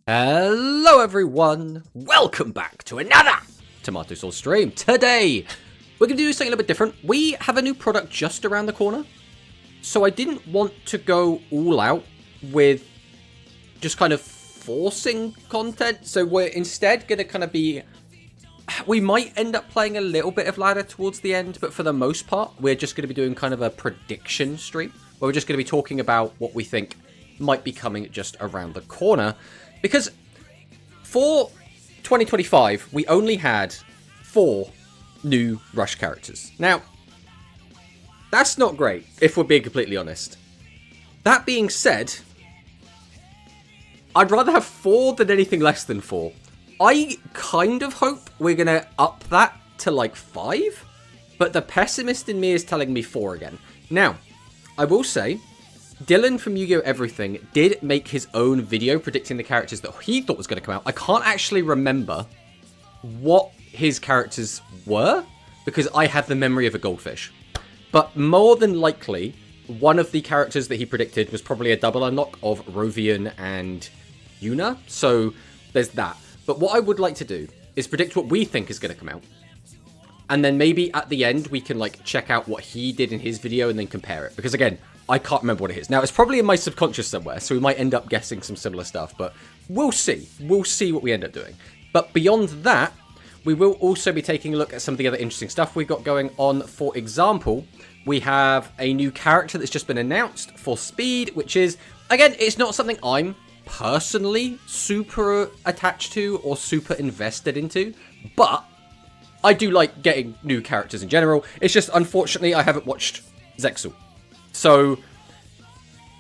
Hello everyone, welcome back to another tomato sauce stream. Today, we're going to do something a little bit different. We have a new product just around the corner, so I didn't want to go all out with just kind of forcing content, so we're instead going to kind of be... We might end up playing a little bit of ladder towards the end, but for the most part, we're just going to be doing kind of a prediction stream, where we're just going to be talking about what we think might be coming just around the corner. Because for 2025, we only had 4 new Rush characters. Now, that's not great, if we're being completely honest. That being said, I'd rather have 4 than anything less than 4. I kind of hope we're going to up that to like 5, but the pessimist in me is telling me 4 again. Now, I will say, Dylan from Yu-Gi-Oh! Everything did make his own video predicting the characters that he thought was going to come out. I can't actually remember what his characters were, because I have the memory of a goldfish. But more than likely, one of the characters that he predicted was probably a double unlock of Rovian and Yuna, so there's that. But what I would like to do is predict what we think is going to come out. And then maybe at the end, we can like check out what he did in his video and then compare it. Because again, I can't remember what it is. Now, it's probably in my subconscious somewhere, so we might end up guessing some similar stuff, but we'll see. We'll see what we end up doing. But beyond that, we will also be taking a look at some of the other interesting stuff we've got going on. For example, we have a new character that's just been announced for Speed, which is, again, it's not something I'm personally super attached to or super invested into, but I do like getting new characters in general. It's just, unfortunately, I haven't watched Zexal. So,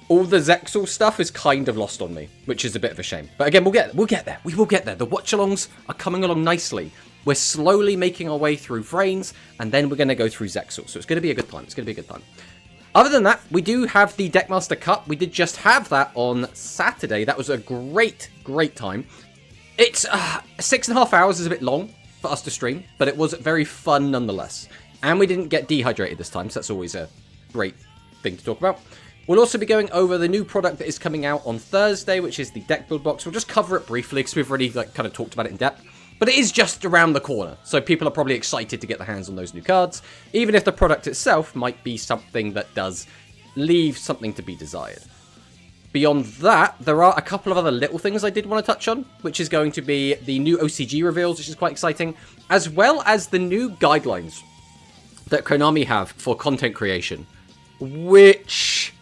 all the Zexal stuff is kind of lost on me, which is a bit of a shame. But again, we'll get there. We will get there. The watch-alongs are coming along nicely. We're slowly making our way through Vrains, and then we're going to go through Zexal. So it's going to be a good time. It's going to be a good time. Other than that, we do have the Deckmaster Cup. We did just have that on Saturday. That was a great, great time. It's 6.5 hours is a bit long for us to stream, but it was very fun nonetheless. And we didn't get dehydrated this time, so that's always a great thing to talk about. We'll also be going over the new product that is coming out on Thursday, which is the deck build box. We'll just cover it briefly because we've already kind of talked about it in depth. But it is just around the corner, so people are probably excited to get their hands on those new cards, even if the product itself might be something that does leave something to be desired. Beyond that, there are a couple of other little things I did want to touch on, which is going to be the new OCG reveals, which is quite exciting, as well as the new guidelines that Konami have for content creation, which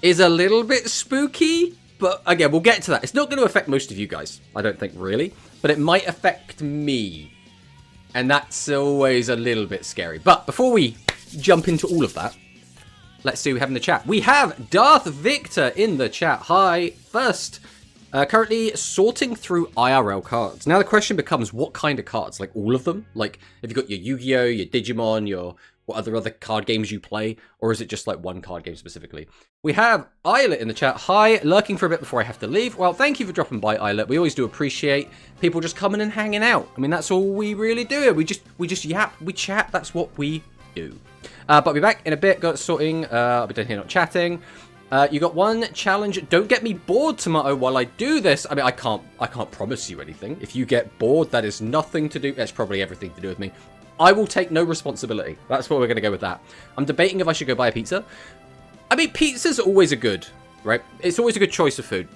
is a little bit spooky, but again, we'll get to that. It's not going to affect most of you guys, I don't think, really, but it might affect me, and that's always a little bit scary. But before we jump into all of that, let's see what we have in the chat. We have Darth Victor in the chat. Hi. First, currently sorting through IRL cards. Now the question becomes, what kind of cards? Like all of them? Like, have you got your Yu-Gi-Oh, your Digimon, your what other card games you play? Or is it just like one card game specifically? We have Islet in the chat. Hi, lurking for a bit before I have to leave. Well, thank you for dropping by, Islet. We always do appreciate people just coming and hanging out. I mean, that's all we really do. We just yap, we chat. That's what we do. But I'll be back in a bit. Got sorting. I'll be down here not chatting. You got one challenge. Don't get me bored, Tomato, while I do this. I mean, I can't promise you anything. If you get bored, that is nothing to do. That's probably everything to do with me. I will take no responsibility. That's what we're going to go with that. I'm debating if I should go buy a pizza. I mean, pizza's always a good, right? It's always a good choice of food.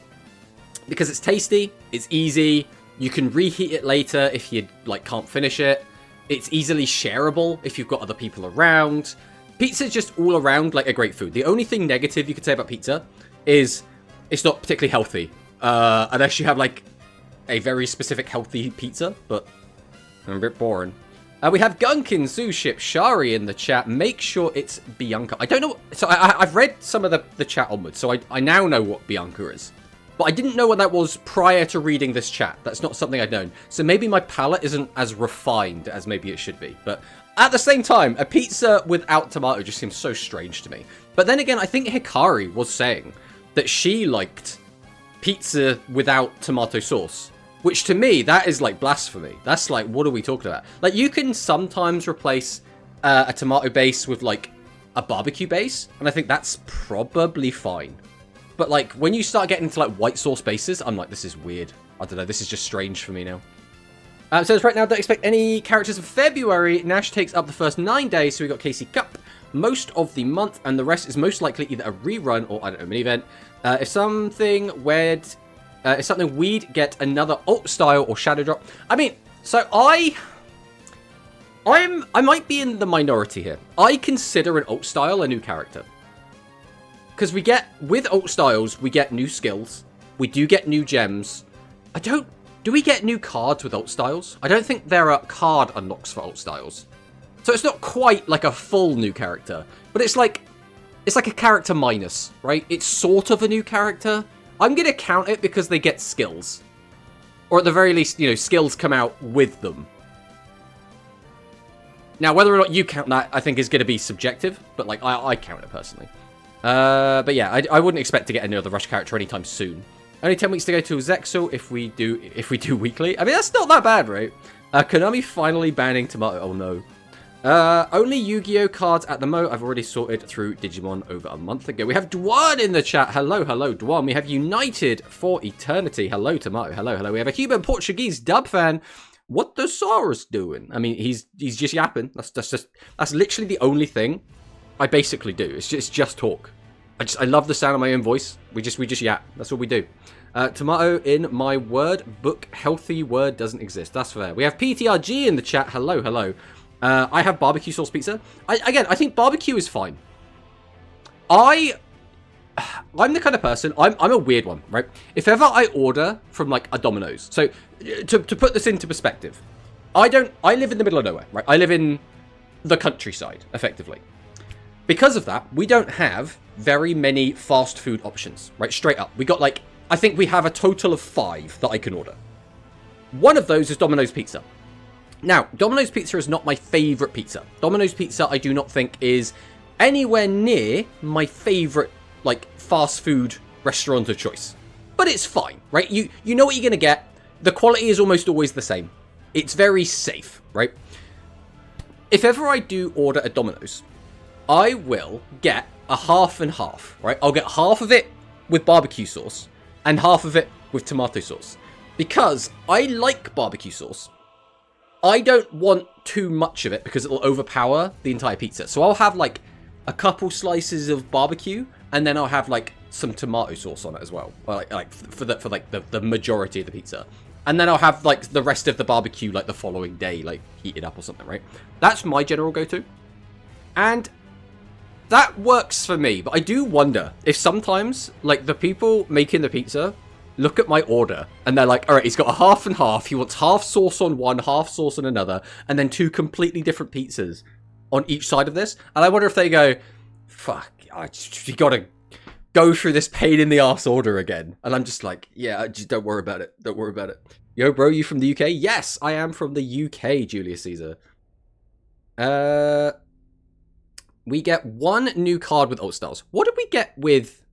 Because it's tasty, it's easy, you can reheat it later if you, like, can't finish it. It's easily shareable if you've got other people around. Pizza's just all around, like, a great food. The only thing negative you could say about pizza is it's not particularly healthy. Unless you have, like, a very specific healthy pizza, but I'm a bit boring. We have Gunkin, Zooship, Shari in the chat. Make sure it's Bianca. I don't know. So I've read some of the chat onwards, so I now know what Bianca is. But I didn't know what that was prior to reading this chat. That's not something I'd known. So maybe my palate isn't as refined as maybe it should be. But at the same time, a pizza without tomato just seems so strange to me. But then again, I think Hikari was saying that she liked pizza without tomato sauce. Which to me, that is like blasphemy. That's like, what are we talking about? Like, you can sometimes replace a tomato base with like a barbecue base, and I think that's probably fine. But like, when you start getting into like white sauce bases, I'm like, this is weird. I don't know, this is just strange for me now. So right now, don't expect any characters in February. Nash takes up the first 9 days, so we got KC Cup most of the month, and the rest is most likely either a rerun or, I don't know, mini event. If something we'd get another alt style or shadow drop. I mean, so I might be in the minority here. I consider an alt style a new character. Because with alt styles, we get new skills. We do get new gems. Do we get new cards with alt styles? I don't think there are card unlocks for alt styles. So it's not quite like a full new character, but it's like a character minus, right? It's sort of a new character. I'm going to count it because they get skills. Or at the very least, you know, skills come out with them. Now, whether or not you count that, I think is going to be subjective, but like I count it personally. But yeah, I wouldn't expect to get another Rush character anytime soon. Only 10 weeks to go to Zexal if we do weekly. I mean, that's not that bad, right? Konami finally banning Tomato. Oh no. Only Yu-Gi-Oh cards at the mo. I've already sorted through Digimon over a month ago. We have Dwan in the chat. Hello, Dwan. We have United for Eternity. Hello, Tomato. Hello. We have a human Portuguese dub fan. What the Saurus doing? I mean, he's just yapping. That's literally the only thing I basically do. It's just talk. I love the sound of my own voice. We just yap. That's what we do. Tomato in my word book. Healthy word doesn't exist. That's fair. We have PTRG in the chat. Hello. I have barbecue sauce pizza. I think barbecue is fine. I'm the kind of person, I'm a weird one, right? If ever I order from like a Domino's, so to put this into perspective, I live in the middle of nowhere, right? I live in the countryside, effectively. Because of that, we don't have very many fast food options, right? Straight up. We got like, I think we have a total of 5 that I can order. One of those is Domino's Pizza. Now, Domino's Pizza is not my favorite pizza. Domino's Pizza, I do not think is anywhere near my favorite, like, fast food restaurant of choice. But it's fine, right? You know what you're going to get. The quality is almost always the same. It's very safe, right? If ever I do order at Domino's, I will get a half and half, right? I'll get half of it with barbecue sauce and half of it with tomato sauce. Because I like barbecue sauce. I don't want too much of it because it'll overpower the entire pizza. So I'll have like a couple slices of barbecue and then I'll have like some tomato sauce on it as well. Or for the majority of the pizza. And then I'll have like the rest of the barbecue like the following day, like heated up or something, right? That's my general go-to. And that works for me, but I do wonder if sometimes like the people making the pizza look at my order and they're like, all right, he's got a half and half. He wants half sauce on one, half sauce on another, and then 2 completely different pizzas on each side of this. And I wonder if they go, fuck, you gotta go through this pain in the ass order again. And I'm just like, yeah, just don't worry about it. Don't worry about it. Yo, bro, you from the UK? Yes, I am from the UK, Julius Caesar. We get 1 new card with alt styles. What did we get with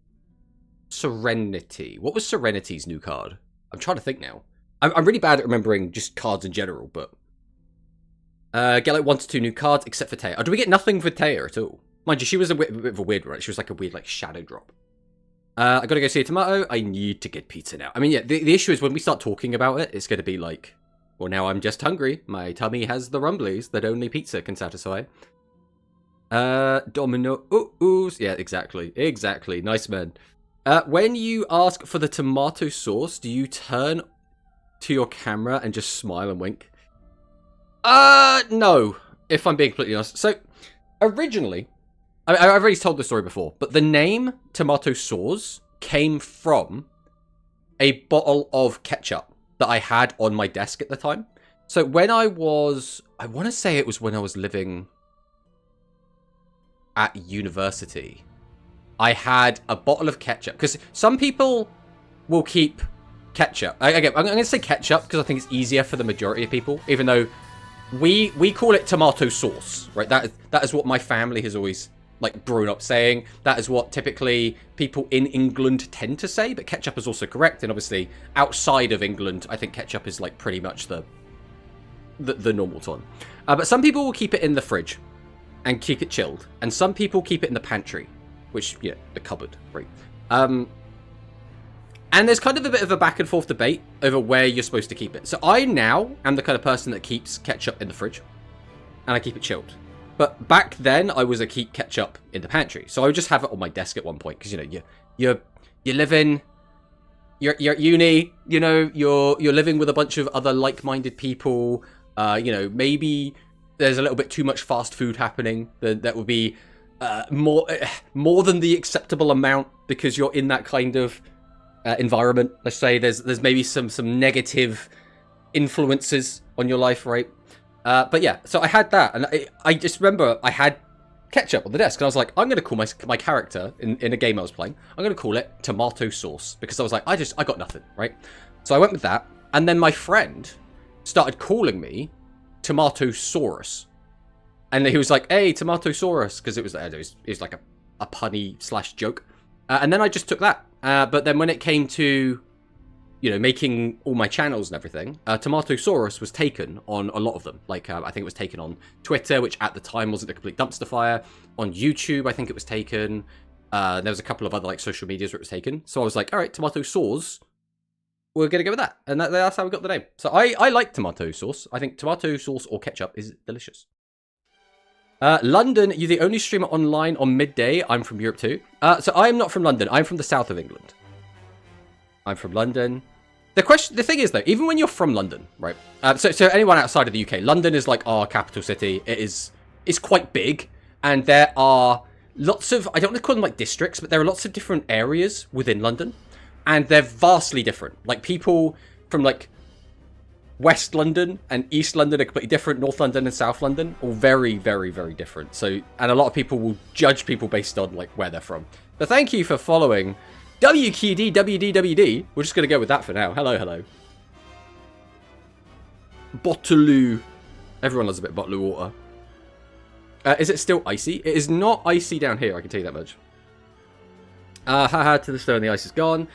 Serenity? What was Serenity's new card? I'm trying to think now. I'm really bad at remembering just cards in general, but get like 1 to 2 new cards except for Taya. Oh, do we get nothing for Taya at all? Mind you, she was a bit of a weird one. She was like a weird like shadow drop. I gotta go see a Tomato. I need to get pizza now. I mean, yeah, the issue is when we start talking about it, it's gonna be like, well, now I'm just hungry. My tummy has the rumblies that only pizza can satisfy. Domino oohs. Yeah, exactly. Nice man. When you ask for the tomato sauce, do you turn to your camera and just smile and wink? No, if I'm being completely honest. So, originally, I've already told this story before, but the name tomato sauce came from a bottle of ketchup that I had on my desk at the time. So when I want to say it was when I was living at university, I had a bottle of ketchup, because some people will keep ketchup. Again, I'm going to say ketchup because I think it's easier for the majority of people, even though we call it tomato sauce, right? That is what my family has always like grown up saying. That is what typically people in England tend to say, but ketchup is also correct. And obviously outside of England, I think ketchup is like pretty much the normal ton. But some people will keep it in the fridge and keep it chilled, and some people keep it in the pantry, which, yeah, the cupboard, right? And there's kind of a bit of a back and forth debate over where you're supposed to keep it. So I now am the kind of person that keeps ketchup in the fridge. And I keep it chilled. But back then, I was a keep ketchup in the pantry. So I would just have it on my desk at one point. Because, you know, you're living... You're at uni, you know, you're living with a bunch of other like-minded people. You know, maybe there's a little bit too much fast food happening. That would be more than the acceptable amount because you're in that kind of environment. Let's say there's maybe some negative influences on your life, right? But yeah, so I had that, and I just remember I had ketchup on the desk, and I was like, I'm going to call my character in a game I was playing, I'm going to call it tomato sauce, because I was like, I got nothing, right? So I went with that, and then my friend started calling me Tomatosaurus, and he was like, hey, Tomatosaurus, because it was like a punny / joke, and then I just took that, but then when it came to, you know, making all my channels and everything, Tomatosaurus was taken on a lot of them. Like, I think it was taken on Twitter, which at the time wasn't a complete dumpster fire. On YouTube, I think it was taken. There was a couple of other, like, social medias where it was taken. So I was like, all right, tomato sauce, we're going to go with that. And that's how we got the name. So I like tomato sauce. I think tomato sauce or ketchup is delicious. London, you're the only streamer online on midday. I'm from Europe too. So I'm not from London. I'm from the south of England. I'm from London. The thing is though, even when you're from London, right? So anyone outside of the UK, London is like our capital city. It's quite big, and there are lots of, I don't want to call them like districts, but there are lots of different areas within London, and they're vastly different. Like people from like West London and East London are completely different. North London and South London, all very, very, very different. So, and a lot of people will judge people based on like where they're from. But thank you for following. WQD, WDWD. We're just going to go with that for now. Hello, hello. Bottloo. Everyone loves a bit of Bottloo water. Is it still icy? It is not icy down here, I can tell you that much. Haha, to the stone, the ice is gone.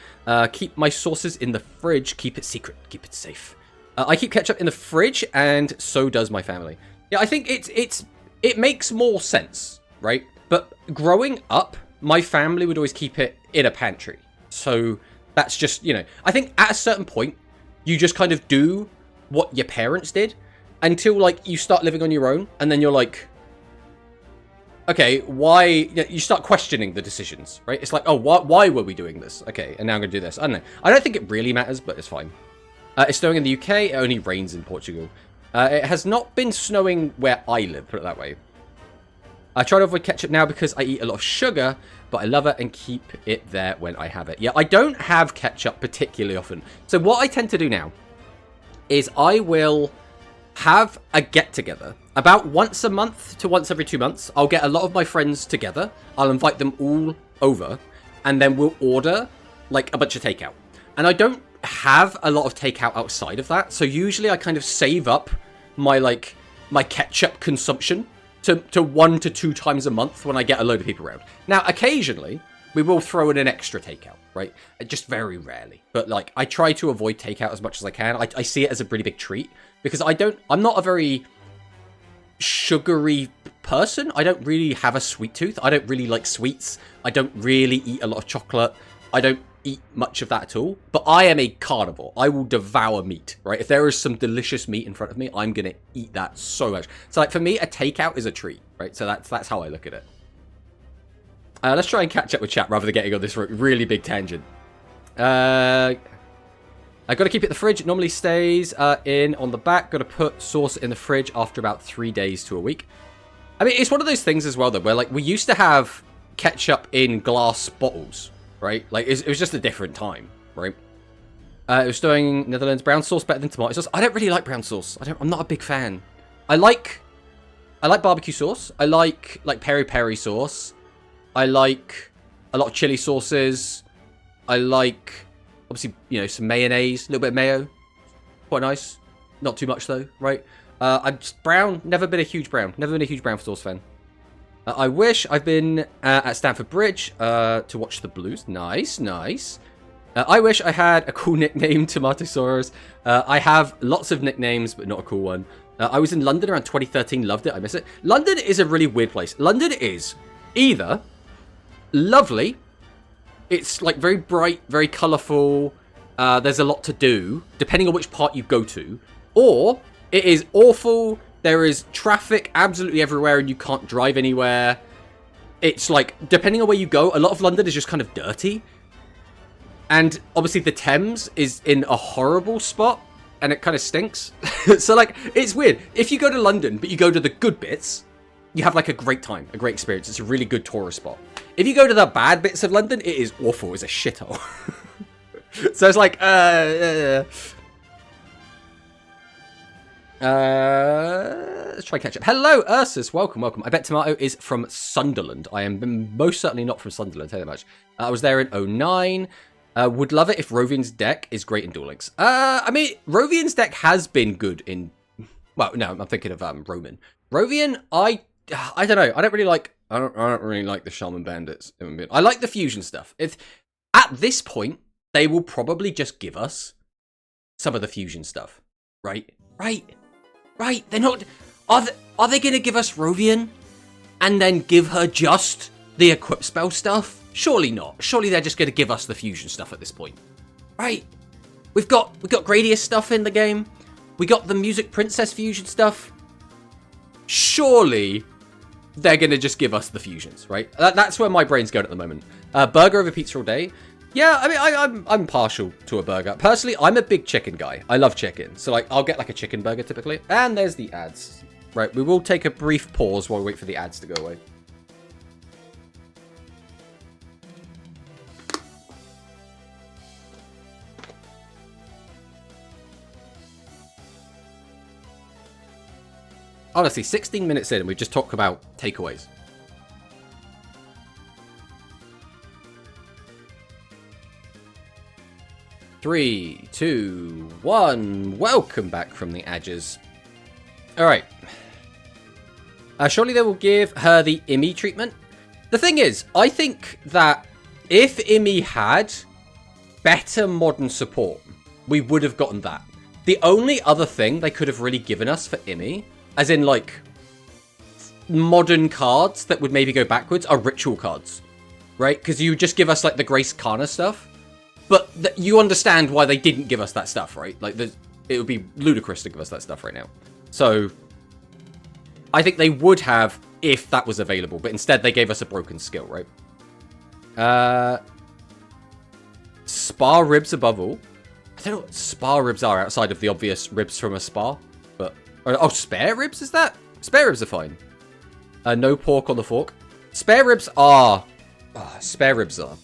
Keep my sauces in the fridge. Keep it secret. Keep it safe. I keep ketchup in the fridge, and so does my family. Yeah, I think it makes more sense, right? But growing up, my family would always keep it in a pantry. So that's just, you know, I think at a certain point, you just kind of do what your parents did until, like, you start living on your own. And then you're like, okay, why? You start questioning the decisions, right? It's like, oh, why were we doing this? Okay, and now I'm going to do this. I don't know. I don't think it really matters, but it's fine. It's snowing in the UK. It only rains in Portugal. It has not been snowing where I live, put it that way. I try to avoid ketchup now because I eat a lot of sugar, but I love it and keep it there when I have it. Yeah, I don't have ketchup particularly often. So what I tend to do now is I will have a get-together. About once a month to once every 2 months, I'll get a lot of my friends together. I'll invite them all over, and then we'll order, like, a bunch of takeout. And I don't have a lot of takeout outside of that, so usually I kind of save up my, like, my ketchup consumption to 1 to 2 times a month when I get a load of people around. Now, occasionally, we will throw in an extra takeout, right? Just very rarely. But, like, I try to avoid takeout as much as I can. I see it as a pretty big treat, because I'm not a very sugary person. I don't really have a sweet tooth. I don't really like sweets. I don't really eat a lot of chocolate. I don't eat much of that at all. But I am a carnivore. I will devour meat, right? If there is some delicious meat in front of me, I'm going to eat that so much. So, like, for me, a takeout is a treat, right? So that's how I look at it. Let's try and catch up with chat rather than getting on this really big tangent. I got to keep it in the fridge. It normally stays in on the back. Got to put sauce in the fridge after about 3 days to a week. I mean, it's one of those things as well, though, where, like, we used to have ketchup in glass bottles, right? Like, it was just a different time, right? It was doing Netherlands brown sauce better than tomato sauce. I don't really like brown sauce. I'm not a big fan. I like barbecue sauce. I like peri-peri sauce. I like a lot of chili sauces. I like, obviously, you know, some mayonnaise, a little bit of mayo. Quite nice. Not too much, though, right? I'm just brown. Never been a huge brown sauce fan. I wish I've been at Stamford Bridge to watch the Blues. Nice, nice. I wish I had a cool nickname, Tomatosaurus. I have lots of nicknames, but not a cool one. I was in London around 2013. Loved it. I miss it. London is a really weird place. London is either lovely It's like very bright, very colourful. There's a lot to do, depending on which part you go to. Or it is awful. There is traffic absolutely everywhere and you can't drive anywhere. It's like, depending on where you go, a lot of London is just kind of dirty. And obviously the Thames is in a horrible spot and it kind of stinks. So like, it's weird. If you go to London, but you go to the good bits, you have like a great time, a great experience. It's a really good tourist spot. If you go to the bad bits of London, it is awful. It's a shithole. So it's like, let's try catch up. Hello, Ursus. Welcome, welcome. I bet Tomato is from Sunderland. I am most certainly not from Sunderland, tell you that much. I was there in 09. Would love it if Rovian's deck is great in Duel Links. I mean, Rovian's deck has been good in... Well, no, I'm thinking of Roman. Rovian, I don't know. I don't really like the Shaman Bandits. I like the fusion stuff. At this point, they will probably just give us some of the fusion stuff. Right? They're not... Are they going to give us Rovian and then give her just the equip spell stuff? Surely not. Surely they're just going to give us the fusion stuff at this point. Right? We've got Gradius stuff in the game. We got the Music Princess fusion stuff. Surely they're going to just give us the fusions, right? That's where my brain's going at the moment. Burger over pizza all day. Yeah, I mean, I'm partial to a burger. Personally, I'm a big chicken guy. I love chicken. So, like, I'll get, like, a chicken burger, typically. And there's the ads. Right, we will take a brief pause while we wait for the ads to go away. Honestly, 16 minutes in, and we just talked about takeaways. Three, two, one. Welcome back from the edges. All right. Surely they will give her the Imi treatment. The thing is, I think that if Imi had better modern support, we would have gotten that. The only other thing they could have really given us for Imi, as in, like, modern cards that would maybe go backwards, are ritual cards, right? Because you just give us, like, the Grace Kana stuff. But you understand why they didn't give us that stuff, right? Like, it would be ludicrous to give us that stuff right now. So, I think they would have if that was available. But instead, they gave us a broken skill, right? Spa ribs above all. I don't know what spa ribs are outside of the obvious ribs from a spa. But, oh, spare ribs, is that? Spare ribs are fine. No pork on the fork. Spare ribs are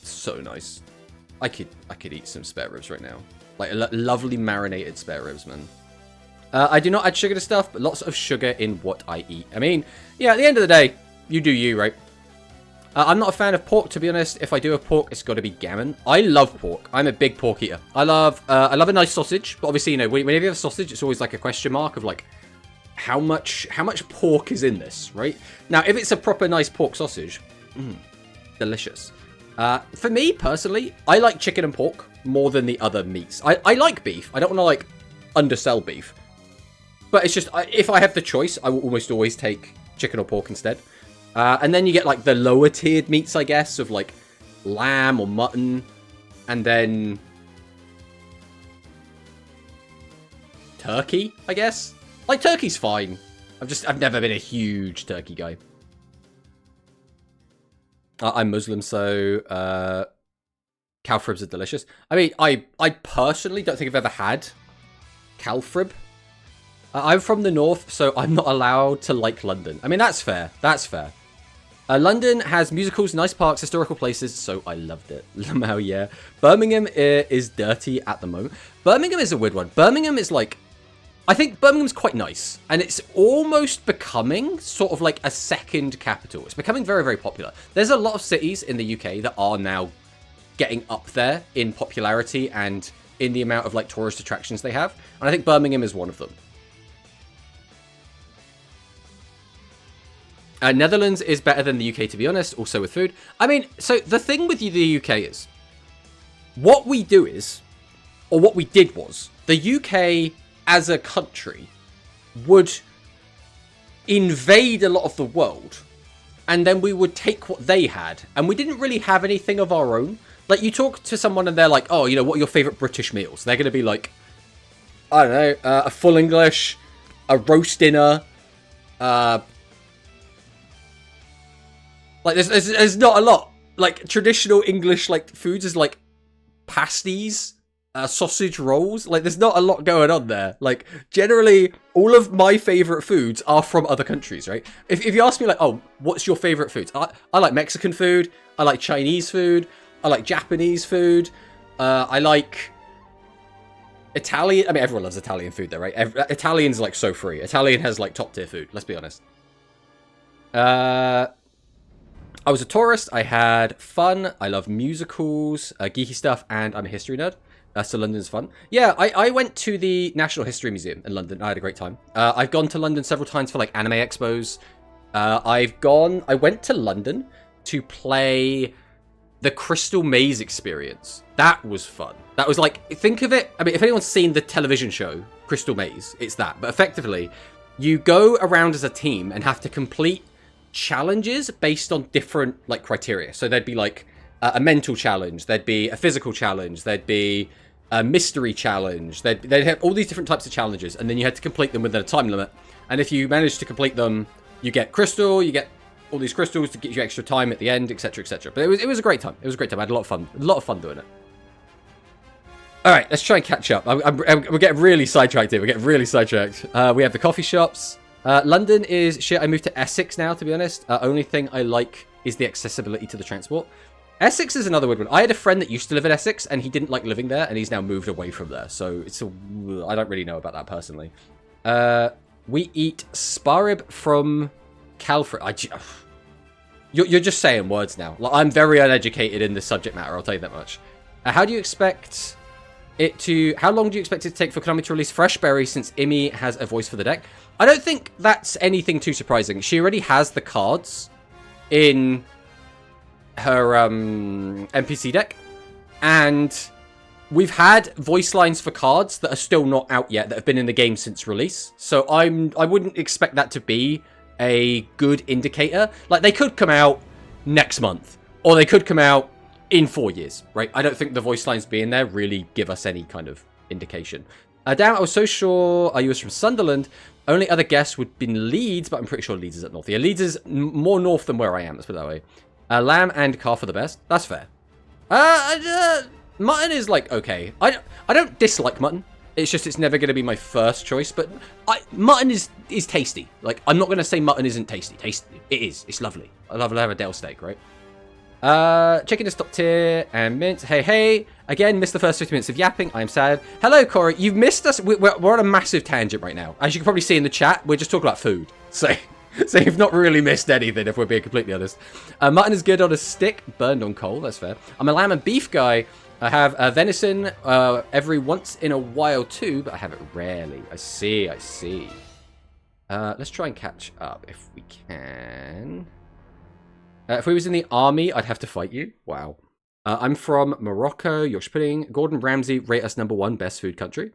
so nice. I could eat some spare ribs right now. Like, lovely marinated spare ribs, man. I do not add sugar to stuff, but lots of sugar in what I eat. I mean, yeah, at the end of the day, you do you, right? I'm not a fan of pork, to be honest. If I do have pork, it's got to be gammon. I love pork. I'm a big pork eater. I love a nice sausage, but obviously, you know, whenever you have a sausage, it's always like a question mark of like, how much pork is in this, right? Now, if it's a proper nice pork sausage, delicious. For me, personally, I like chicken and pork more than the other meats. I like beef. I don't want to, like, undersell beef. But it's just, if I have the choice, I will almost always take chicken or pork instead. And then you get, like, the lower-tiered meats, I guess, of, like, lamb or mutton. And then turkey, I guess. Like, turkey's fine. I've never been a huge turkey guy. I'm Muslim, so calfribs are delicious. I mean, I personally don't think I've ever had calfrib. I'm from the north, so I'm not allowed to like London. I mean, that's fair. That's fair. London has musicals, nice parks, historical places, so I loved it. Lamau, yeah. Birmingham is dirty at the moment. Birmingham is a weird one. Birmingham is like... I think Birmingham's quite nice, and it's almost becoming sort of like a second capital. It's becoming very, very popular. There's a lot of cities in the UK that are now getting up there in popularity and in the amount of like tourist attractions they have, and I think Birmingham is one of them. Netherlands is better than the UK, to be honest, also with food. I mean, so the thing with the UK is, what we do is, or what we did was, the UK... as a country, would invade a lot of the world, and then we would take what they had, and we didn't really have anything of our own. Like, you talk to someone and they're like, oh, you know, what are your favourite British meals? They're going to be like, I don't know, a full English, a roast dinner, like, there's not a lot. Like, traditional English, like, foods is, like, pasties, sausage rolls. Like, there's not a lot going on there. Like, generally, all of my favourite foods are from other countries, right? If you ask me, like, oh, what's your favourite foods? I like Mexican food. I like Chinese food. I like Japanese food. I like Italian. I mean, everyone loves Italian food, though, right? Italian's, like, so free. Italian has, like, top-tier food. Let's be honest. I was a tourist, I had fun, I love musicals, geeky stuff, and I'm a history nerd. So London's fun. Yeah, I went to the National History Museum in London. I had a great time. I've gone to London several times for, like, anime expos. I went to London to play the Crystal Maze experience. That was fun. That was, like, think of it, I mean, if anyone's seen the television show, Crystal Maze, it's that. But effectively, you go around as a team and have to complete challenges based on different, like, criteria. So there'd be, like, a mental challenge, there'd be a physical challenge, there'd be a mystery challenge, they'd have all these different types of challenges, and then you had to complete them within a time limit. And if you manage to complete them, you get crystal, you get all these crystals to get you extra time at the end, etc, etc. But it was a great time. It was a great time. I had a lot of fun doing it. All right, let's try and catch up. We're getting really sidetracked here. We're getting really sidetracked. We have the coffee shops. London is shit. I moved to Essex now, to be honest. Only thing I like is the accessibility to the transport. Essex is another weird one. I had a friend that used to live in Essex, and he didn't like living there, and he's now moved away from there. So I don't really know about that personally. We eat sparib from Calfred. You're just saying words now. Like, I'm very uneducated in this subject matter, I'll tell you that much. How do you expect it to... How long do you expect it to take for Konami to release Fresh Berry since Imi has a voice for the deck? I don't think that's anything too surprising. She already has the cards in her NPC deck. And we've had voice lines for cards that are still not out yet, that have been in the game since release. So I wouldn't expect that to be a good indicator. Like, they could come out next month, or they could come out in 4 years, right? I don't think the voice lines being there really give us any kind of indication. Damn, I was so sure you was from Sunderland. Only other guess would have been Leeds, but I'm pretty sure Leeds is up north. Yeah, Leeds is more north than where I am, let's put it that way. Lamb and calf are the best. That's fair. Mutton is, like, okay. I don't dislike mutton. It's just it's never going to be my first choice, but mutton is tasty. Like, I'm not going to say mutton isn't tasty. It is. It's lovely. I love a Dale steak, right? Chicken is top tier, and mint. Hey. Again, missed the first 50 minutes of yapping. I'm sad. Hello, Corey. You've missed us. We're on a massive tangent right now. As you can probably see in the chat, we're just talking about food. So you've not really missed anything, if we're being completely honest. Mutton is good on a stick, burned on coal. That's fair. I'm a lamb and beef guy. I have venison every once in a while too, but I have it rarely. I see. Let's try and catch up if we can. If we was in the army, I'd have to fight you. Wow. I'm from Morocco. Yorkshire pudding. Gordon Ramsay, rate us #1 best food country.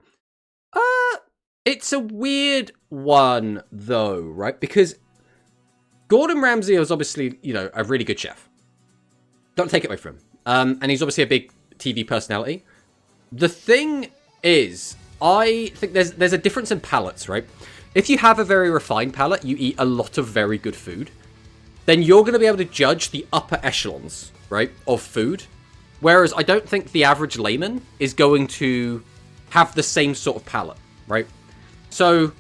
It's a weird one though, right? Because Gordon Ramsay is obviously, you know, a really good chef. Don't take it away from him. And he's obviously a big TV personality. The thing is, I think there's a difference in palates, right? If you have a very refined palate, you eat a lot of very good food, then you're going to be able to judge the upper echelons, right, of food. Whereas I don't think the average layman is going to have the same sort of palate, right? So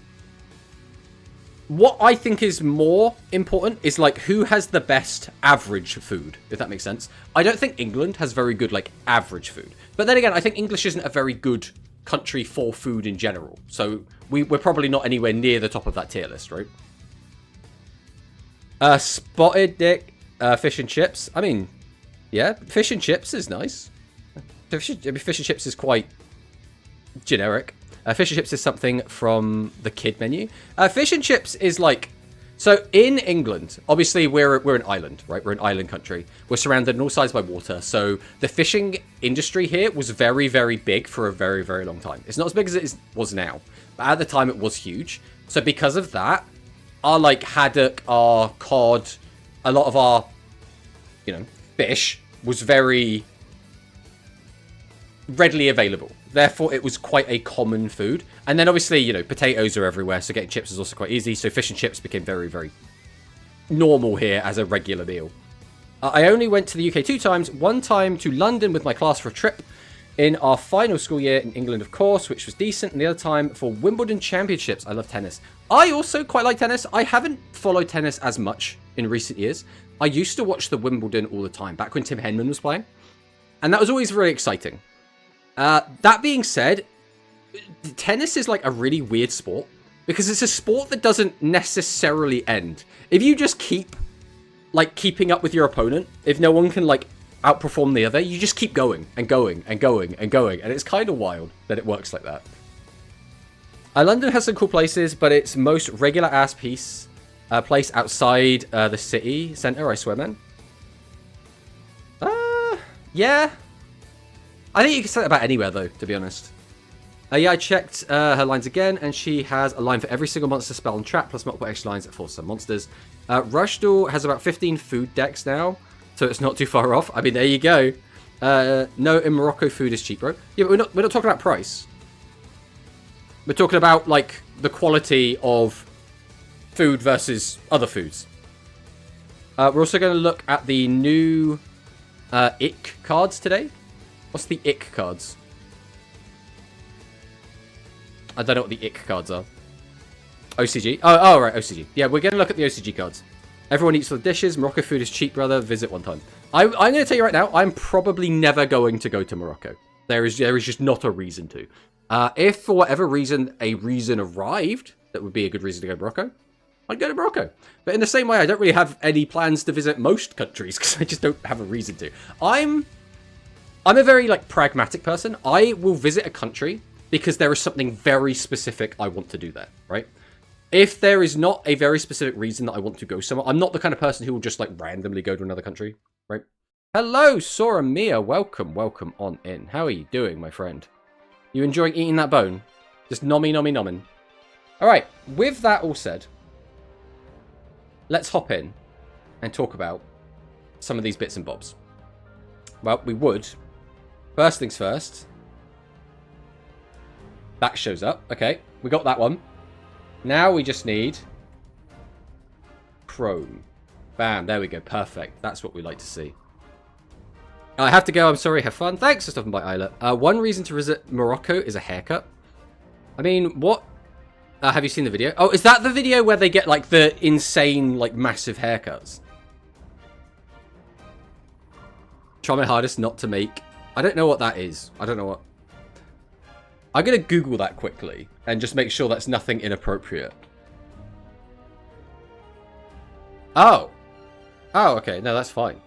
what I think is more important is, like, who has the best average food, if that makes sense. I don't think England has very good, like, average food. But then again, I think English isn't a very good country for food in general. So we're probably not anywhere near the top of that tier list, right? Spotted dick, fish and chips. I mean, yeah, fish and chips is nice. Fish and chips is quite generic. Fish and chips is something from the kid menu. Fish and chips is like... So in England, obviously we're an island, right? We're an island country. We're surrounded on all sides by water. So the fishing industry here was very, very big for a very, very long time. It's not as big as it was now. But at the time it was huge. So because of that, our, like, haddock, our cod, a lot of our, you know, fish was very readily available. Therefore, it was quite a common food. And then obviously, you know, potatoes are everywhere, so getting chips is also quite easy. So fish and chips became very, very normal here as a regular meal. I only went to the UK 2 times, one time to London with my class for a trip in our final school year in England, of course, which was decent, and the other time for Wimbledon Championships. I love tennis. I also quite like tennis. I haven't followed tennis as much in recent years. I used to watch the Wimbledon all the time, back when Tim Henman was playing, and that was always really exciting. That being said, tennis is like a really weird sport, because it's a sport that doesn't necessarily end. If you just keep like keeping up with your opponent, if no one can like outperform the other, you just keep going and going and going and going, and it's kind of wild that it works like that. London has some cool places, but it's most regular ass place outside the city centre, I swear, man. Yeah. I think you can say that about anywhere, though, to be honest. Yeah, I checked her lines again, and she has a line for every single monster spell and trap, plus multiple extra lines for some monsters. Rushdall has about 15 food decks now, so it's not too far off. I mean, there you go. No, in Morocco, food is cheap, bro. Yeah, but we're not talking about price. We're talking about, like, the quality of food versus other foods. We're also going to look at the new Ick cards today. What's the Ick cards? I don't know what the Ick cards are. OCG? Oh, right, OCG. Yeah, we're going to look at the OCG cards. Everyone eats for the dishes. Morocco food is cheap, brother. Visit one time. I'm going to tell you right now, I'm probably never going to go to Morocco. There is just not a reason to. If for whatever reason, a reason arrived that would be a good reason to go to Morocco, I'd go to Morocco. But in the same way, I don't really have any plans to visit most countries because I just don't have a reason to. I'm a very, like, pragmatic person. I will visit a country because there is something very specific I want to do there, right? If there is not a very specific reason that I want to go somewhere, I'm not the kind of person who will just, like, randomly go to another country, right? Hello, Sora Mia. Welcome on in. How are you doing, my friend? You enjoying eating that bone? Just nomming. All right, with that all said, let's hop in and talk about some of these bits and bobs. Well, we would. First things first. That shows up. Okay, we got that one. Now we just need Chrome. Bam, there we go. Perfect. That's what we like to see. I have to go. I'm sorry. Have fun. Thanks for stopping by, Isla. One reason to visit Morocco is a haircut. I mean, what? Have you seen the video? Oh, is that the video where they get, like, the insane, like, massive haircuts? Try my hardest not to make... I don't know what that is. I don't know what... I'm going to Google that quickly and just make sure that's nothing inappropriate. Oh. Oh, okay. No, that's fine.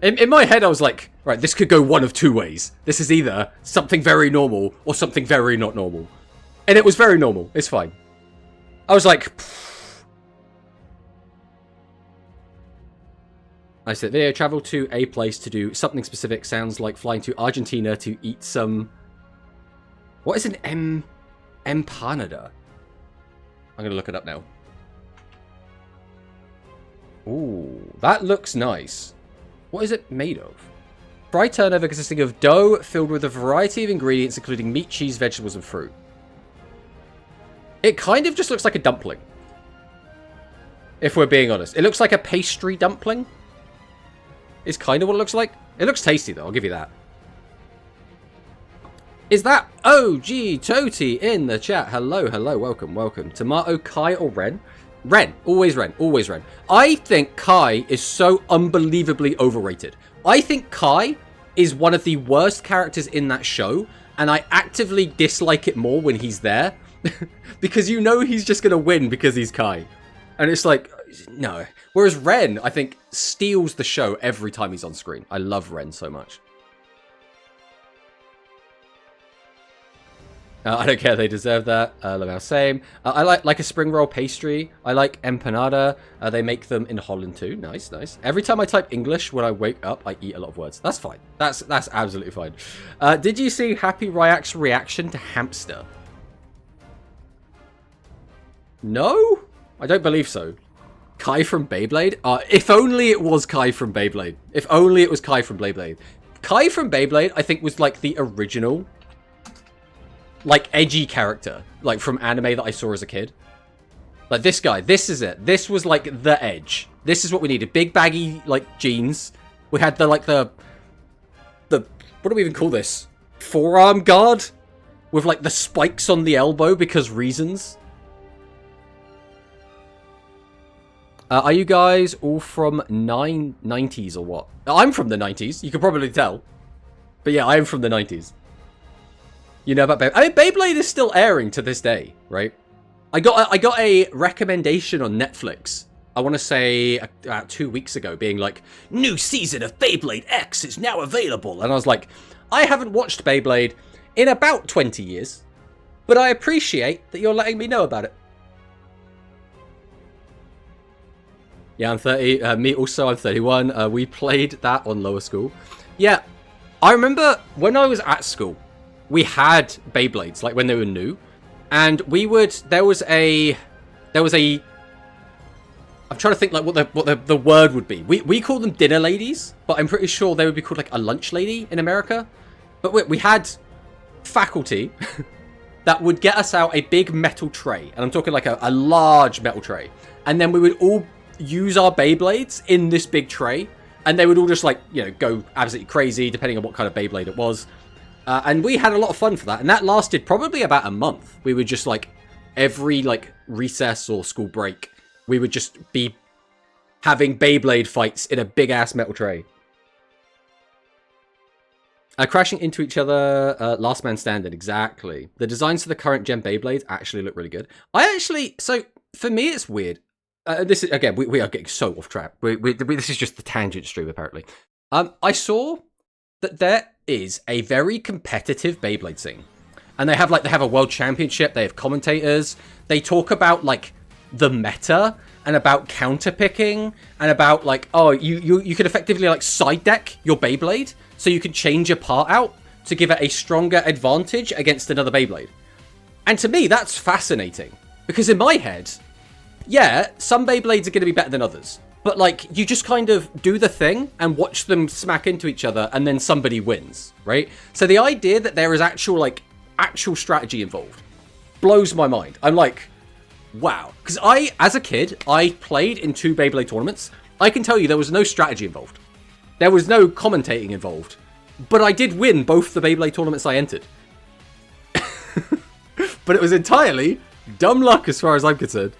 In my head, I was like, right, this could go one of two ways. This is either something very normal or something very not normal. And it was very normal. It's fine. I was like... I said, video travel to a place to do something specific sounds like flying to Argentina to eat some... What is an empanada? I'm going to look it up now. Ooh, that looks nice. What is it made of? Fried turnover consisting of dough filled with a variety of ingredients including meat, cheese, vegetables, and fruit. It kind of just looks like a dumpling. If we're being honest. It looks like a pastry dumpling. Is kind of what it looks like. It looks tasty, though. I'll give you that. Is that OG Toti in the chat? Hello. Welcome. Tomato, Kai, or Ren? Ren. Always Ren. I think Kai is so unbelievably overrated. I think Kai is one of the worst characters in that show, and I actively dislike it more when he's there. Because you know he's just going to win because he's Kai. And it's like, no. Whereas Ren, I think, steals the show every time he's on screen. I love Ren so much. I don't care, they deserve that. Lamau, same. I like a spring roll pastry. I like empanada. They make them in Holland too. Nice. Every time I type English when I wake up, I eat a lot of words. That's fine. That's absolutely fine. Did you see Happy Ryak's reaction to hamster? No? I don't believe so. Kai from Beyblade? If only it was Kai from Beyblade. If only it was Kai from Beyblade. Kai from Beyblade, I think, was like the original, like, edgy character, like, from anime that I saw as a kid. Like, this guy, this is it. This was, like, the edge. This is what we needed. Big, baggy, like, jeans. We had the, like, the, what do we even call this? Forearm guard? With, like, the spikes on the elbow because reasons. Are you guys all from 90s or what? I'm from the 90s. You can probably tell. But yeah, I am from the 90s. You know about Beyblade? I mean, Beyblade is still airing to this day, right? I got a recommendation on Netflix. I want to say about 2 weeks ago, being like, new season of Beyblade X is now available. And I was like, I haven't watched Beyblade in about 20 years, but I appreciate that you're letting me know about it. Yeah, I'm 30. Me also, I'm 31. We played that on lower school. Yeah, I remember when I was at school, we had Beyblades, like when they were new. And we would, there was a, I'm trying to think like what the word would be. We call them dinner ladies, but I'm pretty sure they would be called like a lunch lady in America. But we had faculty that would get us out a big metal tray. And I'm talking like a large metal tray. And then we would all use our Beyblades in this big tray, and they would all just like, you know, go absolutely crazy depending on what kind of Beyblade it was. And we had a lot of fun for that, and that lasted probably about a month. We would just like every like recess or school break, we would just be having Beyblade fights in a big ass metal tray. Crashing into each other, last man standing, exactly. The designs for the current gen Beyblades actually look really good. So for me it's weird. This is, again, we are getting so off track. This is just the tangent stream, apparently. I saw that there is a very competitive Beyblade scene. And they have a world championship, they have commentators, they talk about, like, the meta, and about counterpicking, and about, like, oh, you could effectively, like, side deck your Beyblade, so you can change your part out to give it a stronger advantage against another Beyblade. And to me, that's fascinating. Because in my head, yeah, some Beyblades are going to be better than others. But, like, you just kind of do the thing and watch them smack into each other and then somebody wins, right? So the idea that there is actual strategy involved blows my mind. I'm like, wow. Because as a kid, I played in 2 Beyblade tournaments. I can tell you there was no strategy involved. There was no commentating involved. But I did win both the Beyblade tournaments I entered. But it was entirely dumb luck as far as I'm concerned.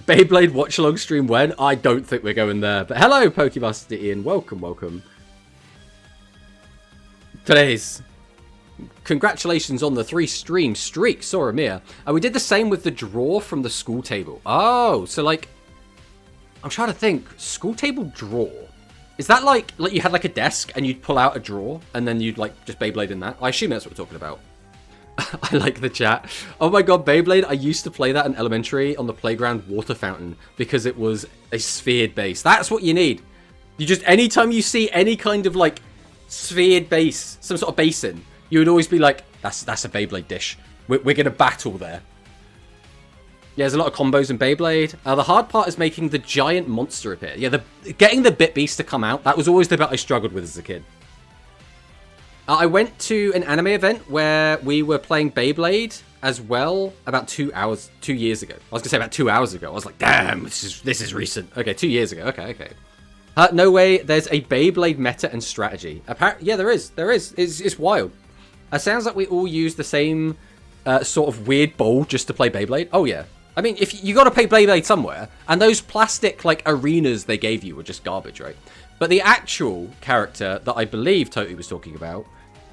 Beyblade watch-along stream when? I don't think we're going there. But hello, Pokemaster Ian. Welcome. Today's congratulations on the 3-stream streak, Soramia. And we did the same with the draw from the school table. Oh, so like, I'm trying to think. School table draw. Is that like you had like a desk and you'd pull out a drawer and then you'd like just Beyblade in that? I assume that's what we're talking about. I like the chat. Oh my god, Beyblade. I used to play that in elementary on the playground water fountain because it was a sphered base. That's what you need. You just, anytime you see any kind of like sphered base, some sort of basin, you would always be like, that's a Beyblade dish. We're going to battle there. Yeah, there's a lot of combos in Beyblade. The hard part is making the giant monster appear. Yeah, getting the Bit Beast to come out, that was always the bit I struggled with as a kid. I went to an anime event where we were playing Beyblade as well about 2 years ago. I was gonna say about 2 hours ago. I was like, damn, this is recent. Okay, 2 years ago. Okay. No way. There's a Beyblade meta and strategy. Yeah, there is. It's wild. It sounds like we all use the same sort of weird bowl just to play Beyblade. Oh yeah. I mean, if you got to play Beyblade somewhere, and those plastic like arenas they gave you were just garbage, right? But the actual character that I believe Toti was talking about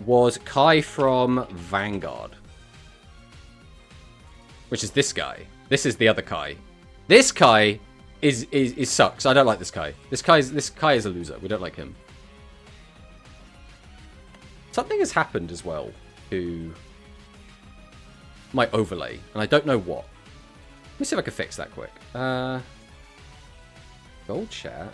was Kai from Vanguard. Which is this guy. This is the other Kai. This Kai is sucks. I don't like this Kai. This Kai is a loser. We don't like him. Something has happened as well to my overlay, and I don't know what. Let me see if I can fix that quick. Gold chat.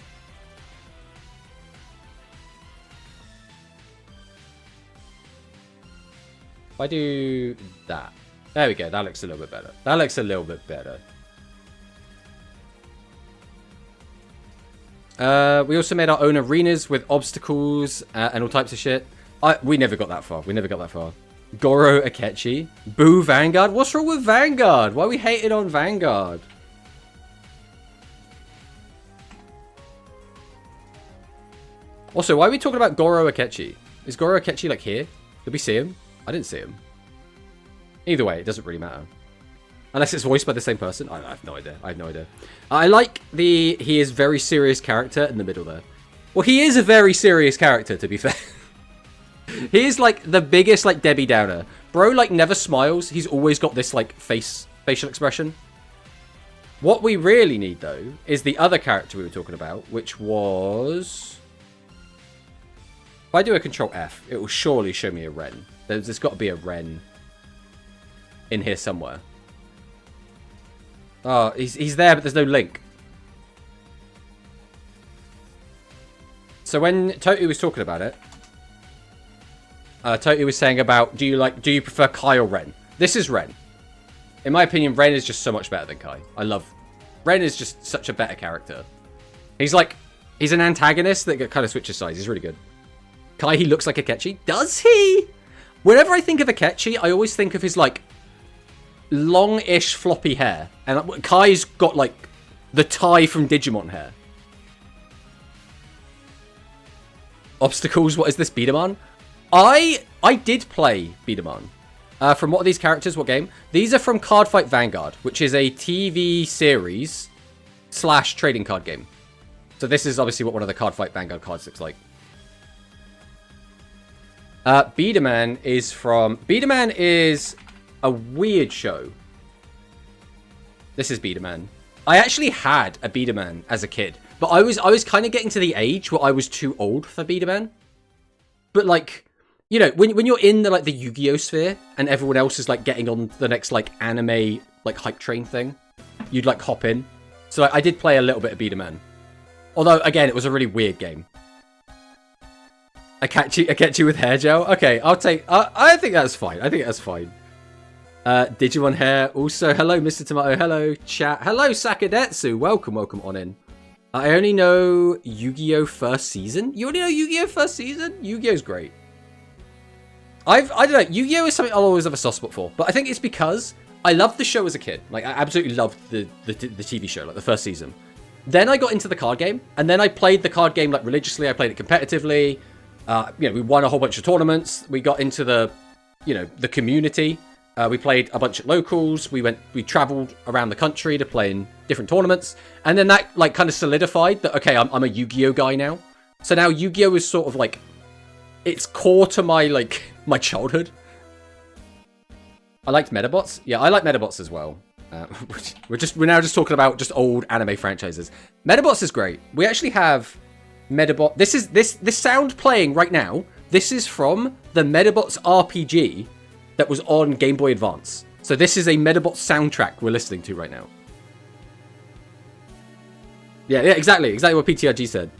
If I do that. There we go. That looks a little bit better. We also made our own arenas with obstacles and all types of shit. We never got that far. Goro Akechi. Boo Vanguard. What's wrong with Vanguard? Why are we hating on Vanguard? Also, why are we talking about Goro Akechi? Is Goro Akechi, like, here? Did we see him? I didn't see him. Either way, it doesn't really matter. Unless it's voiced by the same person. I have no idea. I like he is very serious character in the middle there. Well, he is a very serious character, to be fair. He is, like, the biggest, like, Debbie Downer. Bro, like, never smiles. He's always got this, like, facial expression. What we really need, though, is the other character we were talking about, which was... If I do a Control F, it will surely show me a Ren. There's got to be a Ren in here somewhere. Oh, he's there, but there's no link. So when Toti was talking about it, Toti was saying about, do you prefer Kai or Ren? This is Ren. In my opinion, Ren is just so much better than Kai. Ren is just such a better character. He's an antagonist that kind of switches sides. He's really good. Kai, he looks like Akechi. Does he? Whenever I think of Akechi, I always think of his, like, long-ish floppy hair. And Kai's got, like, the tie from Digimon hair. Obstacles, what is this, Biederman? I did play Biederman. From what are these characters? What game? These are from Cardfight Vanguard, which is a TV series / trading card game. So this is obviously what one of the Cardfight Vanguard cards looks like. Biederman is a weird show. This is Biederman. I actually had a Biederman as a kid, but I was kind of getting to the age where I was too old for Biederman. But, like, you know, when you're in the, like, the Yu-Gi-Oh sphere and everyone else is, like, getting on the next, like, anime, like, hype train thing, you'd, like, hop in. So I did play a little bit of Biederman. Although, again, it was a really weird game. I catch you with hair gel. Okay, I'll take. I think that's fine. Digimon hair. Also, hello, Mr. Tomato. Hello, chat. Hello, Sakadetsu. Welcome on in. I only know Yu-Gi-Oh! First season. You only know Yu-Gi-Oh! First season? Yu-Gi-Oh's great. I don't know. Yu-Gi-Oh! Is something I'll always have a soft spot for. But I think it's because I loved the show as a kid. Like, I absolutely loved the TV show, like the first season. Then I got into the card game, and then I played the card game, like, religiously. I played it competitively. We won a whole bunch of tournaments. We got into the community. We played a bunch at locals. We traveled around the country to play in different tournaments. And then that, like, kind of solidified that, okay, I'm a Yu-Gi-Oh guy now. So now Yu-Gi-Oh is sort of, like, it's core to my, like, my childhood. I liked Metabots. Yeah, I like Metabots as well. We're now just talking about just old anime franchises. Metabots is great. We actually have Metabot. This sound playing right now. This is from the Metabots RPG that was on Game Boy Advance. So this is a Metabots soundtrack we're listening to right now. Yeah, exactly what PTRG said.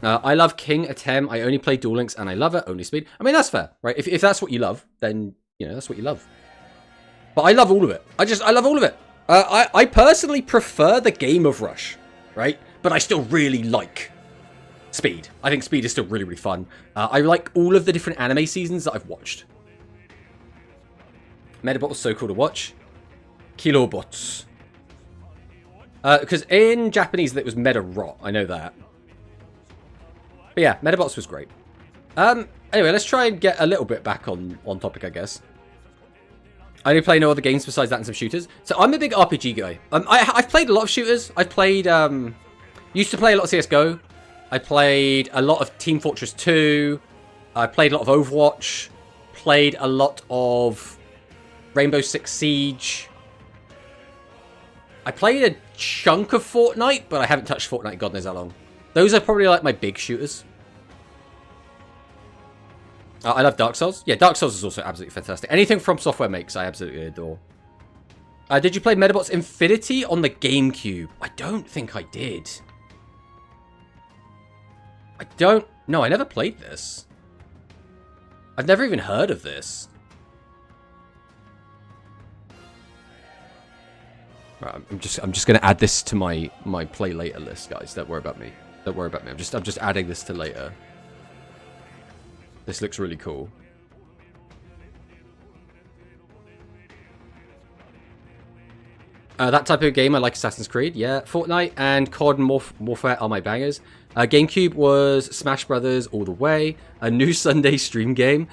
I love King Atem. I only play Duel Links and I love it. Only speed. I mean, that's fair, right? If that's what you love, then, you know, that's what you love. But I love all of it. I love all of it. I personally prefer the game of Rush, right? But I still really like Speed. I think Speed is still really, really fun. I like all of the different anime seasons that I've watched. Metabot was so cool to watch. Kilobots. Because in Japanese, it was Meta-Rot. I know that. But yeah, Metabots was great. Anyway, let's try and get a little bit back on topic, I guess. I only play no other games besides that and some shooters. So I'm a big RPG guy. I've played a lot of shooters. I've played... used to play a lot of CSGO. I played a lot of Team Fortress 2. I played a lot of Overwatch. Played a lot of Rainbow Six Siege. I played a chunk of Fortnite, but I haven't touched Fortnite God knows how long. Those are probably like my big shooters. I love Dark Souls. Yeah, Dark Souls is also absolutely fantastic. Anything From Software makes, I absolutely adore. Did you play Metabots Infinity on the GameCube? I don't think I did. No, I never played this. I've never even heard of this. Right, I'm just gonna add this to my play later list, guys. Don't worry about me. Don't worry about me. I'm just adding this to later. This looks really cool. That type of game, I like Assassin's Creed. Yeah, Fortnite and COD and Warfare are my bangers. GameCube was Smash Brothers all the way. A new Sunday stream game.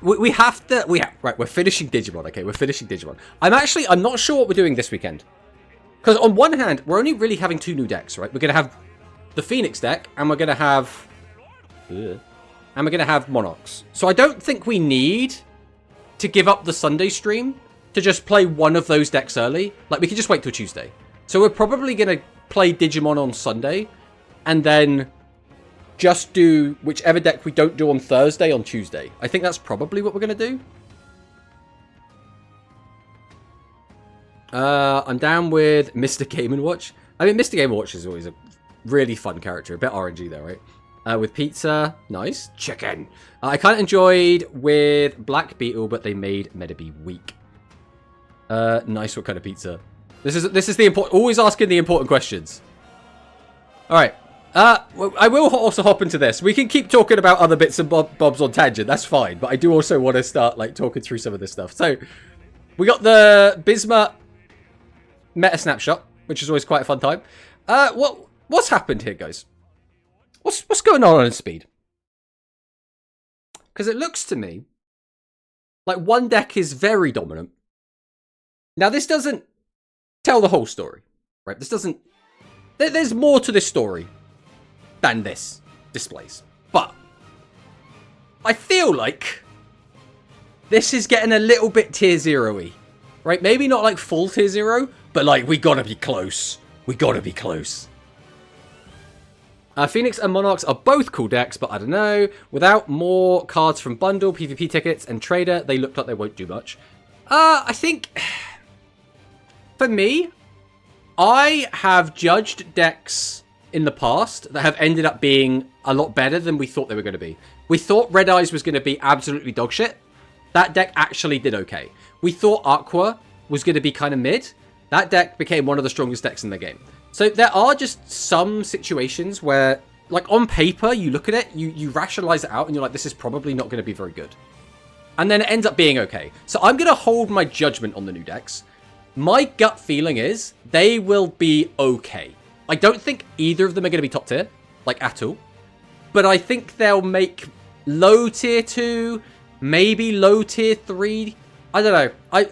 We have to... Right, we're finishing Digimon, okay? We're finishing Digimon. I'm not sure what we're doing this weekend. Because on one hand, we're only really having 2 new decks, right? We're going to have the Phoenix deck, and we're going to have... And we're going to have Monarchs. So I don't think we need to give up the Sunday stream to just play one of those decks early. Like, we can just wait till Tuesday. So we're probably going to play Digimon on Sunday, and then just do whichever deck we don't do on Thursday on Tuesday. I think that's probably what we're going to do. I'm down with Mr. Game & Watch. I mean, Mr. Game & Watch is always a really fun character. A bit RNG though, right? With Pizza, nice. Chicken. I kind of enjoyed with Black Beetle, but they made Metabee weak. Nice. What kind of pizza? This is the important. Always asking the important questions. All right. I will also hop into this. We can keep talking about other bits and bobs on tangent. That's fine. But I do also want to start like talking through some of this stuff. So we got the Bisma meta snapshot, which is always quite a fun time. What's happened here, guys? What's going on Speed? Because it looks to me like one deck is very dominant. Now, this doesn't tell the whole story, right? This doesn't... There's more to this story than this displays. But I feel like this is getting a little bit tier 0-y, right? Maybe not like full tier 0, but like we gotta be close. We gotta be close. Phoenix and Monarchs are both cool decks, but I don't know. Without more cards from Bundle, PvP tickets, and Trader, they look like they won't do much. I think... For me, I have judged decks in the past that have ended up being a lot better than we thought they were going to be. We thought Red Eyes was going to be absolutely dog shit. That deck actually did okay. We thought Aqua was going to be kind of mid. That deck became one of the strongest decks in the game. So there are just some situations where, like on paper, you look at it, you rationalize it out, and you're like, this is probably not going to be very good. And then it ends up being okay. So I'm going to hold my judgment on the new decks. My gut feeling is they will be okay. I don't think either of them are going to be top tier, like at all. But I think they'll make low tier 2, maybe low tier 3. I don't know.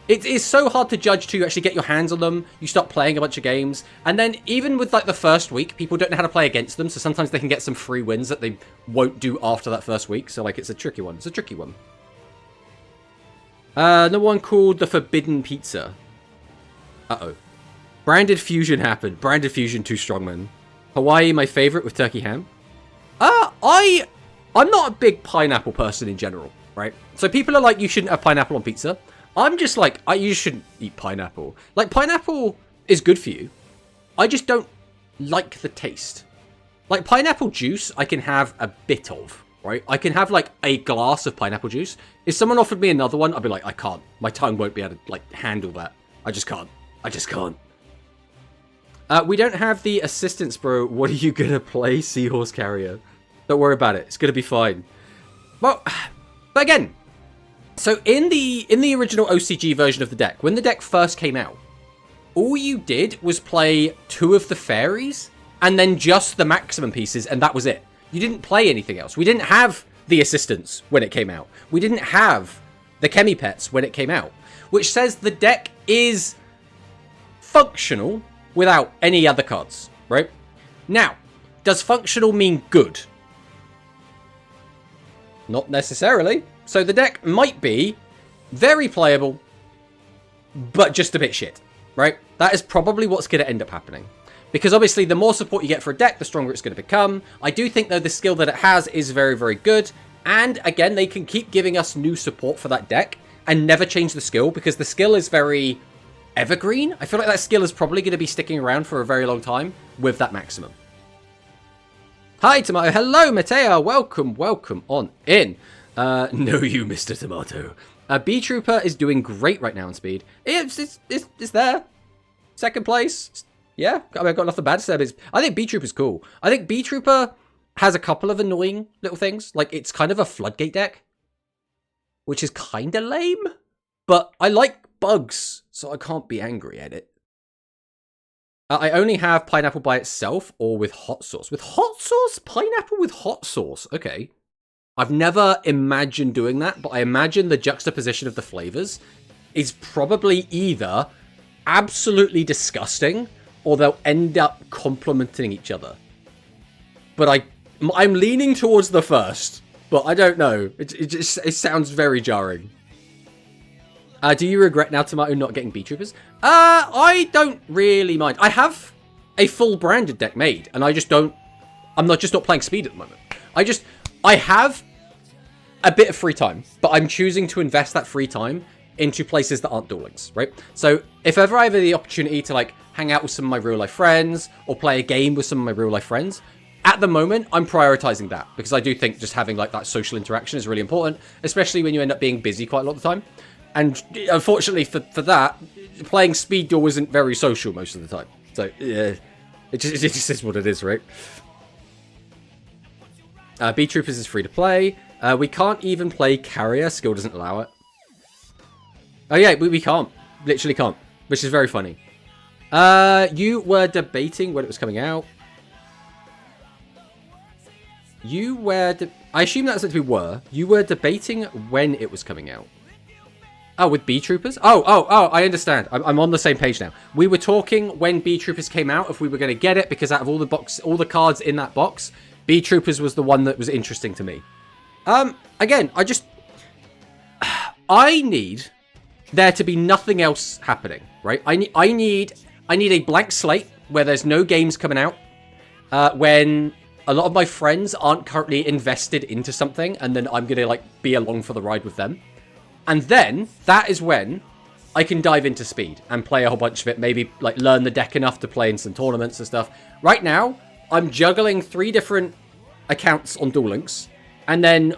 It is so hard to judge till you actually get your hands on them. You start playing a bunch of games. And then even with like the first week, people don't know how to play against them. So sometimes they can get some free wins that they won't do after that first week. So like it's a tricky one. It's a tricky one. Another one called the Forbidden Pizza. Uh-oh. Branded Fusion happened. Branded Fusion too strong, man. Hawaii, my favorite with turkey ham. I'm not a big pineapple person in general, right? So people are like, you shouldn't have pineapple on pizza. I'm just like, you shouldn't eat pineapple. Like, pineapple is good for you. I just don't like the taste. Like, pineapple juice, I can have a bit of, right? I can have, like, a glass of pineapple juice. If someone offered me another one, I'd be like, I can't. My tongue won't be able to, like, handle that. I just can't. I just can't. We don't have the assistants, bro. What are you gonna play, Seahorse Carrier? Don't worry about it. It's gonna be fine. Well, but again, so in the original OCG version of the deck, when the deck first came out, all you did was play 2 of the fairies and then just the maximum pieces, and that was it. You didn't play anything else. We didn't have the assistants when it came out. We didn't have the Chemi Pets when it came out, which says the deck is functional without any other cards, right? Now, does functional mean good? Not necessarily. So the deck might be very playable, but just a bit shit, right? That is probably what's going to end up happening. Because obviously, the more support you get for a deck, the stronger it's going to become. I do think, though, the skill that it has is very, very good. And again, they can keep giving us new support for that deck and never change the skill, because the skill is very evergreen. I feel like that skill is probably going to be sticking around for a very long time with that maximum. Hi, Tomato. Hello, Mateo. Welcome on in. No, you, Mr. Tomato. B Trooper is doing great right now in speed. It's there. second place. Yeah, I mean, I've got nothing bad to say. But I think B-Trooper's cool. I think B-Trooper has a couple of annoying little things. Like, it's kind of a floodgate deck, which is kind of lame. But I like bugs, so I can't be angry at it. I only have pineapple by itself or with hot sauce. With hot sauce? Pineapple with hot sauce. Okay. I've never imagined doing that, but I imagine the juxtaposition of the flavors is probably either absolutely disgusting or they'll end up complementing each other. But I'm leaning towards the first, but I don't know. It sounds very jarring. Do you regret now, Tomato, not getting B-Troopers? I don't really mind. I have a full branded deck made, and I just don't... I'm not playing speed at the moment. I have a bit of free time, but I'm choosing to invest that free time into places that aren't Duel Links, right? So if ever I have the opportunity to, like, hang out with some of my real-life friends or play a game with some of my real-life friends, at the moment, I'm prioritizing that because I do think just having, like, that social interaction is really important, especially when you end up being busy quite a lot of the time. And unfortunately for that, playing Speed Duel isn't very social most of the time. So, yeah, it just is what it is, right? B-Troopers is free to play. We can't even play Carrier. Skill doesn't allow it. Oh, yeah, we can't. Literally can't. Which is very funny. You were debating when it was coming out. I assume that's what we were. You were debating when it was coming out. Oh, with B-Troopers? Oh, I understand. I'm on the same page now. We were talking when B-Troopers came out, if we were going to get it, because out of all the cards in that box, B-Troopers was the one that was interesting to me. Again, I need there to be nothing else happening, right? I need a blank slate where there's no games coming out, when a lot of my friends aren't currently invested into something, and then I'm going to, like, be along for the ride with them. And then, that is when I can dive into Speed and play a whole bunch of it. Maybe, like, learn the deck enough to play in some tournaments and stuff. Right now, I'm juggling 3 different accounts on Duel Links. And then,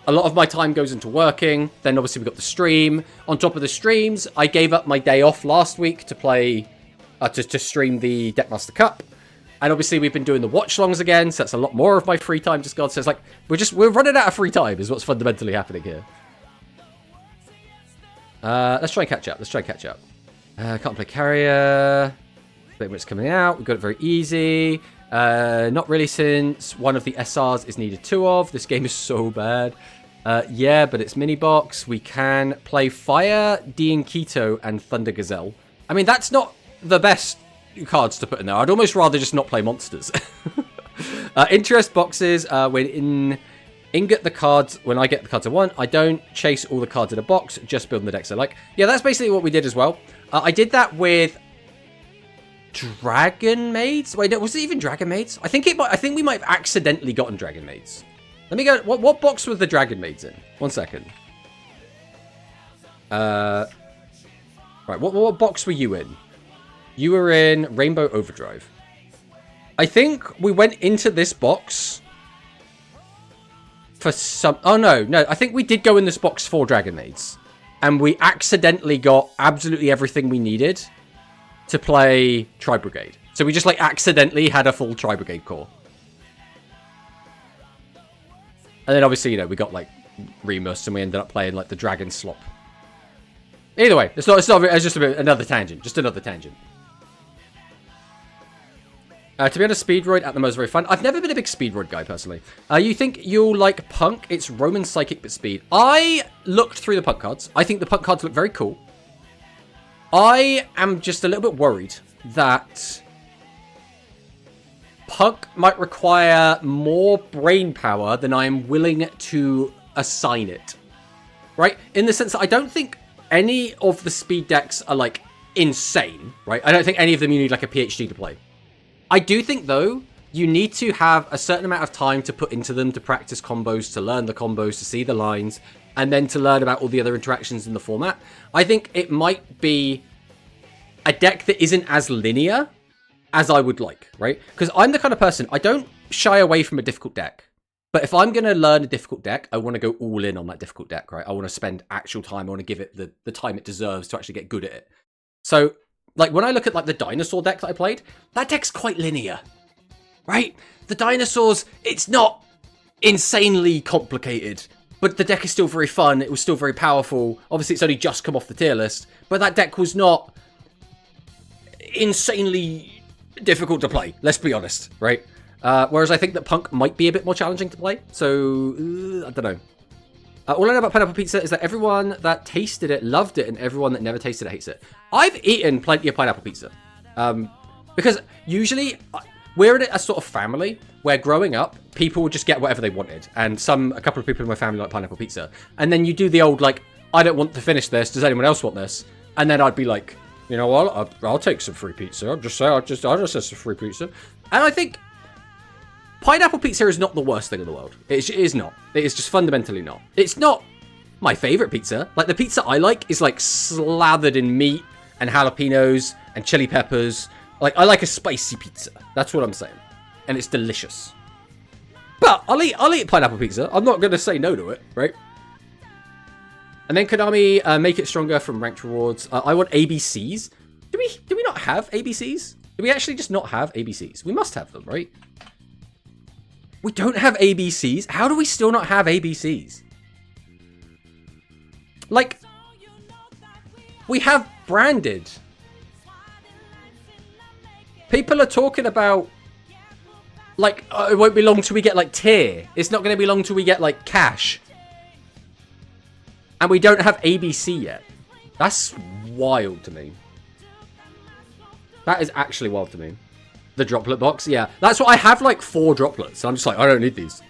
a lot of my time goes into working. Then, obviously, we've got the stream. On top of the streams, I gave up my day off last week to play... to stream the Deckmaster Cup. And, obviously, we've been doing the watch-longs again. So, that's a lot more of my free time just gone. So, it's like, we're running out of free time is what's fundamentally happening here. Let's try and catch up. Can't play Carrier. When it's coming out. We've got it very easy. Not really, since one of the SRs is needed 2 of. This game is so bad. Yeah, but it's mini box. We can play Fire, Dean Keto, and Thunder Gazelle. I mean, that's not the best cards to put in there. I'd almost rather just not play monsters. Interest boxes. Ingot the cards, when I get the cards I want, I don't chase all the cards in a box, just building the decks I like. Yeah, that's basically what we did as well. I did that with Dragon Maids. Wait, no, was it even Dragon Maids? I think we might have accidentally gotten Dragon Maids. Let me go. What box were the Dragon Maids in? 1 second. Right, what box were you in? You were in Rainbow Overdrive. I think we went into this box for some... Oh, no. I think we did go in this box for Dragon Maids. And we accidentally got absolutely everything we needed to play Tri-Brigade. So we just, like, accidentally had a full Tri-Brigade core. And then, obviously, you know, we got, like, Remus, and we ended up playing, like, the Dragon Slop. Either way, it's just another tangent. Just another tangent. To be honest, Speedroid at the most very fun. I've never been a big Speedroid guy, personally. You think you'll like Punk? It's Roman Psychic, but Speed. I looked through the Punk cards. I think the Punk cards look very cool. I am just a little bit worried that Punk might require more brain power than I am willing to assign it. Right? In the sense that I don't think any of the Speed decks are, like, insane. Right? I don't think any of them you need, like, a PhD to play. I do think, though, you need to have a certain amount of time to put into them to practice combos, to learn the combos, to see the lines, and then to learn about all the other interactions in the format. I think it might be a deck that isn't as linear as I would like, right? Because I'm the kind of person, I don't shy away from a difficult deck. But if I'm going to learn a difficult deck, I want to go all in on that difficult deck, right? I want to spend actual time. I want to give it the time it deserves to actually get good at it. So Like, when I look at, like, the dinosaur deck that I played, that deck's quite linear, right? The dinosaurs, it's not insanely complicated, but the deck is still very fun. It was still very powerful. Obviously, it's only just come off the tier list, but that deck was not insanely difficult to play. Let's be honest, right? Whereas I think that Punk might be a bit more challenging to play. So, I don't know. All I know about pineapple pizza is that everyone that tasted it loved it, and everyone that never tasted it hates it. I've eaten plenty of pineapple pizza. Because usually, we're in a sort of family where growing up, people would just get whatever they wanted. And a couple of people in my family like pineapple pizza. And then you do the old, like, I don't want to finish this. Does anyone else want this? And then I'd be like, you know what? I'll take some free pizza. I'll just say some free pizza. And I think pineapple pizza is not the worst thing in the world. It is not. It is just fundamentally not. It's not my favorite pizza. Like, the pizza I like is, like, slathered in meat and jalapenos and chili peppers. Like, I like a spicy pizza. That's what I'm saying. And it's delicious. But I'll eat pineapple pizza. I'm not going to say no to it, right? And then Konami make it stronger from ranked rewards. I want ABCs. Do we not have ABCs? Do we actually just not have ABCs? We must have them, right? We don't have ABCs? How do we still not have ABCs? Like, we have branded. People are talking about, like, it won't be long till we get, like, tier. It's not going to be long till we get, like, cash. And we don't have ABC yet. That's wild to me. That is actually wild to me. The droplet box, yeah. That's what I have, like 4 droplets. I'm just like, I don't need these.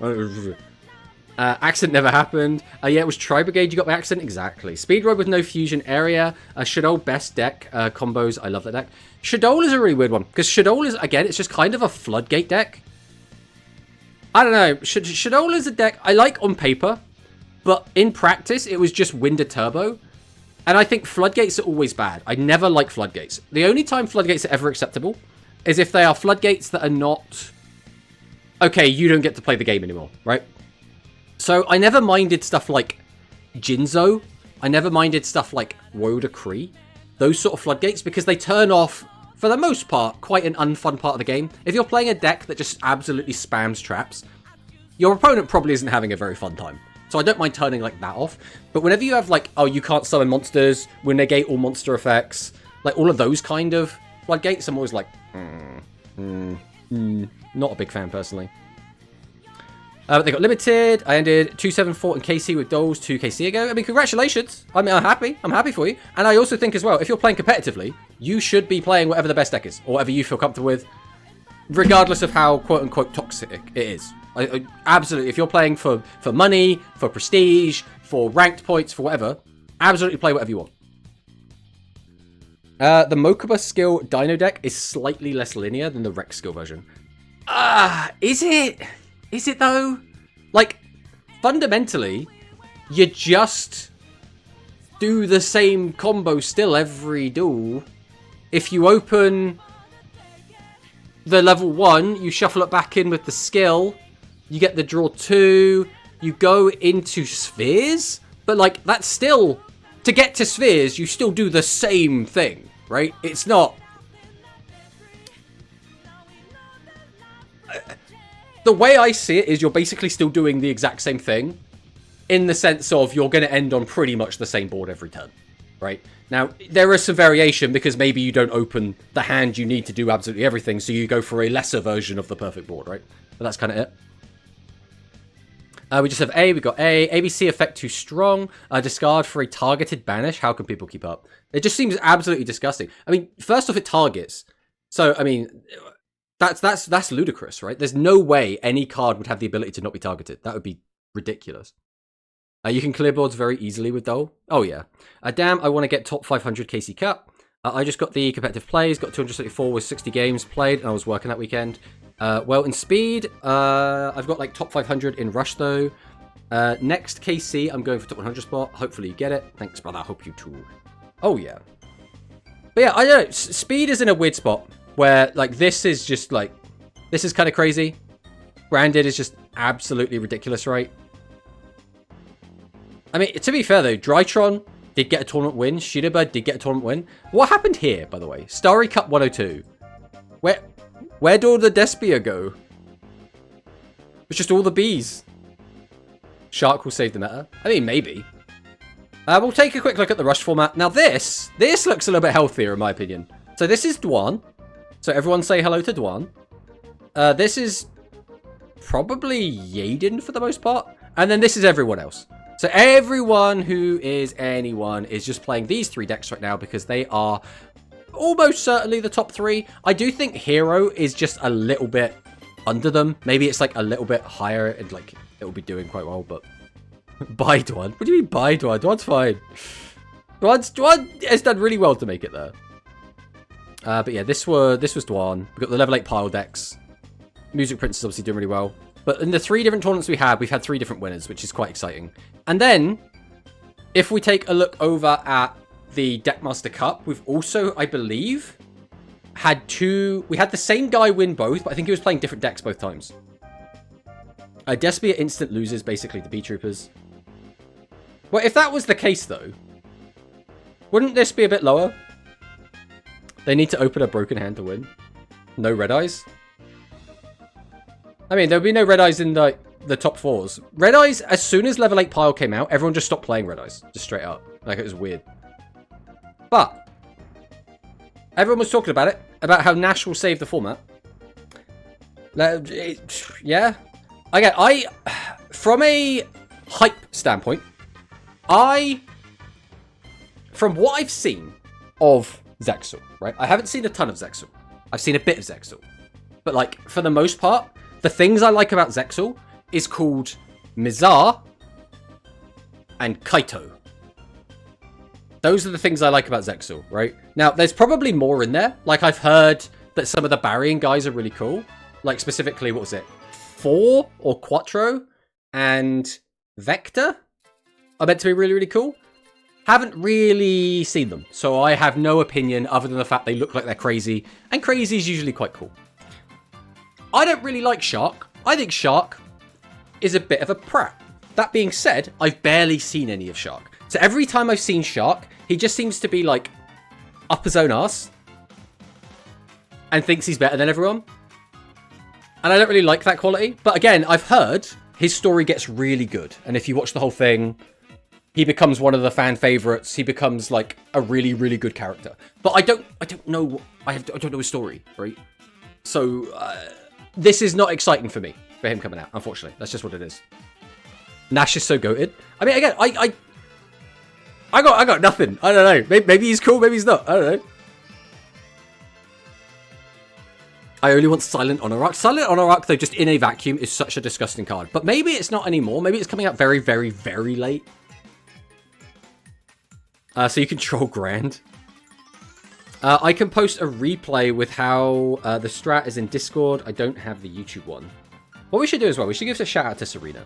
Accident never happened. Yeah, it was Tri-Brigade you got by accident. Exactly. Speed Road with no fusion area. Shadol best deck combos. I love that deck. Shadol is a really weird one. Because Shadol is, again, it's just kind of a floodgate deck. I don't know. Shadol is a deck I like on paper. But in practice, it was just Winder Turbo. And I think floodgates are always bad. I never like floodgates. The only time floodgates are ever acceptable is if they are floodgates that are not, okay, you don't get to play the game anymore, right? So I never minded stuff like Jinzo. I never minded stuff like Royal Decree. Those sort of floodgates, because they turn off, for the most part, quite an unfun part of the game. If you're playing a deck that just absolutely spams traps, your opponent probably isn't having a very fun time. So I don't mind turning like that off. But whenever you have like, oh, you can't summon monsters, we negate all monster effects, like all of those kind of floodgates, I'm always like, not a big fan personally. But they got limited. I ended 274 in KC with Doles 2 KC ago. I mean, congratulations. I mean, I'm happy for you. And I also think as well, if you're playing competitively, you should be playing whatever the best deck is, or whatever you feel comfortable with, regardless of how quote-unquote toxic it is. Absolutely. If you're playing for money, for prestige, for ranked points, for whatever, absolutely play whatever you want. The Mokuba skill Dino deck is slightly less linear than the Rex skill version. Is it? Is it though? Like, fundamentally, you just do the same combo still every duel. If you open the level 1, you shuffle it back in with the skill, you get the draw 2, you go into spheres, but like, that's still, to get to spheres, you still do the same thing. Right? It's not. The way I see it is you're basically still doing the exact same thing, in the sense of you're going to end on pretty much the same board every turn. Right? Now, there is some variation because maybe you don't open the hand you need to do absolutely everything, so you go for a lesser version of the perfect board, right? But that's kind of it. We just have A, we got A. ABC effect too strong. Discard for a targeted banish. How can people keep up? It just seems absolutely disgusting. I mean, first off, it targets. So, I mean, that's ludicrous, right? There's no way any card would have the ability to not be targeted. That would be ridiculous. You can clear boards very easily with Dole. Oh, yeah. Damn, I want to get top 500 KC Cup. I just got the competitive plays, got 274 with 60 games played, and I was working that weekend. Well, in speed, I've got like top 500 in rush though. Next KC, I'm going for top 100 spot. Hopefully you get it. Thanks, brother. I hope you too. Oh, yeah. But yeah, I don't know. Speed is in a weird spot where like this is just like, this is kind of crazy. Branded is just absolutely ridiculous, right? I mean, to be fair though, Drytron did get a tournament win. Shiraba did get a tournament win. What happened here, by the way? Starry Cup 102. Where'd all the Despia go? It's just all the bees. Shark will save the meta. I mean, maybe. We'll take a quick look at the rush format. Now this looks a little bit healthier in my opinion. So this is Dwan. So everyone say hello to Dwan. This is probably Yaden for the most part. And then this is everyone else. So everyone who is anyone is just playing these 3 decks right now because they are almost certainly the top 3. I do think Hero is just a little bit under them. Maybe it's like a little bit higher and like it will be doing quite well, but buy Dwan. What do you mean buy Dwan? Dwan's fine. Dwan has done really well to make it there. But yeah, this was Dwan. We've got the level 8 pile decks. Music Prince is obviously doing really well. But in the 3 different tournaments we've had 3 different winners, which is quite exciting. And then, if we take a look over at the Deckmaster Cup, we've also, I believe, had 2... We had the same guy win both, but I think he was playing different decks both times. Despia instant loses, basically, to B-Troopers. Well, if that was the case, though, wouldn't this be a bit lower? They need to open a broken hand to win. No red eyes. I mean, there'll be no red eyes in the top 4s. Red eyes, as soon as level 8 pile came out, everyone just stopped playing red eyes. Just straight up. Like, it was weird. But everyone was talking about it, about how Nash will save the format. Yeah. Again, from a hype standpoint, from what I've seen of Zexal, right? I haven't seen a ton of Zexal. I've seen a bit of Zexal. But, like, for the most part, the things I like about Zexal is called Mizar and Kaito. Those are the things I like about Zexal, right? Now, there's probably more in there. Like, I've heard that some of the Barrying guys are really cool. Like, specifically, what was it? 4 or Quattro and Vector are meant to be really, really cool. Haven't really seen them, so I have no opinion other than the fact they look like they're crazy, and crazy is usually quite cool. I don't really like Shark. I think Shark is a bit of a prat. That being said, I've barely seen any of Shark. So every time I've seen Shark, he just seems to be like up his own arse and thinks he's better than everyone. And I don't really like that quality. But again, I've heard his story gets really good. And if you watch the whole thing, he becomes one of the fan favorites. He becomes like a really, really good character. But I don't know. I don't know his story, right? So this is not exciting for me for him coming out. Unfortunately, that's just what it is. Nash is so goated. I mean, again, I got nothing. I don't know. Maybe he's cool. Maybe he's not. I don't know. I only want Silent Honorak. Silent Honorak, though, just in a vacuum, is such a disgusting card. But maybe it's not anymore. Maybe it's coming out very, very, very late. So you can troll Grand. I can post a replay with how the strat is in Discord. I don't have the YouTube one. What we should do as well, we should give a shout out to Serena.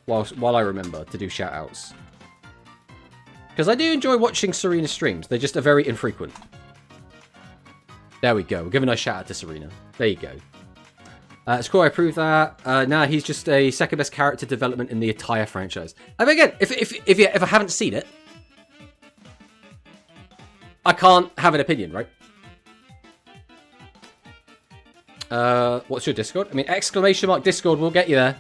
While I remember to do shout outs. Because I do enjoy watching Serena streams. They just are very infrequent. There we go. We'll give a nice shout out to Serena. There you go. It's cool, I approve that. Nah, he's just a second best character development in the entire franchise. I mean, again, if I haven't seen it, I can't have an opinion, right? What's your Discord? I mean, exclamation mark Discord will get you there.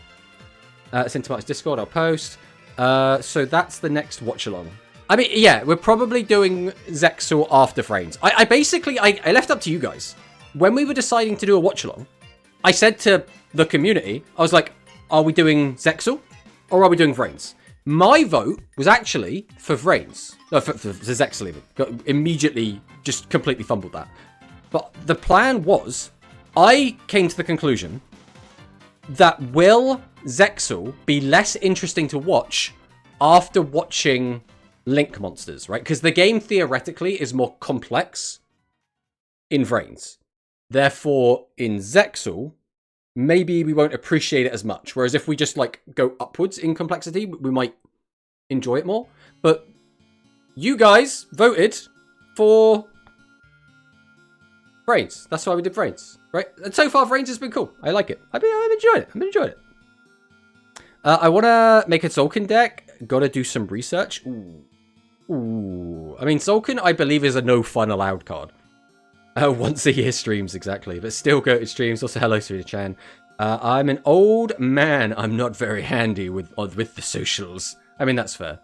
Cinematic's Discord, I'll post. So that's the next watch along. I mean, yeah, we're probably doing Zexal after Frames. I basically left up to you guys. When we were deciding to do a watch along, I said to the community, I was like, are we doing Zexal or are we doing Vrains? My vote was actually for Vrains. No, for Zexal even. Immediately just completely fumbled that. But the plan was, I came to the conclusion that will Zexal be less interesting to watch after watching Link Monsters, right? Because the game theoretically is more complex in Vrains. Therefore, in Zexal, maybe we won't appreciate it as much. Whereas if we just like go upwards in complexity, we might enjoy it more. But you guys voted for Vrains. That's why we did Vrains, right? And so far, Vrains has been cool. I like it. I've enjoyed it. I've enjoyed it. I want to make a Zolkin deck. Got to do some research. Ooh. Ooh. I mean, Sulkin, I believe, is a no fun allowed card. Once a year streams, exactly. But still go to streams. Also, hello, Sweetie-chan. I'm an old man. I'm not very handy with the socials. I mean, that's fair.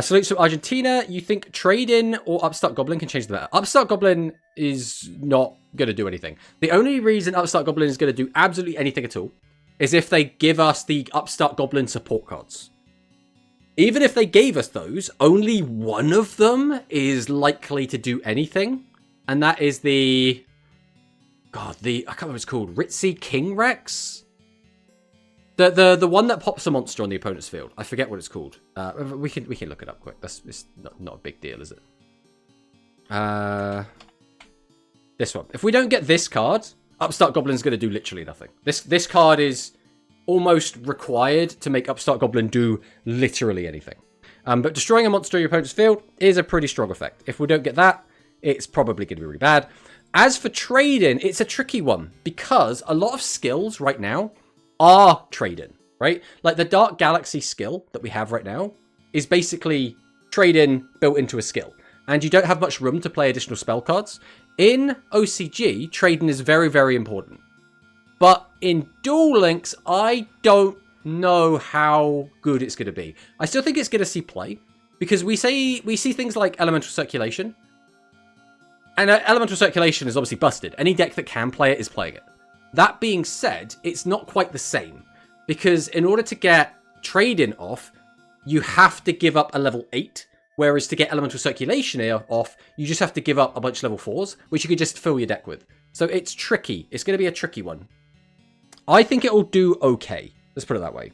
Salutes from Argentina. You think Trade-In or Upstart Goblin can change the meta? Upstart Goblin is not going to do anything. The only reason Upstart Goblin is going to do absolutely anything at all is if they give us the Upstart Goblin support cards. Even if they gave us those, only one of them is likely to do anything. And that is the... God, I can't remember what it's called. Ritzy King Rex? The one that pops a monster on the opponent's field. I forget what it's called. We can look it up quick. It's not a big deal, is it? This one. If we don't get this card, Upstart Goblin's going to do literally nothing. This card is almost required to make Upstart Goblin do literally anything. But destroying a monster on your opponent's field is a pretty strong effect. If we don't get that, it's probably going to be really bad. As for trade-in, it's a tricky one because a lot of skills right now are trade-in, right? Like the Dark Galaxy skill that we have right now is basically trade-in built into a skill. And you don't have much room to play additional spell cards. In OCG, trade-in is very, very important. But in Duel Links, I don't know how good it's going to be. I still think it's going to see play because we see things like Elemental Circulation. And Elemental Circulation is obviously busted. Any deck that can play it is playing it. That being said, it's not quite the same. Because in order to get trade-in off, you have to give up a level 8. Whereas to get Elemental Circulation off, you just have to give up a bunch of level 4s, which you could just fill your deck with. So it's tricky. It's going to be a tricky one. I think it will do okay. Let's put it that way.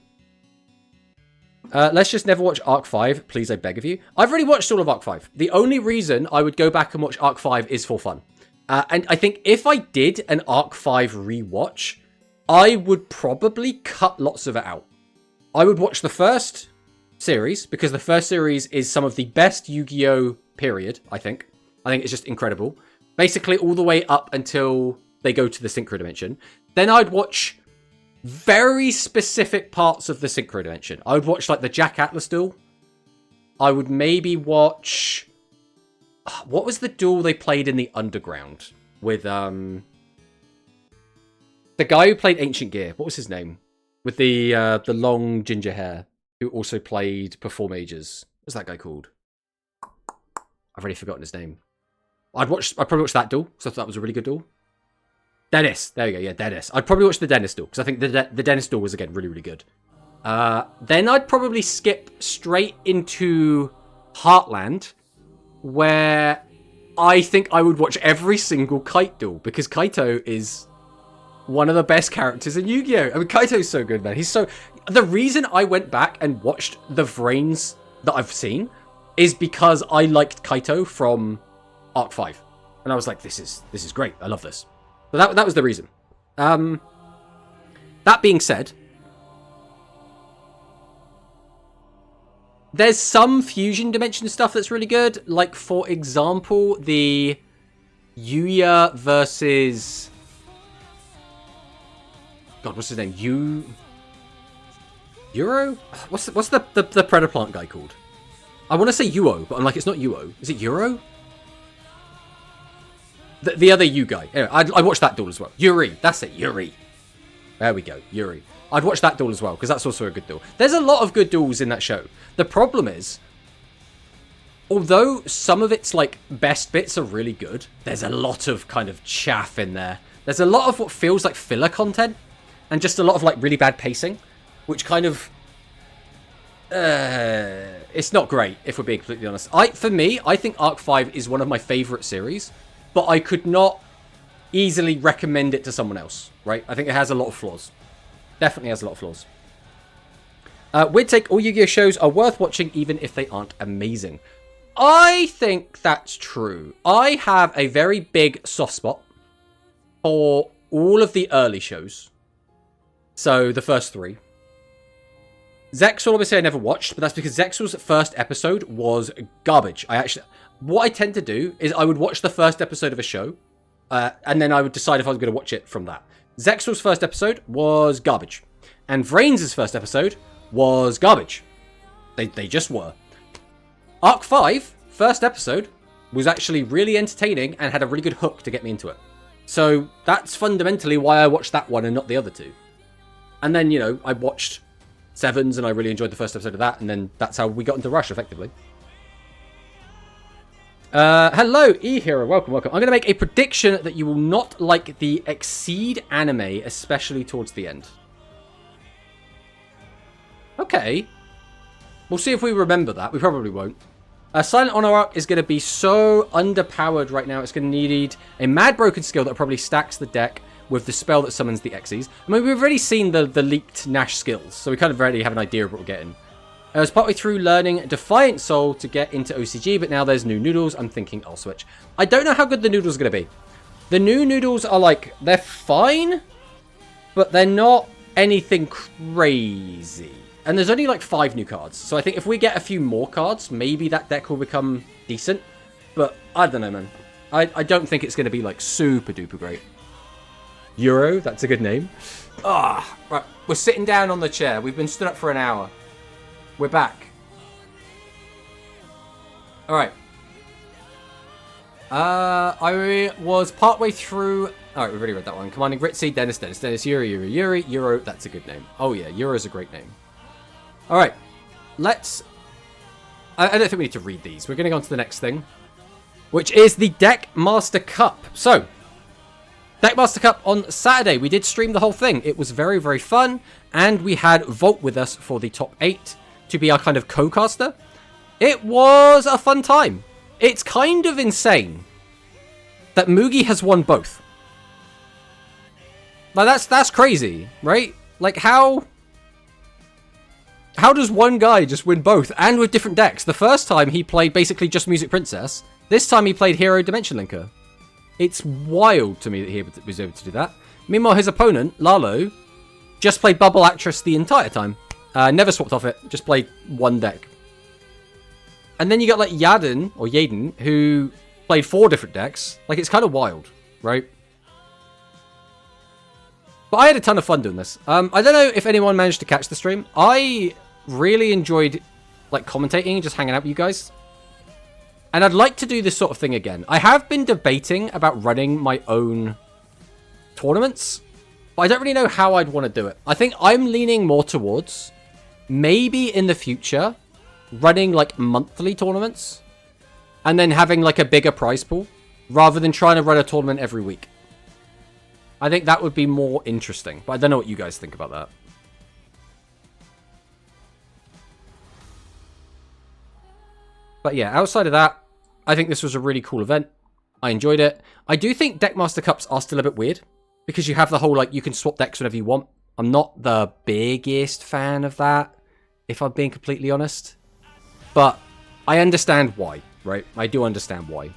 Let's just never watch Arc 5. Please, I beg of you. I've already watched all of Arc 5. The only reason I would go back and watch Arc 5 is for fun. And I think if I did an Arc 5 rewatch, I would probably cut lots of it out. I would watch the first series, because the first series is some of the best Yu-Gi-Oh! Period, I think. I think it's just incredible. Basically, all the way up until they go to the Synchro Dimension. Then I'd watch very specific parts of the Synchro Dimension. I would watch, like, the Jack Atlas duel. I would maybe watch... What was the duel they played in the Underground? With, the guy who played Ancient Gear. What was his name? With the long ginger hair. Who also played Perform Ages. What's that guy called? I've already forgotten his name. I'd probably watch that duel, because I thought that was a really good duel. Dennis. There you go, yeah, Dennis. I'd probably watch the Dennis duel, because I think the Dennis duel was, again, really, really good. Then I'd probably skip straight into Heartland, where I think I would watch every single Kite duel, because Kaito is one of the best characters in Yu-Gi-Oh! I mean, Kaito's so good, man. He's so... The reason I went back and watched the Vrains that I've seen is because I liked Kaito from Arc 5. And I was like, this is great. I love this. So that was the reason. That being said, there's some Fusion Dimension stuff that's really good. Like, for example, the Yuya versus... God, what's his name? Euro? What's the Predator Plant guy called? I want to say Uo, but I'm like, it's not Uo. Is it Euro? The other U guy. Anyway, I watched that duel as well. Yuri. That's it. Yuri. There we go. Yuri. I'd watch that duel as well, because that's also a good duel. There's a lot of good duels in that show. The problem is, although some of its, like, best bits are really good, there's a lot of kind of chaff in there. There's a lot of what feels like filler content, and just a lot of, like, really bad pacing, which kind of... it's not great, if we're being completely honest. For me, I think Arc 5 is one of my favourite series, but I could not easily recommend it to someone else, right? I think it has a lot of flaws. Definitely has a lot of flaws. Weird take, all Yu-Gi-Oh! Shows are worth watching even if they aren't amazing. I think that's true. I have a very big soft spot for all of the early shows. So, the first 3. Zexal, obviously, I never watched, but that's because Zexal's first episode was garbage. What I tend to do is I would watch the first episode of a show, and then I would decide if I was going to watch it from that. Zexal's first episode was garbage. And Vrains' first episode was garbage. They just were. Arc 5, first episode, was actually really entertaining and had a really good hook to get me into it. So that's fundamentally why I watched that one and not the other two. And then, you know, I watched Sevens and I really enjoyed the first episode of that, and then that's how we got into Rush, effectively. Hello, E-Hero. Welcome. I'm going to make a prediction that you will not like the Exceed anime, especially towards the end. Okay. We'll see if we remember that. We probably won't. Silent Honor Arc is going to be so underpowered right now. It's going to need a Mad Broken skill that probably stacks the deck with the spell that summons the Xyz. I mean, we've already seen the leaked Nash skills, so we kind of already have an idea of what we're getting. I was partway through learning Defiant Soul to get into OCG, but now there's new noodles. I'm thinking I'll switch. I don't know how good the noodles are going to be. The new noodles are like, they're fine, but they're not anything crazy. And there's only like 5 new cards. So I think if we get a few more cards, maybe that deck will become decent. But I don't know, man. I don't think it's going to be like super duper great. Euro, that's a good name. Right. We're sitting down on the chair. We've been stood up for an hour. We're back. Alright. I was partway through... Alright, we've already read that one. Commanding Ritzy, Dennis, Euro. That's a good name. Oh yeah, Euro's a great name. Alright. Let's... I don't think we need to read these. We're going to go on to the next thing, which is the Deck Master Cup. So, Deck Master Cup on Saturday. We did stream the whole thing. It was very, very fun. And we had Volt with us for the top 8 to be our kind of co-caster. It was a fun time. It's kind of insane that Mugi has won both. Like, that's crazy, right? Like, how does one guy just win both? And with different decks. The first time he played basically just Music Princess. This time he played Hero Dimension Linker. It's wild to me that he was able to do that. Meanwhile, his opponent, Lalo, just played Bubble Actress the entire time. Never swapped off it. Just played one deck. And then you got like Yaden, who played 4 different decks. Like, it's kind of wild, right? But I had a ton of fun doing this. I don't know if anyone managed to catch the stream. I really enjoyed like commentating and just hanging out with you guys. And I'd like to do this sort of thing again. I have been debating about running my own tournaments, but I don't really know how I'd want to do it. I think I'm leaning more towards maybe in the future running like monthly tournaments and then having like a bigger prize pool rather than trying to run a tournament every week. I think that would be more interesting, but I don't know what you guys think about that. But yeah, outside of that, I think this was a really cool event. I enjoyed it. I do think Deckmaster Cups are still a bit weird because you have the whole, like, you can swap decks whenever you want. I'm not the biggest fan of that, if I'm being completely honest. But I understand why, right? I do understand why.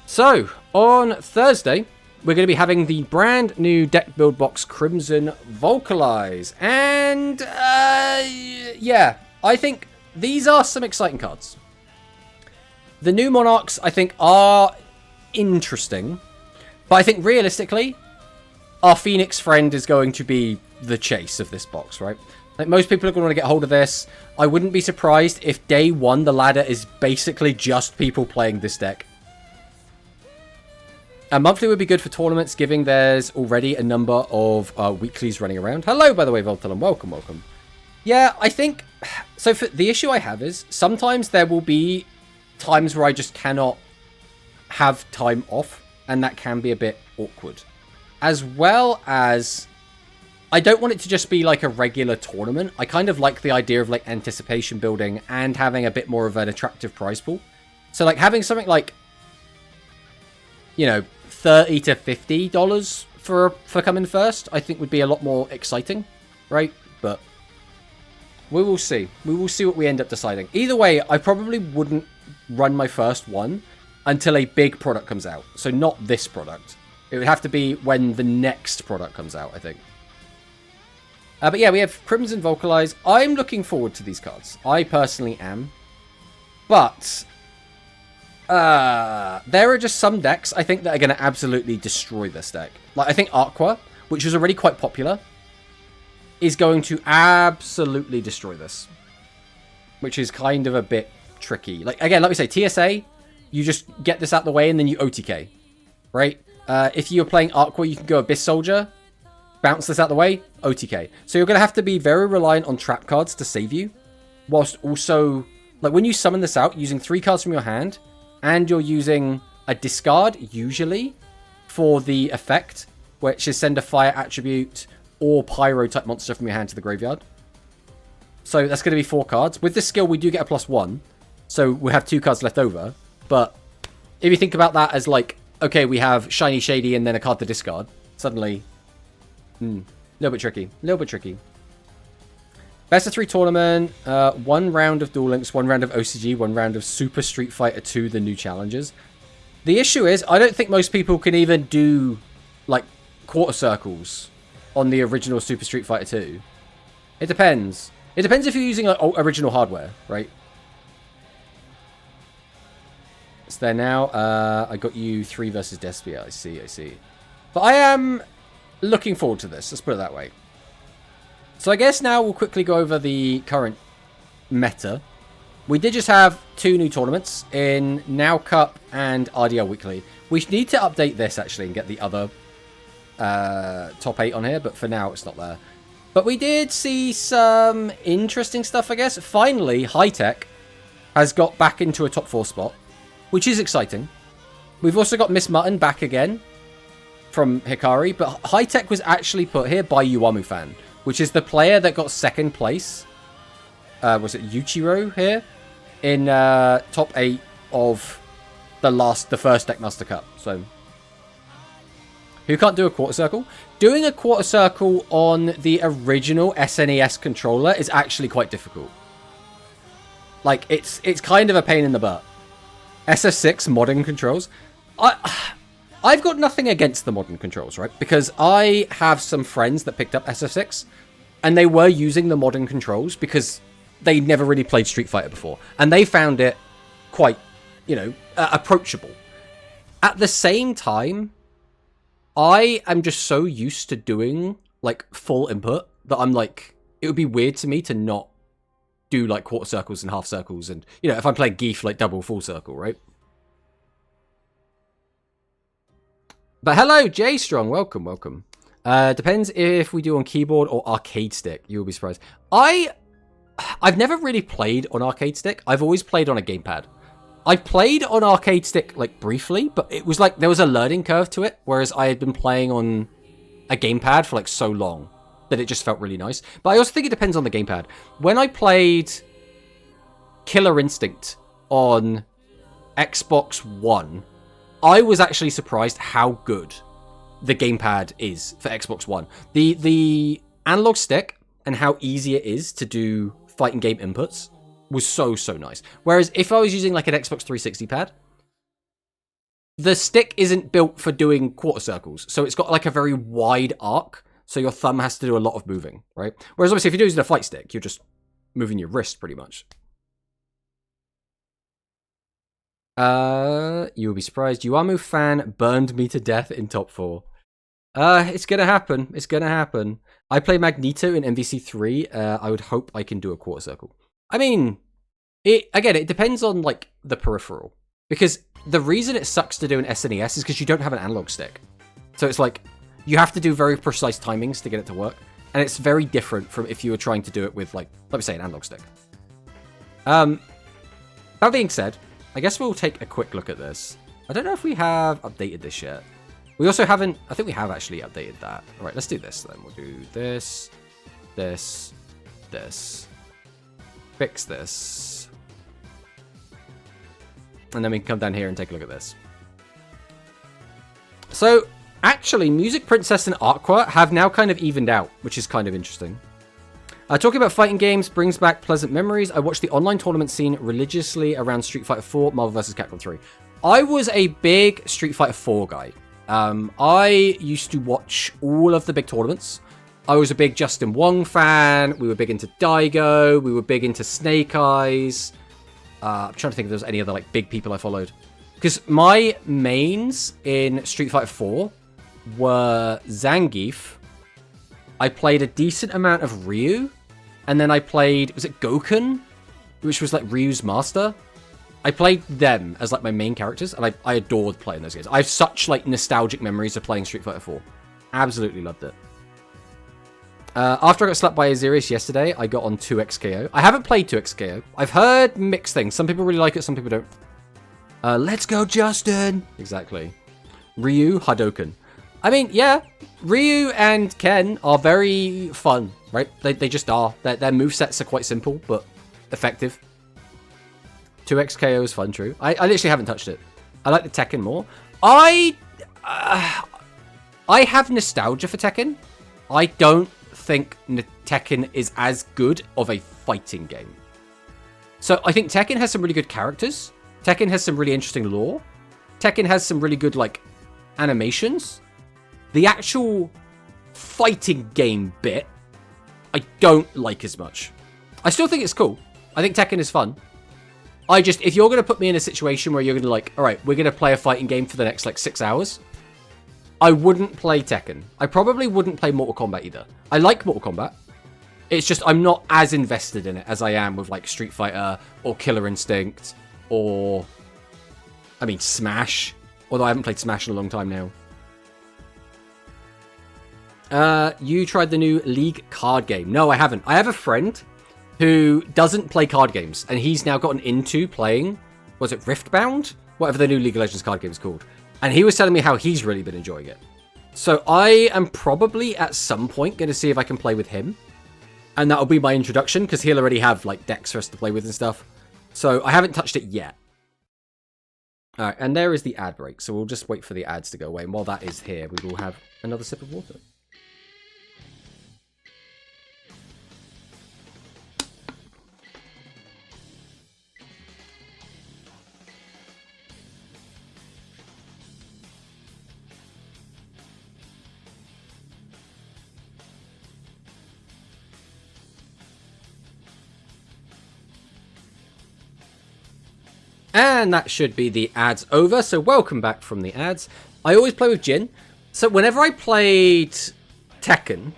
So, on Thursday, we're going to be having the brand new deck build box Crimson Vocalize. And, yeah, I think these are some exciting cards. The new Monarchs, I think, are interesting. But I think, realistically, our Phoenix friend is going to be the chase of this box, right? Like, most people are going to want to get hold of this. I wouldn't be surprised if day 1, the ladder is basically just people playing this deck. A monthly would be good for tournaments, given there's already a number of weeklies running around. Hello, by the way, Voltalon. Welcome, welcome. Yeah, I think... So, for the issue I have is, sometimes there will be times where I just cannot have time off, and that can be a bit awkward. As well as, I don't want it to just be like a regular tournament. I kind of like the idea of like anticipation building and having a bit more of an attractive prize pool. So like having something like, you know, $30 to $50 for coming first, I think would be a lot more exciting, right? But we will see. We will see what we end up deciding. Either way, I probably wouldn't run my first one until a big product comes out. So not this product. It would have to be when the next product comes out, I think. But yeah, we have Crimson Vocalize. I'm looking forward to these cards. I personally am. But there are just some decks, I think, that are going to absolutely destroy this deck. Like, I think Aqua, which was already quite popular, is going to absolutely destroy this. which is kind of a bit tricky. Like, again, let me say, TSA, you just get this out the way and then you OTK, right? If you're playing Aqua, you can go Abyss Soldier, bounce this out the way, OTK. So you're going to have to be very reliant on trap cards to save you, whilst also, like, when you summon this out, using 3 cards from your hand, and you're using a discard, usually, for the effect, which is send a fire attribute or pyro type monster from your hand to the graveyard. So that's going to be 4 cards. With this skill, we do get a +1, so we have 2 cards left over. But if you think about that as like, okay, we have Shiny Shady and then a card to discard, suddenly, a little bit tricky. A little bit tricky. Best of 3 tournament, 1 round of Duel Links, 1 round of OCG, 1 round of Super Street Fighter 2, the new challenges. The issue is, I don't think most people can even do, like, quarter circles on the original Super Street Fighter 2. It depends. It depends if you're using, like, original hardware, right? It's there now. I got you 3 versus Despia. I see. But I am looking forward to this. Let's put it that way. So I guess now we'll quickly go over the current meta. We did just have 2 new tournaments in Now Cup and RDL Weekly. We need to update this, actually, and get the other top 8 on here. But for now, it's not there. But we did see some interesting stuff, I guess. Finally, High Tech has got back into a top 4 spot, which is exciting. We've also got Miss Mutton back again from Hikari, but High Tech was actually put here by Yuamu Fan, which is the player that got 2nd place. Was it Yuichiro here? In top 8 of the first Deckmaster Cup. So, who can't do a quarter circle? Doing a quarter circle on the original SNES controller is actually quite difficult. Like, it's kind of a pain in the butt. SF6 modern controls. I've got nothing against the modern controls, right? Because I have some friends that picked up SF6, and they were using the modern controls because they never really played Street Fighter before, and they found it quite, approachable. At the same time, I am just so used to doing, like, full input that I'm like, it would be weird to me to not do, like, quarter circles and half circles, and, if I'm playing Geef, like, double full circle, right? But hello, Jay Strong. Welcome. Depends if we do on keyboard or arcade stick. You'll be surprised. I've never really played on arcade stick. I've always played on a gamepad. I played on arcade stick, like, briefly, but it was like there was a learning curve to it, whereas I had been playing on a gamepad for, like, so long that it just felt really nice. But I also think it depends on the gamepad. When I played Killer Instinct on Xbox One, I was actually surprised how good the gamepad is for Xbox One. The analog stick and how easy it is to do fighting game inputs was so nice. Whereas if I was using, like, an Xbox 360 pad, the stick isn't built for doing quarter circles. So it's got, like, a very wide arc, so your thumb has to do a lot of moving, right? Whereas obviously if you're using a fight stick, you're just moving your wrist pretty much. You'll be surprised. Yuamu Fan burned me to death in top 4. It's gonna happen. It's gonna happen. I play Magneto in MVC3. I would hope I can do a quarter circle. I mean, it depends on, like, the peripheral. Because the reason it sucks to do an SNES is because you don't have an analog stick. So it's like, you have to do very precise timings to get it to work. And it's very different from if you were trying to do it with, like, let me say, an analog stick. That being said, I guess we'll take a quick look at this. I don't know if we have updated this yet. We also haven't... I think we have actually updated that. All right, let's do this then. We'll do this, this, fix this. And then we can come down here and take a look at this. So, actually, Music Princess and Aqua have now kind of evened out, which is kind of interesting. Talking about fighting games brings back pleasant memories. I watched the online tournament scene religiously around Street Fighter 4, Marvel vs. Capcom 3. I was a big Street Fighter 4 guy. I used to watch all of the big tournaments. I was a big Justin Wong fan. We were big into Daigo. We were big into Snake Eyes. I'm trying to think if there's any other, like, big people I followed. Because my mains in Street Fighter 4 were Zangief. I played a decent amount of Ryu. And then I played, was it Gokun? which was like Ryu's Master. I played them as like my main characters, and I adored playing those games. I have such like nostalgic memories of playing Street Fighter 4. Absolutely loved it. After I got slapped by Azirius yesterday, I got on 2XKO. I haven't played 2XKO. I've heard mixed things. Some people really like it, some people don't. Let's go, Justin! Exactly. Ryu, Hadoken. I mean, yeah, Ryu and Ken are very fun, right? They just are. Their movesets are quite simple, but effective. 2XKO is fun, true. I literally haven't touched it. I like the Tekken more. I have nostalgia for Tekken. I don't think Tekken is as good of a fighting game. So I think Tekken has some really good characters. Tekken has some really interesting lore. Tekken has some really good, like, animations. The actual fighting game bit, I don't like as much. I still think it's cool. I think Tekken is fun. If you're going to put me in a situation where you're going to like, all right, we're going to play a fighting game for the next like 6 hours, I wouldn't play Tekken. I probably wouldn't play Mortal Kombat either. I like Mortal Kombat. It's just I'm not as invested in it as I am with like Street Fighter or Killer Instinct or, I mean, Smash. Although I haven't played Smash in a long time now. You tried the new League card game. No, I haven't. I have a friend who doesn't play card games, and he's now gotten into playing, was it Riftbound? Whatever the new League of Legends card game is called. And he was telling me how he's really been enjoying it. So I am probably at some point going to see if I can play with him. And that'll be my introduction, because he'll already have like decks for us to play with and stuff. So I haven't touched it yet. Alright, and there is the ad break. So we'll just wait for the ads to go away. And while that is here, we will have another sip of water. And that should be the ads over. So welcome back from the ads. I always play with Jin. So whenever I played Tekken,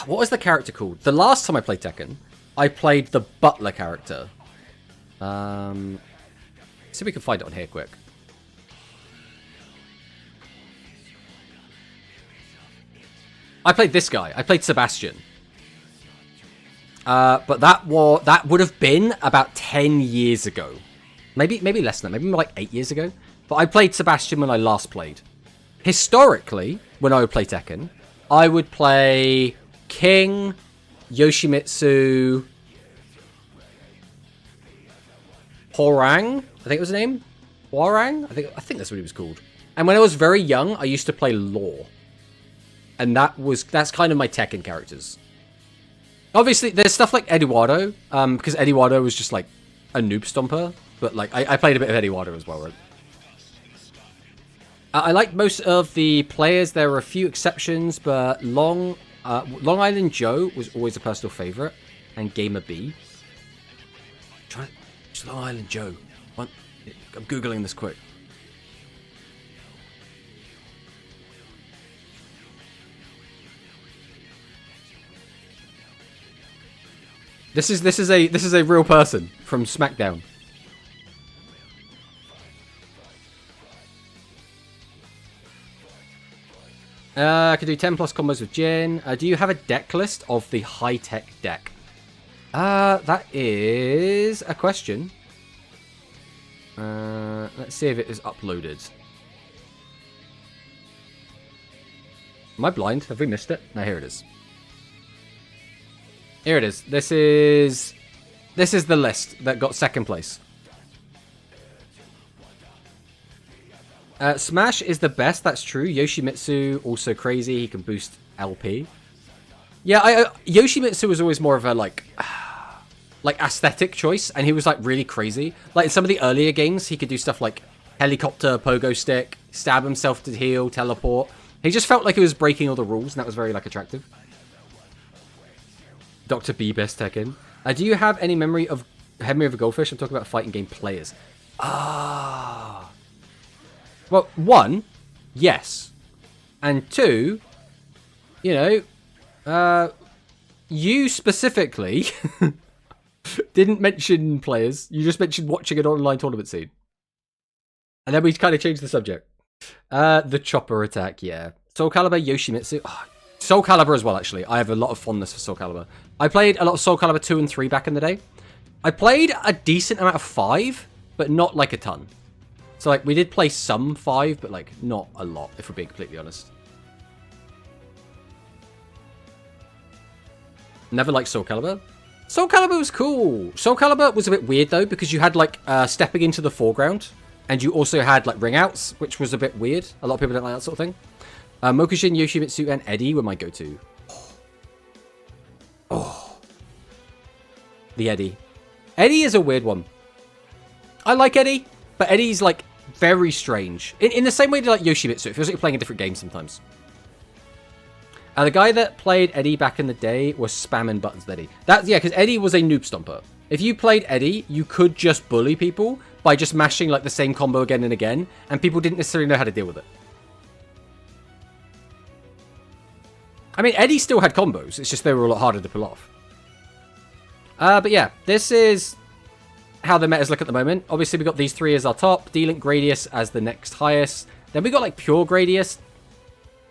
what was the character called? The last time I played Tekken, I played the butler character. See if we can find it on here quick. I played this guy. I played Sebastian. But that would have been about 10 years ago. Maybe less than that. Maybe like 8 years ago. But I played Sebastian when I last played. Historically, when I would play Tekken, I would play King, Yoshimitsu, Hwoarang, I think it was his name. Hwoarang? I think that's what he was called. And when I was very young, I used to play Law. And that's kind of my Tekken characters. Obviously, there's stuff like Eduardo, because Eduardo was just like a noob stomper. But like I played a bit of Eduardo as well, right? I like most of the players. There are a few exceptions, but Long Island Joe was always a personal favorite, and Gamer B. Just Long Island Joe. I'm googling this quick. This is a real person from SmackDown. I can do 10 plus combos with Jin. Do you have a deck list of the high-tech deck? That is a question. Let's see if it is uploaded. Am I blind? Have we missed it? No, here it is. Here it is. This is the list that got second place. Smash is the best, that's true. Yoshimitsu, also crazy. He can boost LP. Yeah, Yoshimitsu was always more of a, like aesthetic choice, and he was, like, really crazy. Like, in some of the earlier games, he could do stuff like helicopter, pogo stick, stab himself to heal, teleport. He just felt like he was breaking all the rules, and that was very, like, attractive. Dr. B, best Tekken. Do you have any memory of a Goldfish? I'm talking about fighting game players. Ah... Well, one, yes. And two, you know, you specifically Didn't mention players. You just mentioned watching an online tournament scene. And then we kind of changed the subject. The chopper attack, yeah. Soul Calibur, Yoshimitsu. Oh, Soul Calibur as well, actually. I have a lot of fondness for Soul Calibur. I played a lot of Soul Calibur 2 and 3 back in the day. I played a decent amount of 5, but not like a ton. So, like, we did play some 5, but, like, not a lot, if we're being completely honest. Never liked Soul Calibur. Soul Calibur was cool. Soul Calibur was a bit weird, though, because you had, like, stepping into the foreground, and you also had, like, ring outs, which was a bit weird. A lot of people don't like that sort of thing. Mokushin, Yoshimitsu, and Eddie were my go-to. Oh. The Eddie. Eddie is a weird one. I like Eddie, but Eddie's, like, very strange. In the same way that, like, Yoshimitsu. It feels like you're playing a different game sometimes. The guy that played Eddie back in the day was spamming buttons with Eddie. Yeah, because Eddie was a noob stomper. If you played Eddie, you could just bully people by just mashing, like, the same combo again and again, and people didn't necessarily know how to deal with it. I mean, Eddie still had combos. It's just they were a lot harder to pull off. But yeah, this is how the metas look at the moment. Obviously, we got these three as our top. D-Link Gradius as the next highest. Then we got, like, Pure Gradius.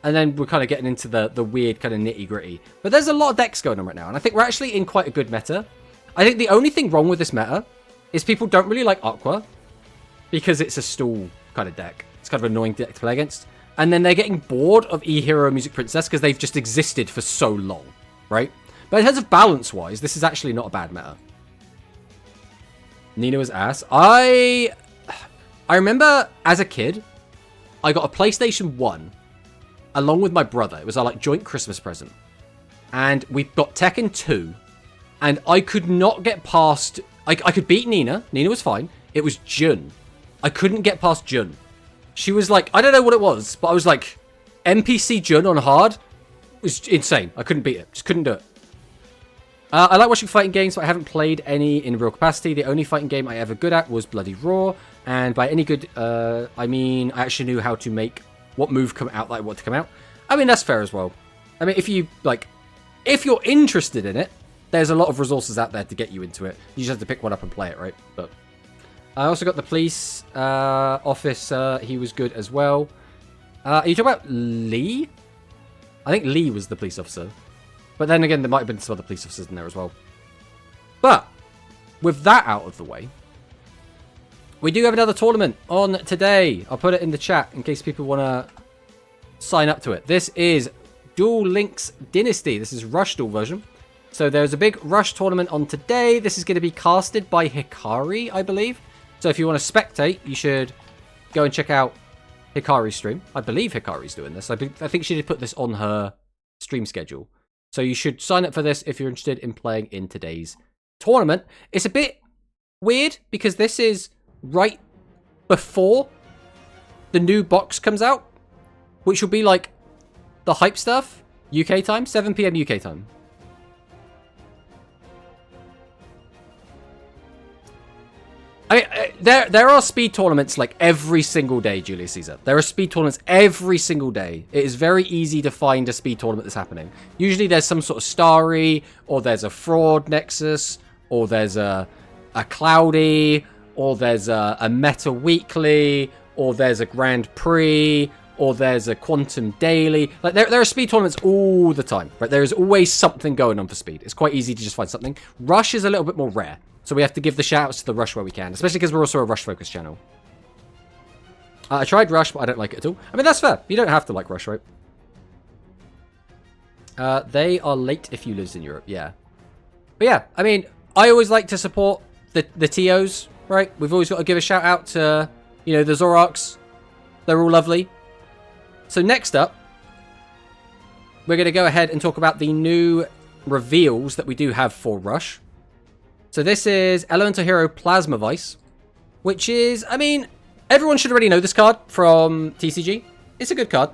And then we're kind of getting into the weird kind of nitty-gritty. But there's a lot of decks going on right now. And I think we're actually in quite a good meta. I think the only thing wrong with this meta is people don't really like Aqua. Because it's a stall kind of deck. It's kind of an annoying deck to play against. And then they're getting bored of E-Hero Music Princess because they've just existed for so long, right? But in terms of balance-wise, this is actually not a bad meta. Nina was ass. I remember as a kid, I got a PlayStation 1 along with my brother. It was our, like, joint Christmas present. And we got Tekken 2. And I could not get past... I could beat Nina. Nina was fine. It was Jun. I couldn't get past Jun. She was like, I don't know what it was, but I was like, NPC Jun on hard was insane. I couldn't beat it. Just couldn't do it. I like watching fighting games, but I haven't played any in real capacity. The only fighting game I ever good at was Bloody Roar. And by any good, I mean, I actually knew how to make what move come out that I want to come out. I mean, that's fair as well. I mean, if you're interested in it, there's a lot of resources out there to get you into it. You just have to pick one up and play it, right? But I also got the police officer. He was good as well. Are you talking about Lee? I think Lee was the police officer. But then again, there might have been some other police officers in there as well. But with that out of the way, we do have another tournament on today. I'll put it in the chat in case people want to sign up to it. This is Duel Links Dynasty. This is Rush Duel version. So there's a big Rush tournament on today. This is going to be casted by Hikari, I believe. So if you want to spectate, you should go and check out Hikari's stream. I believe Hikari's doing this. I think she did put this on her stream schedule. So you should sign up for this if you're interested in playing in today's tournament. It's a bit weird because this is right before the new box comes out, which will be like the hype stuff, UK time, 7 PM UK time. I mean, there are speed tournaments like every single day, Julius Caesar. There are speed tournaments every single day. It is very easy to find a speed tournament that's happening. Usually there's some sort of Starry, or there's a Fraud Nexus, or there's a Cloudy, or there's a Meta Weekly, or there's a Grand Prix, or there's a Quantum Daily. Like there are speed tournaments all the time, right? There is always something going on for speed. It's quite easy to just find something. Rush is a little bit more rare. So we have to give the shout-outs to the Rush where we can, especially because we're also a Rush-focused channel. I tried Rush, but I don't like it at all. I mean, that's fair. You don't have to like Rush, right? They are late if you live in Europe, yeah. But yeah, I mean, I always like to support the TOs, right? We've always got to give a shout-out to, you know, the Zoroarks. They're all lovely. So next up, we're going to go ahead and talk about the new reveals that we do have for Rush. So this is Elemental Hero Plasma Vice, which is, I mean, everyone should already know this card from TCG. It's a good card.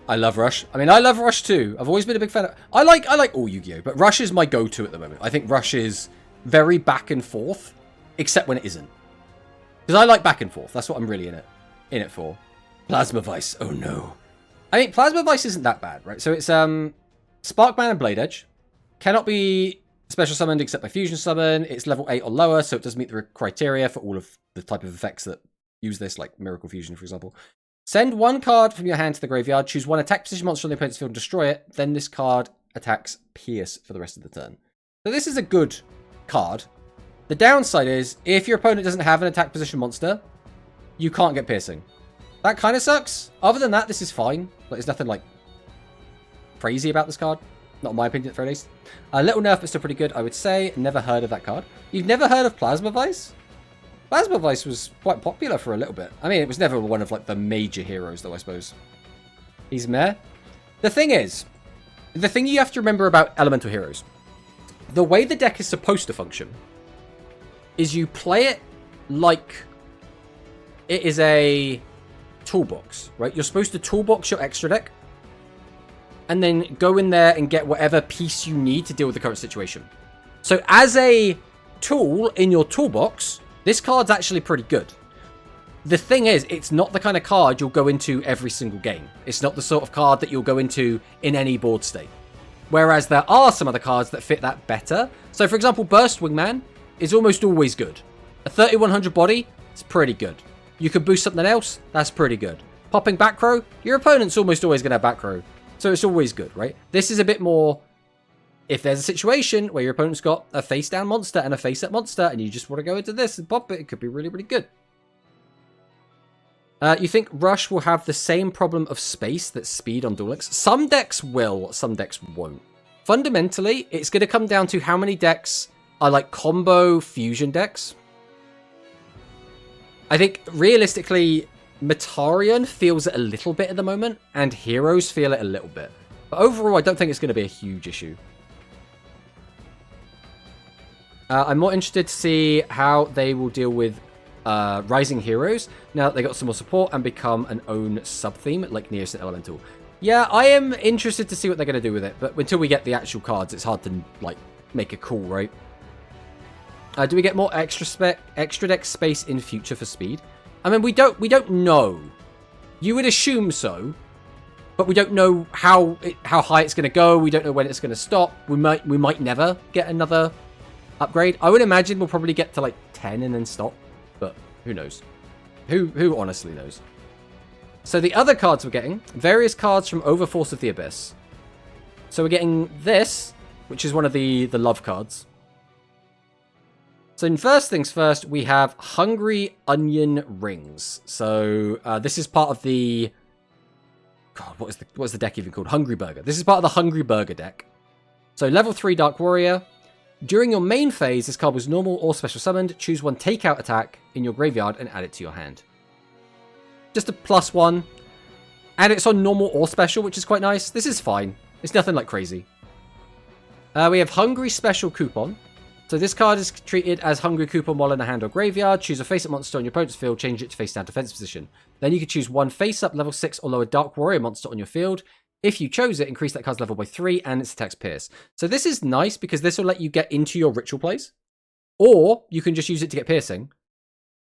I love Rush. I mean, I love Rush too. I've always been a big fan of... I like all Yu-Gi-Oh! But Rush is my go-to at the moment. I think Rush is very back and forth, except when it isn't. Because I like back and forth. That's what I'm really in it for. Plasma Vice. Oh no. I mean, Plasma Vice isn't that bad, right? So it's Sparkman and Blade Edge cannot be special summoned except by fusion summon. It's level 8 or lower, so it does meet the criteria for all of the type of effects that use this, like Miracle Fusion, for example. Send one card from your hand to the graveyard, choose one attack position monster on the opponent's field and destroy it. Then this card attacks Pierce for the rest of the turn. So this is a good card. The downside is, if your opponent doesn't have an attack position monster, you can't get Piercing. That kind of sucks. Other than that, this is fine. Like, there's nothing, like, crazy about this card. Not in my opinion, at the very least. A little nerf, but still pretty good, I would say. Never heard of that card. You've never heard of Plasma Vice? Plasma Vice was quite popular for a little bit. I mean, it was never one of, like, the major heroes, though, I suppose. He's meh. The thing is, the thing you have to remember about Elemental Heroes, the way the deck is supposed to function is you play it like it is a toolbox, right? You're supposed to toolbox your extra deck and then go in there and get whatever piece you need to deal with the current situation. So as a tool in your toolbox, this card's actually pretty good. The thing is, it's not the kind of card you'll go into every single game. It's not the sort of card that you'll go into in any board state. Whereas there are some other cards that fit that better. So for example, Burst Wingman is almost always good. A 3100 body is pretty good. You could boost something else, that's pretty good. Popping back row, your opponent's almost always going to have back row. So it's always good, right? This is a bit more, if there's a situation where your opponent's got a face down monster and a face up monster and you just want to go into this and pop it, it could be really, really good. You think Rush will have the same problem of space that Speed on Duel Links? Some decks will, some decks won't. Fundamentally, it's going to come down to how many decks are like combo fusion decks. I think realistically, Metarian feels it a little bit at the moment, and Heroes feel it a little bit. But overall, I don't think it's going to be a huge issue. I'm more interested to see how they will deal with Rising Heroes now that they got some more support and become an own sub-theme like Neos and Elemental. Yeah, I am interested to see what they're going to do with it, but until we get the actual cards, it's hard to like make a call, right? Do we get more extra deck space in future for Speed? I mean, we don't know. You would assume so, but we don't know how high it's going to go. We don't know when it's going to stop. We might never get another upgrade. I would imagine we'll probably get to like 10 and then stop, but who knows? Who honestly knows? So the other cards we're getting, various cards from Overforce of the Abyss. So we're getting this, which is one of the love cards. So in first things first, we have Hungry Onion Rings. So this is part of the... God, what's the deck even called? Hungry Burger. This is part of the Hungry Burger deck. So level 3 Dark Warrior. During your main phase, this card was normal or special summoned. Choose one takeout attack in your graveyard and add it to your hand. Just a +1. And it's on normal or special, which is quite nice. This is fine. It's nothing like crazy. We have Hungry Special Coupon. So this card is treated as Hungry Coupon while in the hand or graveyard. Choose a face-up monster on your opponent's field, change it to face-down defense position. Then you can choose one face-up level 6 or lower Dark Warrior monster on your field. If you chose it, increase that card's level by 3 and its attack's pierce. So this is nice because this will let you get into your ritual plays. Or you can just use it to get piercing.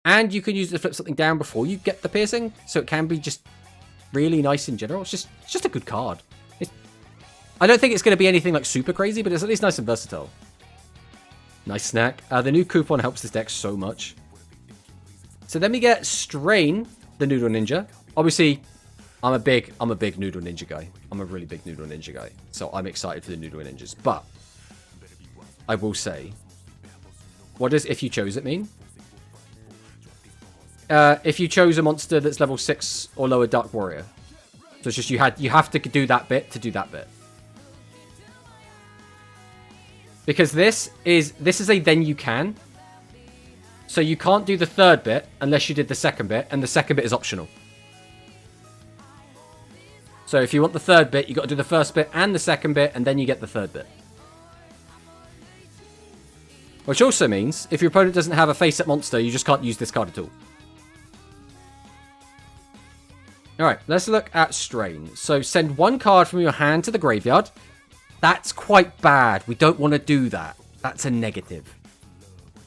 And you can use it to flip something down before you get the piercing. So it can be just really nice in general. It's just a good card. I don't think it's going to be anything like super crazy, but it's at least nice and versatile. Nice snack. The new coupon helps this deck so much. So then we get Strain, the Noodle Ninja. Obviously, I'm a big Noodle Ninja guy. I'm a really big Noodle Ninja guy. So I'm excited for the Noodle Ninjas. But I will say, what does if you chose it mean? If you chose a monster that's level 6 or lower Dark Warrior. So it's just you have to do that bit to do that bit. Because this is a then you can. So you can't do the third bit unless you did the second bit, and the second bit is optional. So if you want the third bit, you got to do the first bit and the second bit, and then you get the third bit. Which also means, if your opponent doesn't have a face-up monster, you just can't use this card at all. Alright, let's look at Strain. So send one card from your hand to the graveyard. That's quite bad. We don't want to do that. That's a negative.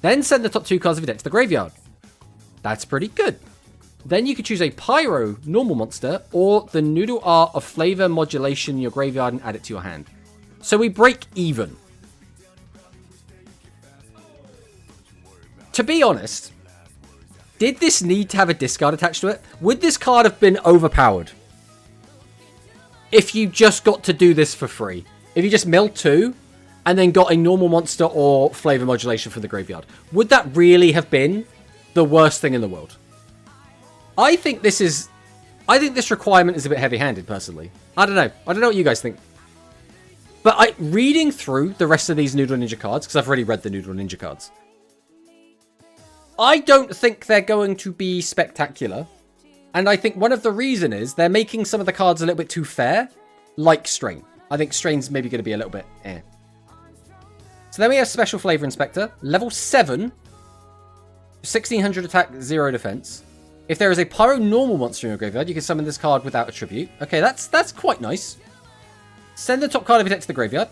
Then send the top 2 cards of your deck to the graveyard. That's pretty good. Then you can choose a Pyro normal monster or the Noodle Art of Flavor Modulation in your graveyard and add it to your hand. So we break even. To be honest, did this need to have a discard attached to it? Would this card have been overpowered if you just got to do this for free? If you just milled 2 and then got a normal monster or flavor modulation from the graveyard, would that really have been the worst thing in the world? I think this requirement is a bit heavy-handed, personally. I don't know. I don't know what you guys think. But reading through the rest of these Noodle Ninja cards, because I've already read the Noodle Ninja cards, I don't think they're going to be spectacular. And I think one of the reason is they're making some of the cards a little bit too fair, like Strain. I think Strain's maybe going to be a little bit eh. So then we have Special Flavor Inspector, level 7, 1600 attack, 0 defense. If there is a Pyro normal monster in your graveyard, you can summon this card without a tribute. Okay, that's quite nice. Send the top card of your deck to the graveyard.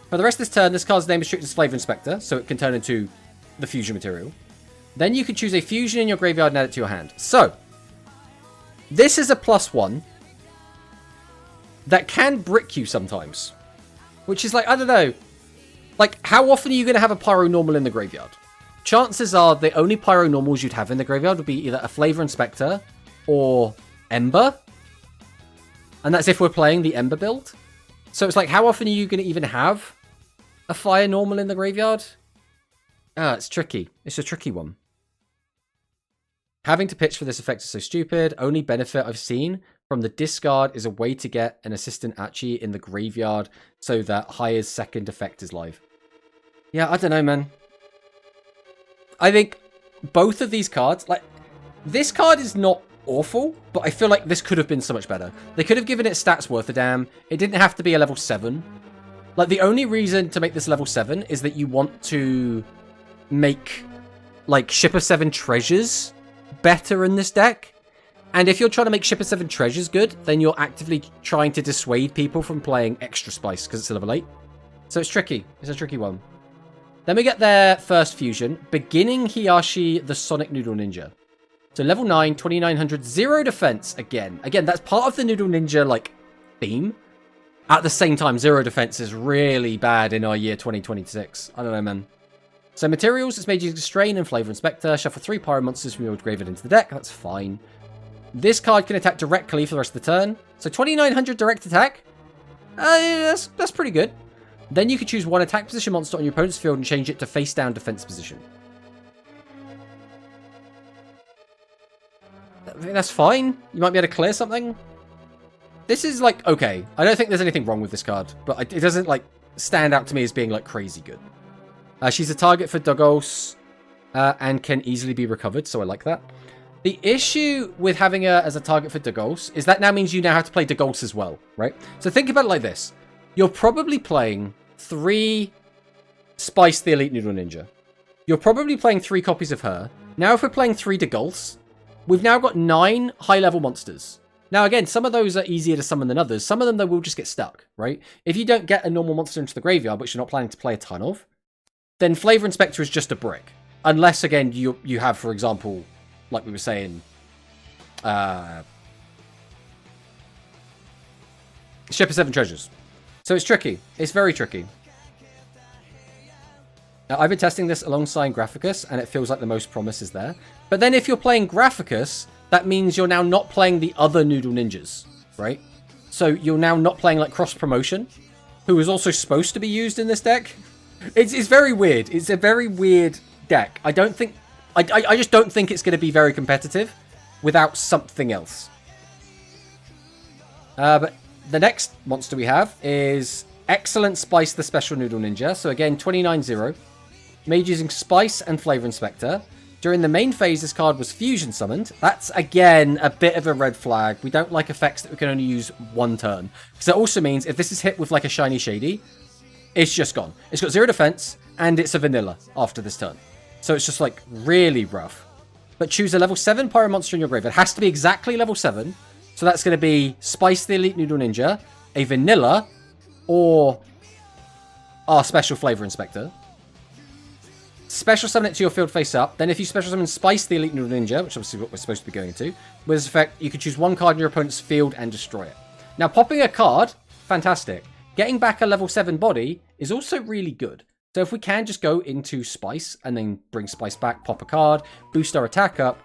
For the rest of this turn, this card's name is restricted to Flavor Inspector, so it can turn into the fusion material. Then you can choose a fusion in your graveyard and add it to your hand. So, this is a +1 that can brick you sometimes. Which is like, I don't know. Like, how often are you going to have a Pyro normal in the graveyard? Chances are the only Pyro normals you'd have in the graveyard would be either a Flavor Inspector or Ember. And that's if we're playing the Ember build. So it's like, how often are you going to even have a Fire normal in the graveyard? It's tricky. It's a tricky one. Having to pitch for this effect is so stupid. Only benefit I've seen from the discard is a way to get an Assistant Achi in the graveyard so that Haya's second effect is live. Yeah, I don't know, man. I think both of these cards, like, this card is not awful, but I feel like this could have been so much better. They could have given it stats worth a damn. It didn't have to be a level 7. Like, the only reason to make this level 7 is that you want to make, like, Ship of 7 treasures better in this deck. And if you're trying to make Ship of 7 treasures good, then you're actively trying to dissuade people from playing Extra Spice because it's a level 8. So it's tricky. It's a tricky one. Then we get their first fusion, Beginning Hiyashi, the Sonic Noodle Ninja. So level 9, 2900, 0 defense again. Again, that's part of the Noodle Ninja, like, theme. At the same time, 0 defense is really bad in our year 2026. I don't know, man. So materials, it's made using Strain and Flavor Inspector. Shuffle 3 Pyro monsters from your graveyard into the deck. That's fine. This card can attack directly for the rest of the turn. So 2900 direct attack. That's pretty good. Then you can choose one attack position monster on your opponent's field and change it to face down defense position. I think that's fine. You might be able to clear something. This is like, okay. I don't think there's anything wrong with this card, but it doesn't like stand out to me as being like crazy good. She's a target for Dugos and can easily be recovered, so I like that. The issue with having her as a target for Dugos is that now means you now have to play Dugos as well, right? So think about it like this. You're probably playing 3 Spice the Elite Noodle Ninja. You're probably playing 3 copies of her. Now if we're playing 3 Dugos, we've now got 9 high-level monsters. Now again, some of those are easier to summon than others. Some of them, though, will just get stuck, right? If you don't get a normal monster into the graveyard, which you're not planning to play a ton of, then Flavor Inspector is just a brick. Unless, again, you have, for example, like we were saying, Ship of 7 treasures. So it's tricky. It's very tricky. Now, I've been testing this alongside Graphicus, and it feels like the most promise is there. But then if you're playing Graphicus, that means you're now not playing the other Noodle Ninjas, right? So you're now not playing, like, Cross Promotion, who is also supposed to be used in this deck. It's very weird. It's a very weird deck. I just don't think it's going to be very competitive without something else. But the next monster we have is Excellent Spice the Special Noodle Ninja. So again, 29-0. Made using Spice and Flavor Inspector. During the main phase, this card was fusion summoned. That's, again, a bit of a red flag. We don't like effects that we can only use one turn. Because that also means if this is hit with like a Shiny Shady, it's just gone. It's got 0 defense, and it's a vanilla after this turn. So it's just, like, really rough. But choose a level 7 Pyro monster in your graveyard. It has to be exactly level 7. So that's going to be Spice the Elite Noodle Ninja, a vanilla, or our Special Flavor Inspector. Special summon it to your field face up. Then if you special summon Spice the Elite Noodle Ninja, which is obviously what we're supposed to be going into, with this effect, you can choose one card in your opponent's field and destroy it. Now, popping a card, fantastic. getting back a level 7 body is also really good. So if we can just go into Spice and then bring Spice back, pop a card, boost our attack up,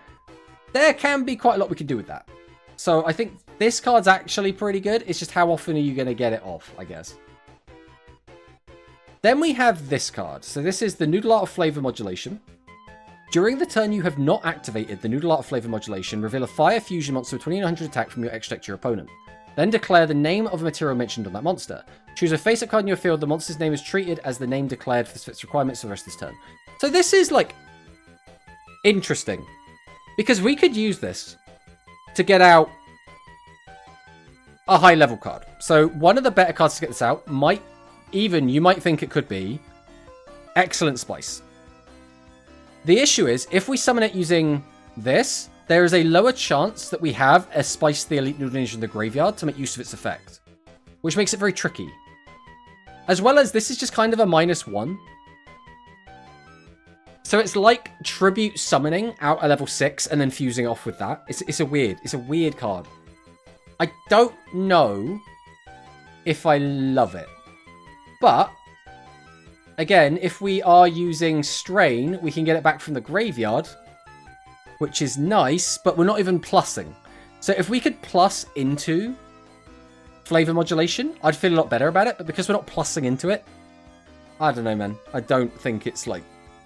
there can be quite a lot we can do with that. So I think this card's actually pretty good. It's just how often are you going to get it off, I guess. Then we have this card. So this is the Noodle Art of Flavor Modulation. During the turn you have not activated the Noodle Art of Flavor Modulation, reveal a Fire Fusion monster with 2900 attack from your extra deck to your opponent. Then declare the name of a material mentioned on that monster. Choose a face-up card in your field. The monster's name is treated as the name declared for this fits requirements for the rest of this turn. So this is, like, interesting. Because we could use this to get out a high-level card. So one of the better cards to get this out you might think it could be Excellent Spice. The issue is, if we summon it using this, there is a lower chance that we have a Spice the Elite Noodle Ninja in the graveyard to make use of its effect, which makes it very tricky. As well as this is just kind of a -1. So it's like tribute summoning out a level 6 and then fusing off with that. It's a weird card. I don't know if I love it. But again, if we are using Strain, we can get it back from the graveyard, which is nice, but we're not even plussing. So if we could plus into Flavor Modulation, I'd feel a lot better about it, but because we're not plussing into it, I don't know, man. I don't think it's, like,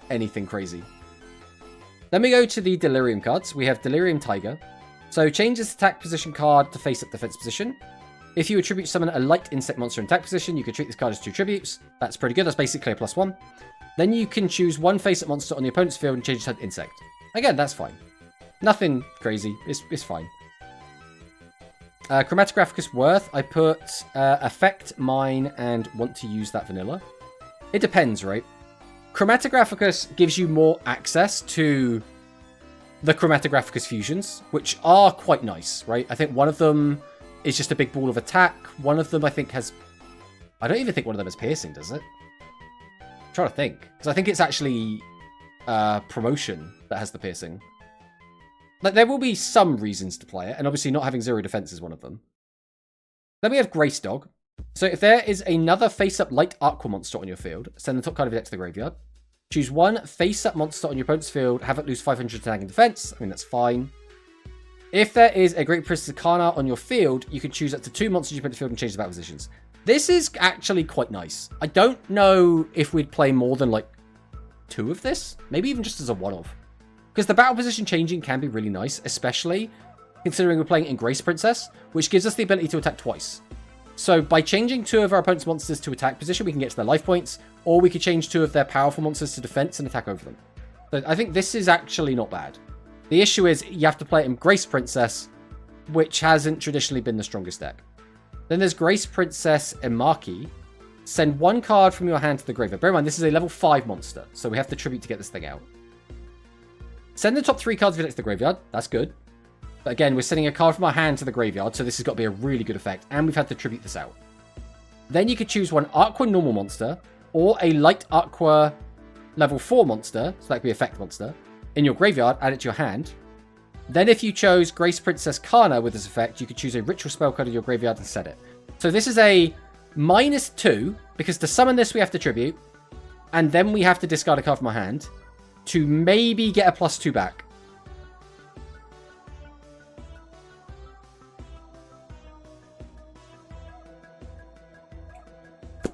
anything crazy. Then we go to the Delirium cards. We have Delirium Tiger. So change this attack position card to face-up defense position. If you attribute summon a light insect monster in attack position, you can treat this card as 2 tributes. That's pretty good. That's basically a +1. Then you can choose one face-up monster on the opponent's field and change it to insect. Again, that's fine. Nothing crazy. It's fine. Chromatographicus Worth. I put Affect mine and want to use that vanilla. It depends, right? Chromatographicus gives you more access to the Chromatographicus fusions, which are quite nice, right? I think one of them is just a big ball of attack. One of them, I think, has... I don't even think one of them has piercing, does it? I'm trying to think. Because I think it's actually promotion that has the piercing. Like, there will be some reasons to play it, and obviously not having 0 defense is one of them. Then we have Grace Dog. So if there is another face-up light Aqua monster on your field, send the top card of your deck to the graveyard. Choose one face-up monster on your opponent's field, have it lose 500 attack and defense. I mean, that's fine. If there is a Great Princess Arcana on your field, you can choose up to 2 monsters you put in the field and change the battle positions. This is actually quite nice. I don't know if we'd play more than, like, 2 of this. Maybe even just as a one-off. Because the battle position changing can be really nice, especially considering we're playing in Grace Princess, which gives us the ability to attack twice. So by changing 2 of our opponent's monsters to attack position, we can get to their life points, or we could change 2 of their powerful monsters to defense and attack over them. So I think this is actually not bad. The issue is you have to play it in Grace Princess, which hasn't traditionally been the strongest deck. Then there's Grace Princess Emaki. Send 1 card from your hand to the graveyard. Bear in mind, this is a level 5 monster, so we have to tribute to get this thing out. Send the top 3 cards of your deck to the graveyard. That's good. But again, we're sending a card from our hand to the graveyard, so this has got to be a really good effect, and we've had to tribute this out. Then you could choose one Aqua normal monster, or a light Aqua level 4 monster, so that could be effect monster, in your graveyard, add it to your hand. Then if you chose Grace Princess Kana with this effect, you could choose a ritual spell card in your graveyard and set it. So this is a -2, because to summon this we have to tribute, and then we have to discard a card from our hand, to maybe get a +2 back.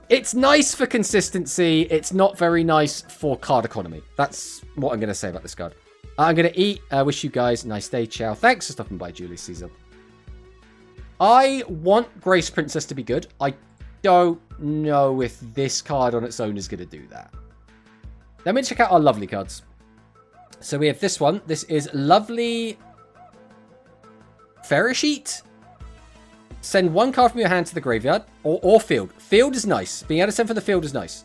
It's nice for consistency. It's not very nice for card economy. That's what I'm going to say about this card. I'm going to eat. I wish you guys a nice day. Ciao. Thanks for stopping by, Julius Caesar. I want Grace Princess to be good. I don't know if this card on its own is going to do that. Let me check out our lovely cards. So we have this one. This is Lovely Ferrisheet. Send 1 card from your hand to the graveyard or field. Field is nice. Being able to send from the field is nice.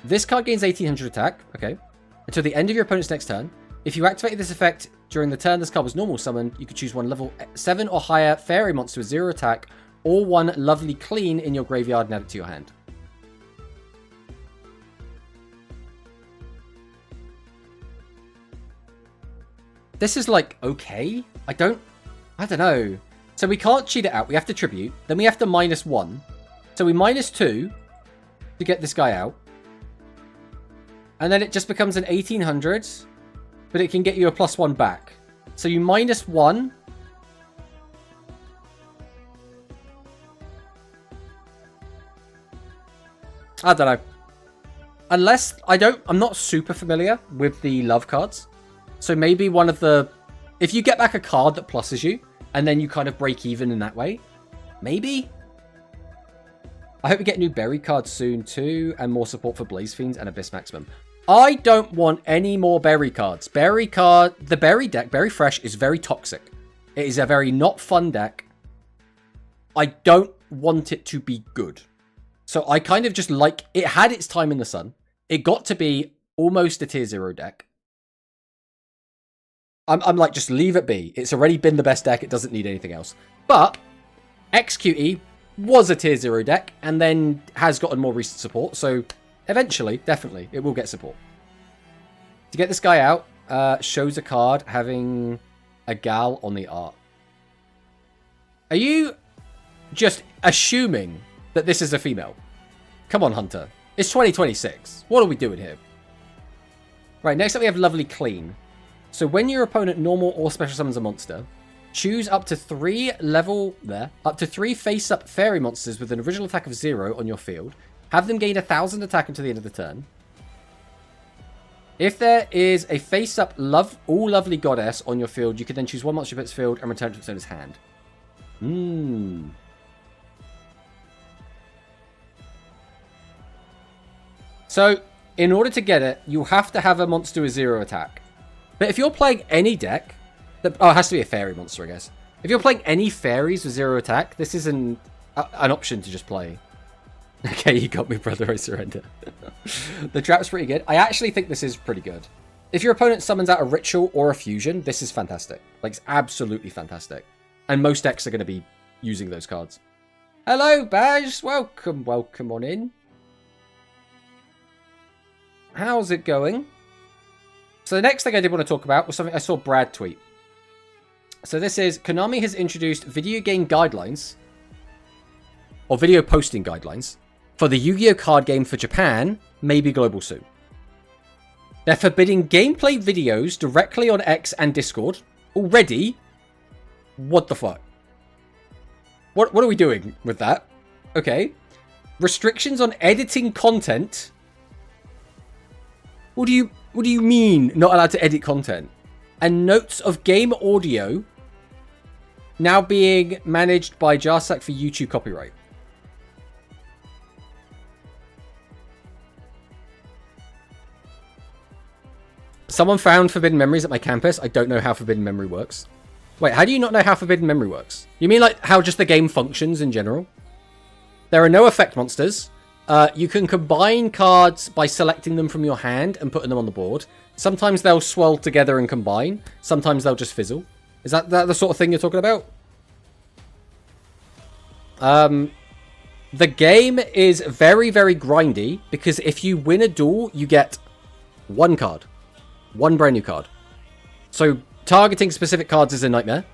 This card gains 1800 attack. Okay. Until the end of your opponent's next turn. If you activated this effect during the turn this card was normal summoned, you could choose one level 7 or higher fairy monster with 0 attack or one Lovely Clean in your graveyard and add it to your hand. This is like, okay. I don't know. So we can't cheat it out. We have to tribute. Then we have to -1. So we -2 to get this guy out. And then it just becomes an 1800, but it can get you a +1 back. So you -1. I don't know. Unless I'm not super familiar with the love cards. So maybe one of the, if you get back a card that pluses you, and then you kind of break even in that way, maybe. I hope we get new berry cards soon too, and more support for Blaze Fiends and Abyss Maximum. I don't want any more berry cards. The berry deck, Berry Fresh, is very toxic. It is a very not fun deck. I don't want it to be good. So I kind of just like, it had its time in the sun. It got to be almost a tier 0 deck. I'm like, just leave it be. It's already been the best deck. It doesn't need anything else. But XQE was a tier 0 deck and then has gotten more recent support. So eventually, definitely, it will get support. To get this guy out, shows a card having a gal on the art. Are you just assuming that this is a female? Come on, Hunter. It's 2026. What are we doing here? Right, next up we have Lovely Clean. So when your opponent normal or special summons a monster, choose up to 3 face-up fairy monsters with an original attack of 0 on your field. Have them gain 1,000 attack until the end of the turn. If there is a face-up all lovely goddess on your field, you can then choose one monster from its field and return it to its owner's hand. So, in order to get it, you have to have a monster with 0 attack. But if you're playing any deck, it has to be a fairy monster, I guess. If you're playing any fairies with 0 attack, this is an option to just play. Okay, you got me, brother, I surrender. The trap's pretty good. I actually think this is pretty good. If your opponent summons out a ritual or a fusion, this is fantastic. Like, it's absolutely fantastic. And most decks are going to be using those cards. Hello, Baz. Welcome on in. How's it going? So the next thing I did want to talk about was something I saw Brad tweet. So this is, Konami has introduced video game guidelines, or video posting guidelines, for the Yu-Gi-Oh! Card game for Japan, maybe global soon. They're forbidding gameplay videos directly on X and Discord. Already? What the fuck? What are we doing with that? Okay. Restrictions on editing content. What do you mean not allowed to edit content? And notes of game audio now being managed by Jarsac for YouTube copyright. Someone found Forbidden Memories at my campus. I don't know how Forbidden Memory works. Wait, how do you not know how Forbidden Memory works? You mean like how just the game functions in general? There are no effect monsters. You can combine cards by selecting them from your hand and putting them on the board. Sometimes they'll swirl together and combine. Sometimes they'll just fizzle. Is that the sort of thing you're talking about? The game is very, very grindy because if you win a duel, you get one card. One brand new card. So targeting specific cards is a nightmare.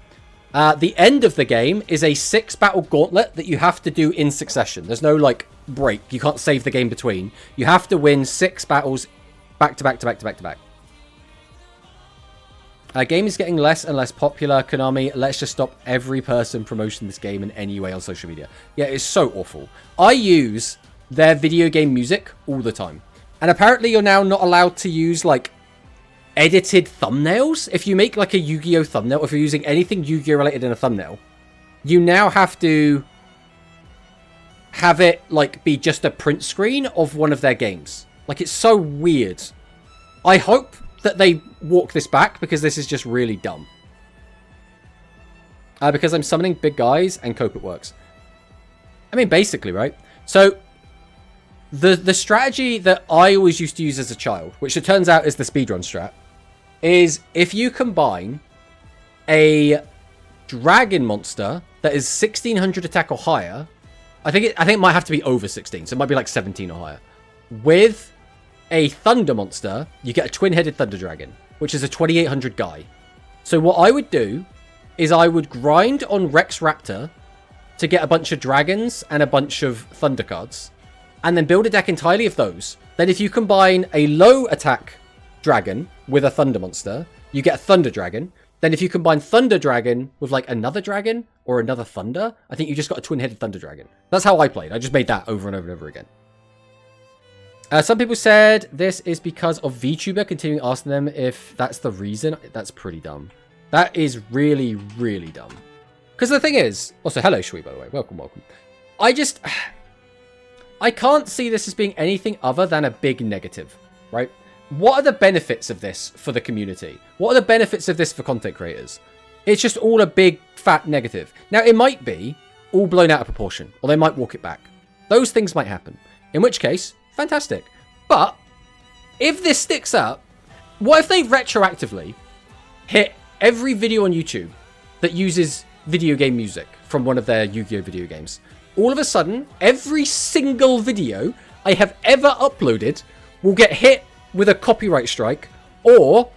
The end of the game is a 6-battle gauntlet that you have to do in succession. There's no, like, break. You can't save the game between. You have to win 6 battles back to back to back to back to back. Game is getting less and less popular. Konami, let's just stop every person promoting this game in any way on social media. Yeah, it's so awful. I use their video game music all the time. And apparently you're now not allowed to use, like, edited thumbnails. If you make like a Yu-Gi-Oh thumbnail, if you're using anything Yu-Gi-Oh related in a thumbnail, you now have to have it like be just a print screen of one of their games. Like, it's so weird. I hope that they walk this back because this is just really dumb. Because I'm summoning big guys and cope it works. I mean, basically, right? So the strategy that I always used to use as a child, which it turns out is the speedrun strat, is if you combine a dragon monster that is 1600 attack or higher, I think it might have to be over 16, so it might be like 17 or higher, with a thunder monster, you get a twin-headed thunder dragon, which is a 2800 guy. So what I would do is I would grind on Rex Raptor to get a bunch of dragons and a bunch of thunder cards, and then build a deck entirely of those, then if you combine a low attack dragon with a thunder monster, you get a thunder dragon. Then if you combine thunder dragon with like another dragon or another thunder, I think you just got a twin-headed thunder dragon. That's how I played. I just made that over and over and over again. Some people said this is because of VTuber continuing asking them if that's the reason. That's pretty dumb. That is really, really dumb. Because the thing is... Also, hello, Shui, by the way. Welcome, welcome. I can't see this as being anything other than a big negative, right? What are the benefits of this for the community? What are the benefits of this for content creators? It's just all a big, fat negative. Now, it might be all blown out of proportion, or they might walk it back. Those things might happen. In which case... fantastic. But if this sticks up, what if they retroactively hit every video on YouTube that uses video game music from one of their Yu-Gi-Oh video games? All of a sudden, every single video I have ever uploaded will get hit with a copyright strike or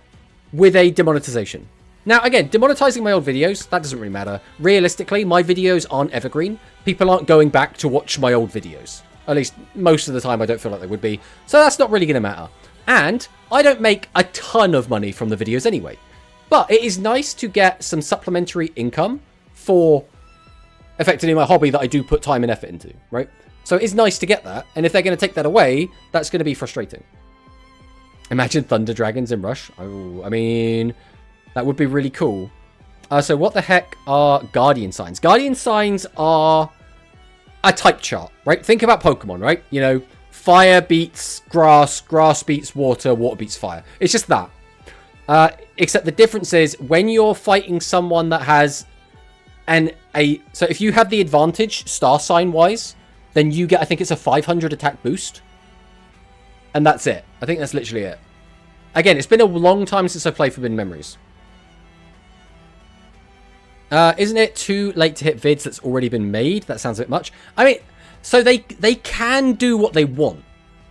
with a demonetization. Now, again, demonetizing my old videos, that doesn't really matter. Realistically, my videos aren't evergreen. People aren't going back to watch my old videos. At least most of the time, I don't feel like they would be. So that's not really going to matter. And I don't make a ton of money from the videos anyway. But it is nice to get some supplementary income for effectively my hobby that I do put time and effort into, right? So it is nice to get that. And if they're going to take that away, that's going to be frustrating. Imagine Thunder Dragons in Rush. Oh, I mean, that would be really cool. So what the heck are Guardian Signs? Guardian Signs are... a type chart, right? Think about Pokemon, right? You know, fire beats grass, grass beats water, water beats fire. It's just that. Except the difference is when you're fighting someone that has so if you have the advantage star sign wise, then you get, I think it's a 500 attack boost. And that's it. I think that's literally it. Again, it's been a long time since I played Forbidden Memories. Isn't it too late to hit vids that's already been made? That sounds a bit much. I mean, so they can do what they want.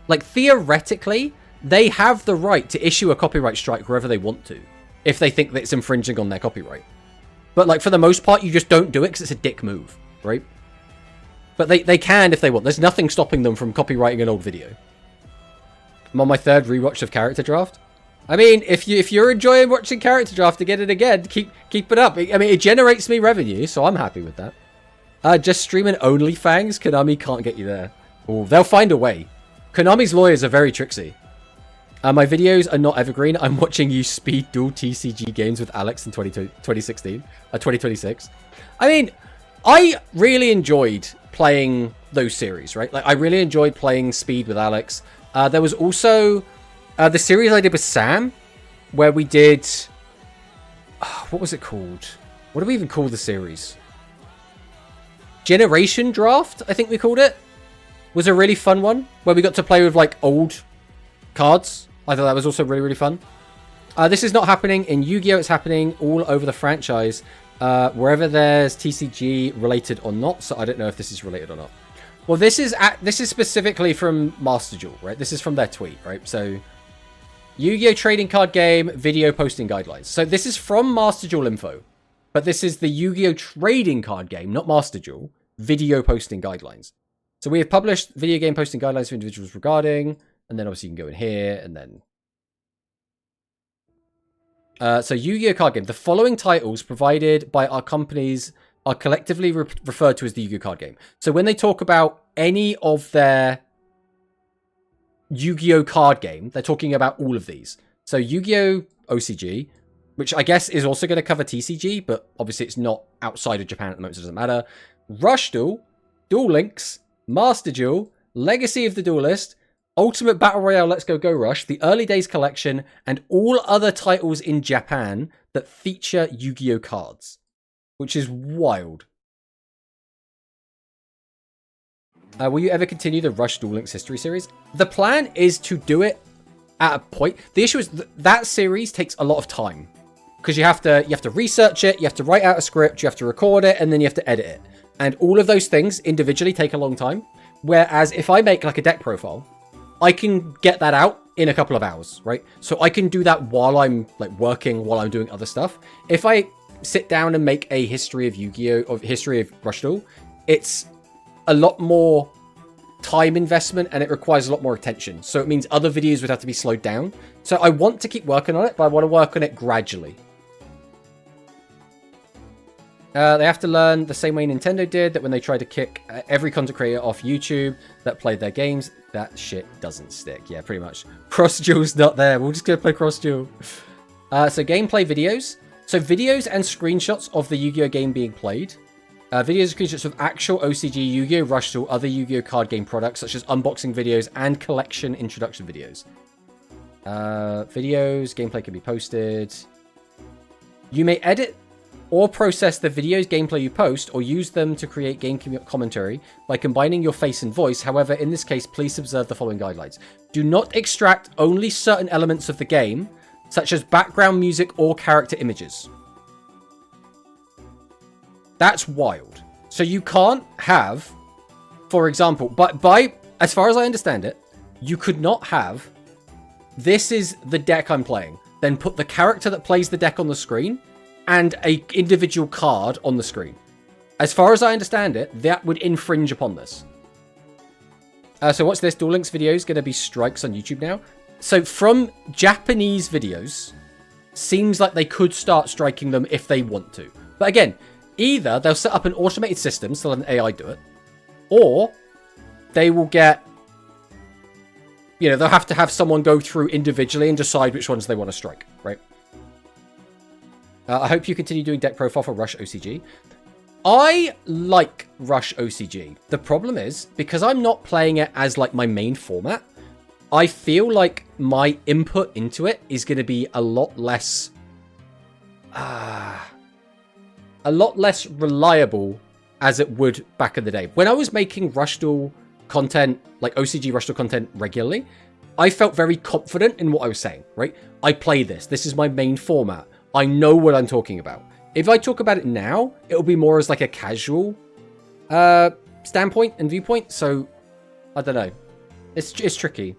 Like, theoretically, they have the right to issue a copyright strike wherever they want to, if they think that it's infringing on their copyright. But, like, for the most part, you just don't do it because it's a dick move, right? But they can if they want. There's nothing stopping them from copyrighting an old video. I'm on my third rewatch of Character Draft. I mean, if you're enjoying watching Character Draft again and again, keep it up. I mean, it generates me revenue, so I'm happy with that. Just streaming OnlyFans? Konami can't get you there. Oh, they'll find a way. Konami's lawyers are very tricksy. My videos are not evergreen. I'm watching you speed dual TCG games with Alex in 2026. I mean, I really enjoyed playing those series, right? Like, I really enjoyed playing Speed with Alex. There was also... the series I did with Sam, where we did... what was it called? What do we even call the series? Generation Draft, I think we called it. Was a really fun one, where we got to play with, like, old cards. I thought that was also really, really fun. This is not happening in Yu-Gi-Oh! It's happening all over the franchise, wherever there's TCG related or not, so I don't know if this is related or not. Well, this is specifically from Master Duel, right? This is from their tweet, right? So... Yu-Gi-Oh! Trading card game, video posting guidelines. So this is from Master Duel info. But this is the Yu-Gi-Oh! Trading card game, not Master Duel, video posting guidelines. So we have published video game posting guidelines for individuals regarding, and then obviously you can go in here, and then... so Yu-Gi-Oh! Card game. The following titles provided by our companies are collectively referred to as the Yu-Gi-Oh! Card game. So when they talk about any of their... Yu-Gi-Oh! Card game, they're talking about all of these. So Yu-Gi-Oh! OCG, which I guess is also going to cover TCG, but obviously it's not outside of Japan at the moment, so it doesn't matter. Rush Duel, Duel Links, Master Duel, Legacy of the Duelist, Ultimate Battle Royale Let's Go Go Rush, the Early Days Collection, and all other titles in Japan that feature Yu-Gi-Oh! Cards, which is wild. Will you ever continue the Rush Duel Links history series? The plan is to do it at a point. The issue is that series takes a lot of time because you have to research it, you have to write out a script, you have to record it, and then you have to edit it. And all of those things individually take a long time. Whereas if I make like a deck profile, I can get that out in a couple of hours, right? So I can do that while I'm like working, while I'm doing other stuff. If I sit down and make a history of Yu-Gi-Oh! Or history of Rush Duel, it's a lot more time investment and it requires a lot more attention. So it means other videos would have to be slowed down. So I want to keep working on it, but I want to work on it gradually. They have to learn the same way Nintendo did, that when they tried to kick every content creator off YouTube that played their games, that shit doesn't stick. Yeah, pretty much. Cross-duel's not there. We'll just go play cross-duel. So gameplay videos. So videos and screenshots of the Yu-Gi-Oh game being played. Videos and screenshots of actual OCG Yu-Gi-Oh! Rush Duel, other Yu-Gi-Oh! Card game products, such as unboxing videos and collection introduction videos. Videos, gameplay can be posted. You may edit or process the videos gameplay you post, or use them to create game commentary by combining your face and voice. However, in this case, please observe the following guidelines. Do not extract only certain elements of the game, such as background music or character images. That's wild. So you can't have, for example, by as far as I understand it, you could not have, this is the deck I'm playing, then put the character that plays the deck on the screen, and a individual card on the screen. As far as I understand it, that would infringe upon this. So what's this? Duel Links videos going to be strikes on YouTube now? So from Japanese videos, seems like they could start striking them if they want to. But again, either they'll set up an automated system so let an AI do it, or they will get, you know, they'll have to have someone go through individually and decide which ones they want to strike, right? I hope you continue doing deck profile for Rush OCG. I like Rush OCG. The problem is, because I'm not playing it as like my main format, I feel like my input into it is going to be a lot less reliable as it would back in the day. When I was making Rush Duel content, like OCG Rush Duel content regularly, I felt very confident in what I was saying, right? I play this. This is my main format. I know what I'm talking about. If I talk about it now, it'll be more as like a casual standpoint and viewpoint. So, I don't know. It's tricky.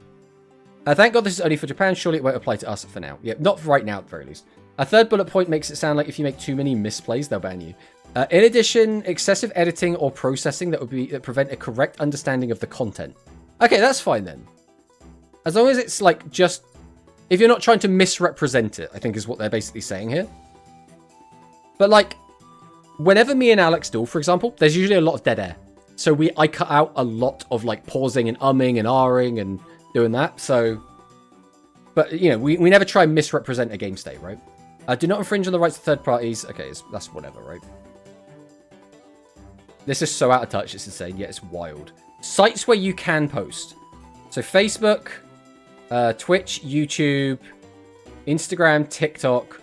Thank God this is only for Japan. Surely it won't apply to us for now. Yeah, not right now at the very least. A third bullet point makes it sound like if you make too many misplays, they'll ban you. In addition, excessive editing or processing that prevent a correct understanding of the content. Okay, that's fine then. As long as it's like just, if you're not trying to misrepresent it, I think is what they're basically saying here. But like, whenever me and Alex duel, for example, there's usually a lot of dead air. So I cut out a lot of like pausing and umming and ahhing and doing that. So, but you know, we never try and misrepresent a game state, right? Do not infringe on the rights of third parties. Okay, that's whatever, right? This is so out of touch, it's insane. Yeah, it's wild. Sites where you can post. So Facebook, Twitch, YouTube, Instagram, TikTok.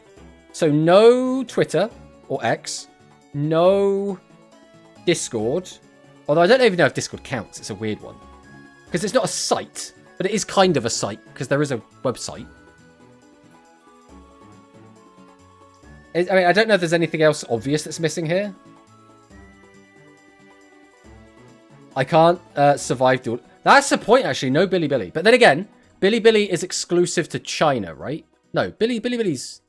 So no Twitter or X, no Discord. Although I don't even know if Discord counts. It's a weird one. Because it's not a site, but it is kind of a site because there is a website. I mean, I don't know if there's anything else obvious that's missing here. I can't survive duel. That's the point, actually. No Bilibili. But then again, Bilibili is exclusive to China, right? No, Bilibili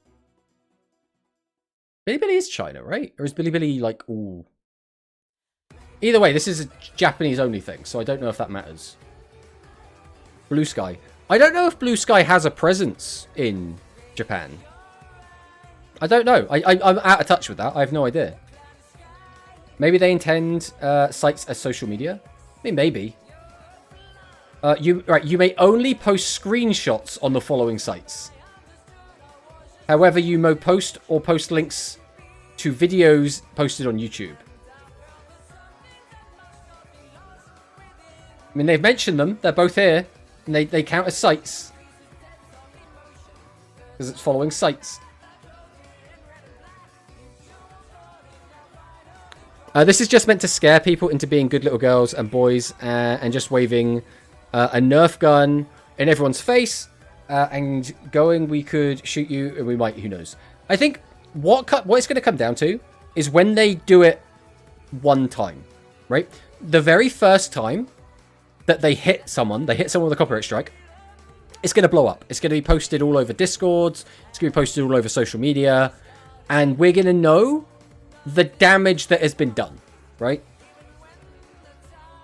is China, right? Or is Bilibili like, ooh. Either way, this is a Japanese only thing, so I don't know if that matters. Blue Sky. I don't know if Blue Sky has a presence in Japan. I don't know. I'm out of touch with that. I have no idea. Maybe they intend sites as social media. I mean, maybe. You may only post screenshots on the following sites. However, you may post links to videos posted on YouTube. I mean, they've mentioned them. They're both here. And they count as sites. Because it's following sites. This is just meant to scare people into being good little girls and boys and just waving a Nerf gun in everyone's face and going, we could shoot you and we might, who knows. I think what it's going to come down to is when they do it one time, right? The very first time that they hit someone with a copyright strike, it's going to blow up. It's going to be posted all over Discords. It's going to be posted all over social media. And we're going to know the damage that has been done, right?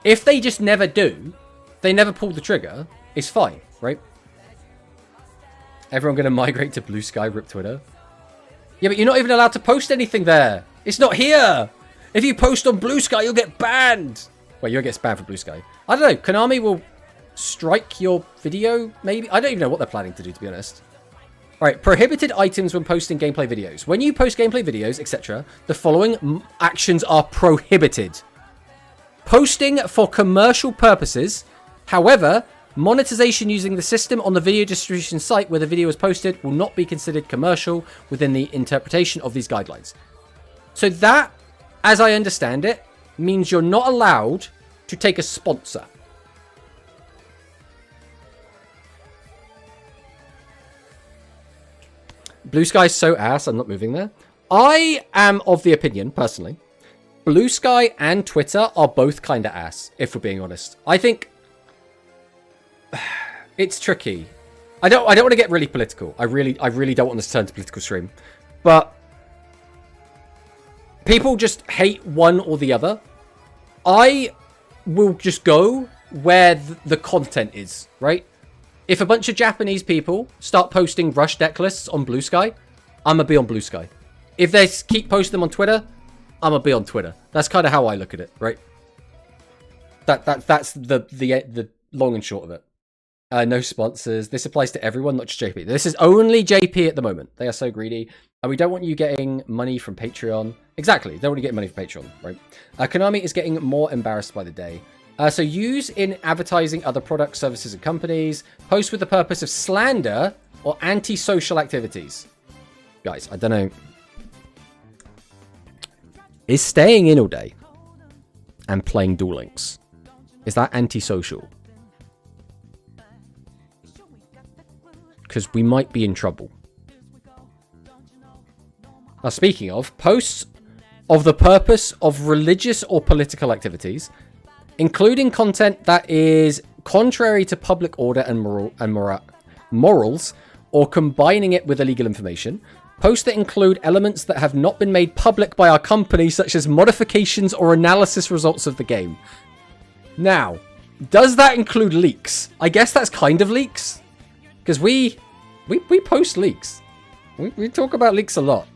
If they just never do, they never pull the trigger, it's fine, right? Everyone going to migrate to Blue Sky, rip Twitter. Yeah, but you're not even allowed to post anything there. It's not here. If you post on Blue Sky, you'll get banned. Wait, you'll get banned from Blue Sky. I don't know. Konami will strike your video, maybe? I don't even know what they're planning to do, to be honest. Alright, prohibited items when posting gameplay videos. When you post gameplay videos, etc., the following actions are prohibited. Posting for commercial purposes. However, monetization using the system on the video distribution site where the video is posted will not be considered commercial within the interpretation of these guidelines. So that, as I understand it, means you're not allowed to take a sponsor. Blue Sky is so ass, I'm not moving there. I am of the opinion, personally, Blue Sky and Twitter are both kind of ass, if we're being honest. I think it's tricky. I don't want to get really political. I really don't want this to turn to political stream. But people just hate one or the other. I will just go where the content is, right? If a bunch of Japanese people start posting Rush deck lists on Blue Sky, I'm going to be on Blue Sky. If they keep posting them on Twitter, I'm going to be on Twitter. That's kind of how I look at it, right? That's the long and short of it. No sponsors. This applies to everyone, not just JP. This is only JP at the moment. They are so greedy. And we don't want you getting money from Patreon. Exactly. They don't want you getting money from Patreon, right? Konami is getting more embarrassed by the day. So use in advertising other products, services, and companies. Post with the purpose of slander or anti-social activities. Guys, I don't know. Is staying in all day and playing Duel Links, is that anti-social? Because we might be in trouble. Now, speaking of, posts of the purpose of religious or political activities, including content that is contrary to public order and morals, or combining it with illegal information. Posts that include elements that have not been made public by our company, such as modifications or analysis results of the game. Now, does that include leaks? I guess that's kind of leaks. Because we post leaks. We talk about leaks a lot.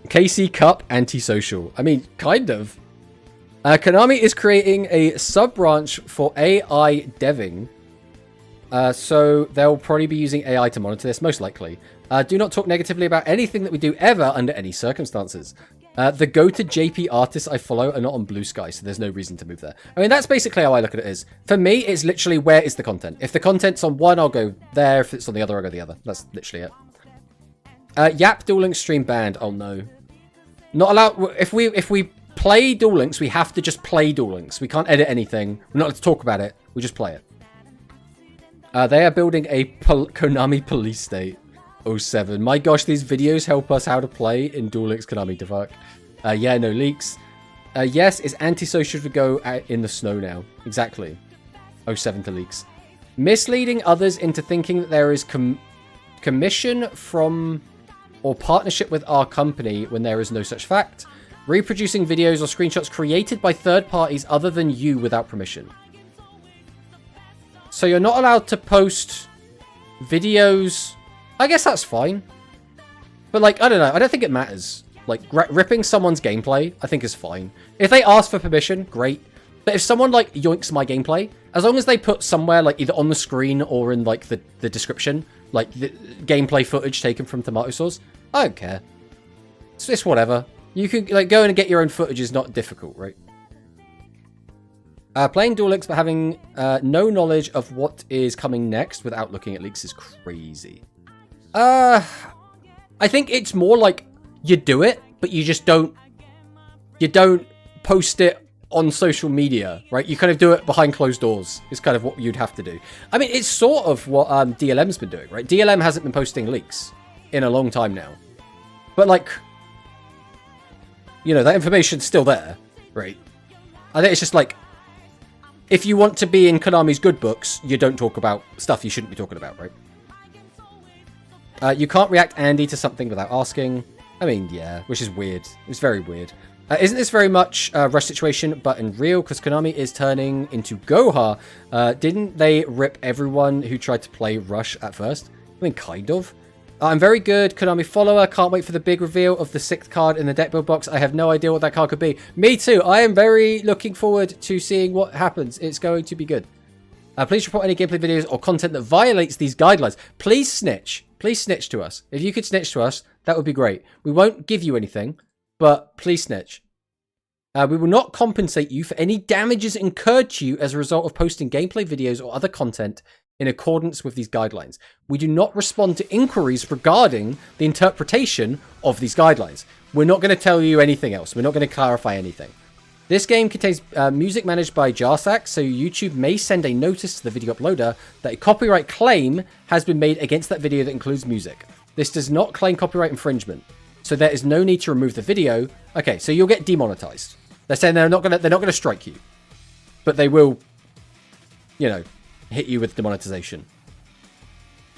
KC Cup antisocial. I mean, kind of. Konami is creating a sub-branch for AI deving. So they'll probably be using AI to monitor this, most likely. Do not talk negatively about anything that we do ever under any circumstances. The go-to JP artists I follow are not on Blue Sky, so there's no reason to move there. I mean, that's basically how I look at it is. For me, it's literally where is the content. If the content's on one, I'll go there. If it's on the other, I'll go the other. That's literally it. Yap Duel Links stream banned. Oh, no. Not allowed. If we play Duel Links, we have to just play Duel Links. We can't edit anything. We're not allowed to talk about it. We just play it. They are building a Konami police state. 07. My gosh, these videos help us how to play in Duel Links Konami to fuck. Yeah, no leaks. Yes, it's antisocial to go out in the snow now. Exactly. 07 to leaks. Misleading others into thinking that there is commission from or partnership with our company when there is no such fact. Reproducing videos or screenshots created by third parties other than you without permission. So you're not allowed to post videos. I guess that's fine. But, like, I don't know. I don't think it matters. Like, ripping someone's gameplay, I think is fine. If they ask for permission, great. But if someone, like, yoinks my gameplay, as long as they put somewhere, like, either on the screen or in, like, the description, like, the gameplay footage taken from tomato sauce, I don't care. It's whatever. You can, like, go and get your own footage is not difficult, right? Playing Duel Links but having no knowledge of what is coming next without looking at leaks is crazy. I think it's more like you do it, but you just don't post it on social media, right? You kind of do it behind closed doors is kind of what you'd have to do. I mean, it's sort of what DLM's been doing, right? DLM hasn't been posting leaks in a long time now. But, like, you know, that information's still there, right? I think it's just like, if you want to be in Konami's good books, you don't talk about stuff you shouldn't be talking about, right? You can't react Andy to something without asking. I mean, yeah, which is weird. It's very weird. Isn't this very much a Rush situation, but in real? Because Konami is turning into Goha. Didn't they rip everyone who tried to play Rush at first? I mean, kind of. I'm very good, Konami follower. Can't wait for the big reveal of the 6th card in the deck build box. I have no idea what that card could be. Me too. I am very looking forward to seeing what happens. It's going to be good. Please report any gameplay videos or content that violates these guidelines. Please snitch. Please snitch to us. If you could snitch to us, that would be great. We won't give you anything, but please snitch. We will not compensate you for any damages incurred to you as a result of posting gameplay videos or other content in accordance with these guidelines. We do not respond to inquiries regarding the interpretation of these guidelines. We're not going to tell you anything else. We're not going to clarify anything. This game contains music managed by Jarsack, so YouTube may send a notice to the video uploader that a copyright claim has been made against that video that includes music. This does not claim copyright infringement, so there is no need to remove the video. Okay, so you'll get demonetized. They're saying they're not gonna strike you, but they will, you know, hit you with demonetization.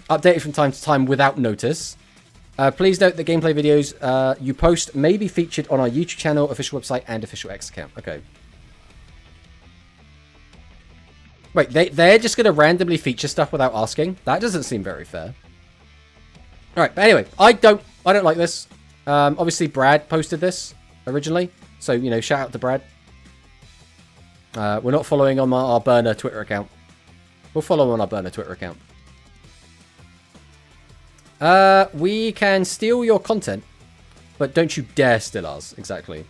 Updated from time to time without notice. Please note that gameplay videos you post may be featured on our YouTube channel, official website, and official X account. Okay. Wait, they're just going to randomly feature stuff without asking? That doesn't seem very fair. Alright, but anyway, I don't like this. Obviously, Brad posted this originally. So, you know, shout out to Brad. We're not following on our burner Twitter account. We'll follow on our burner Twitter account. We can steal your content, but don't you dare steal ours. Exactly.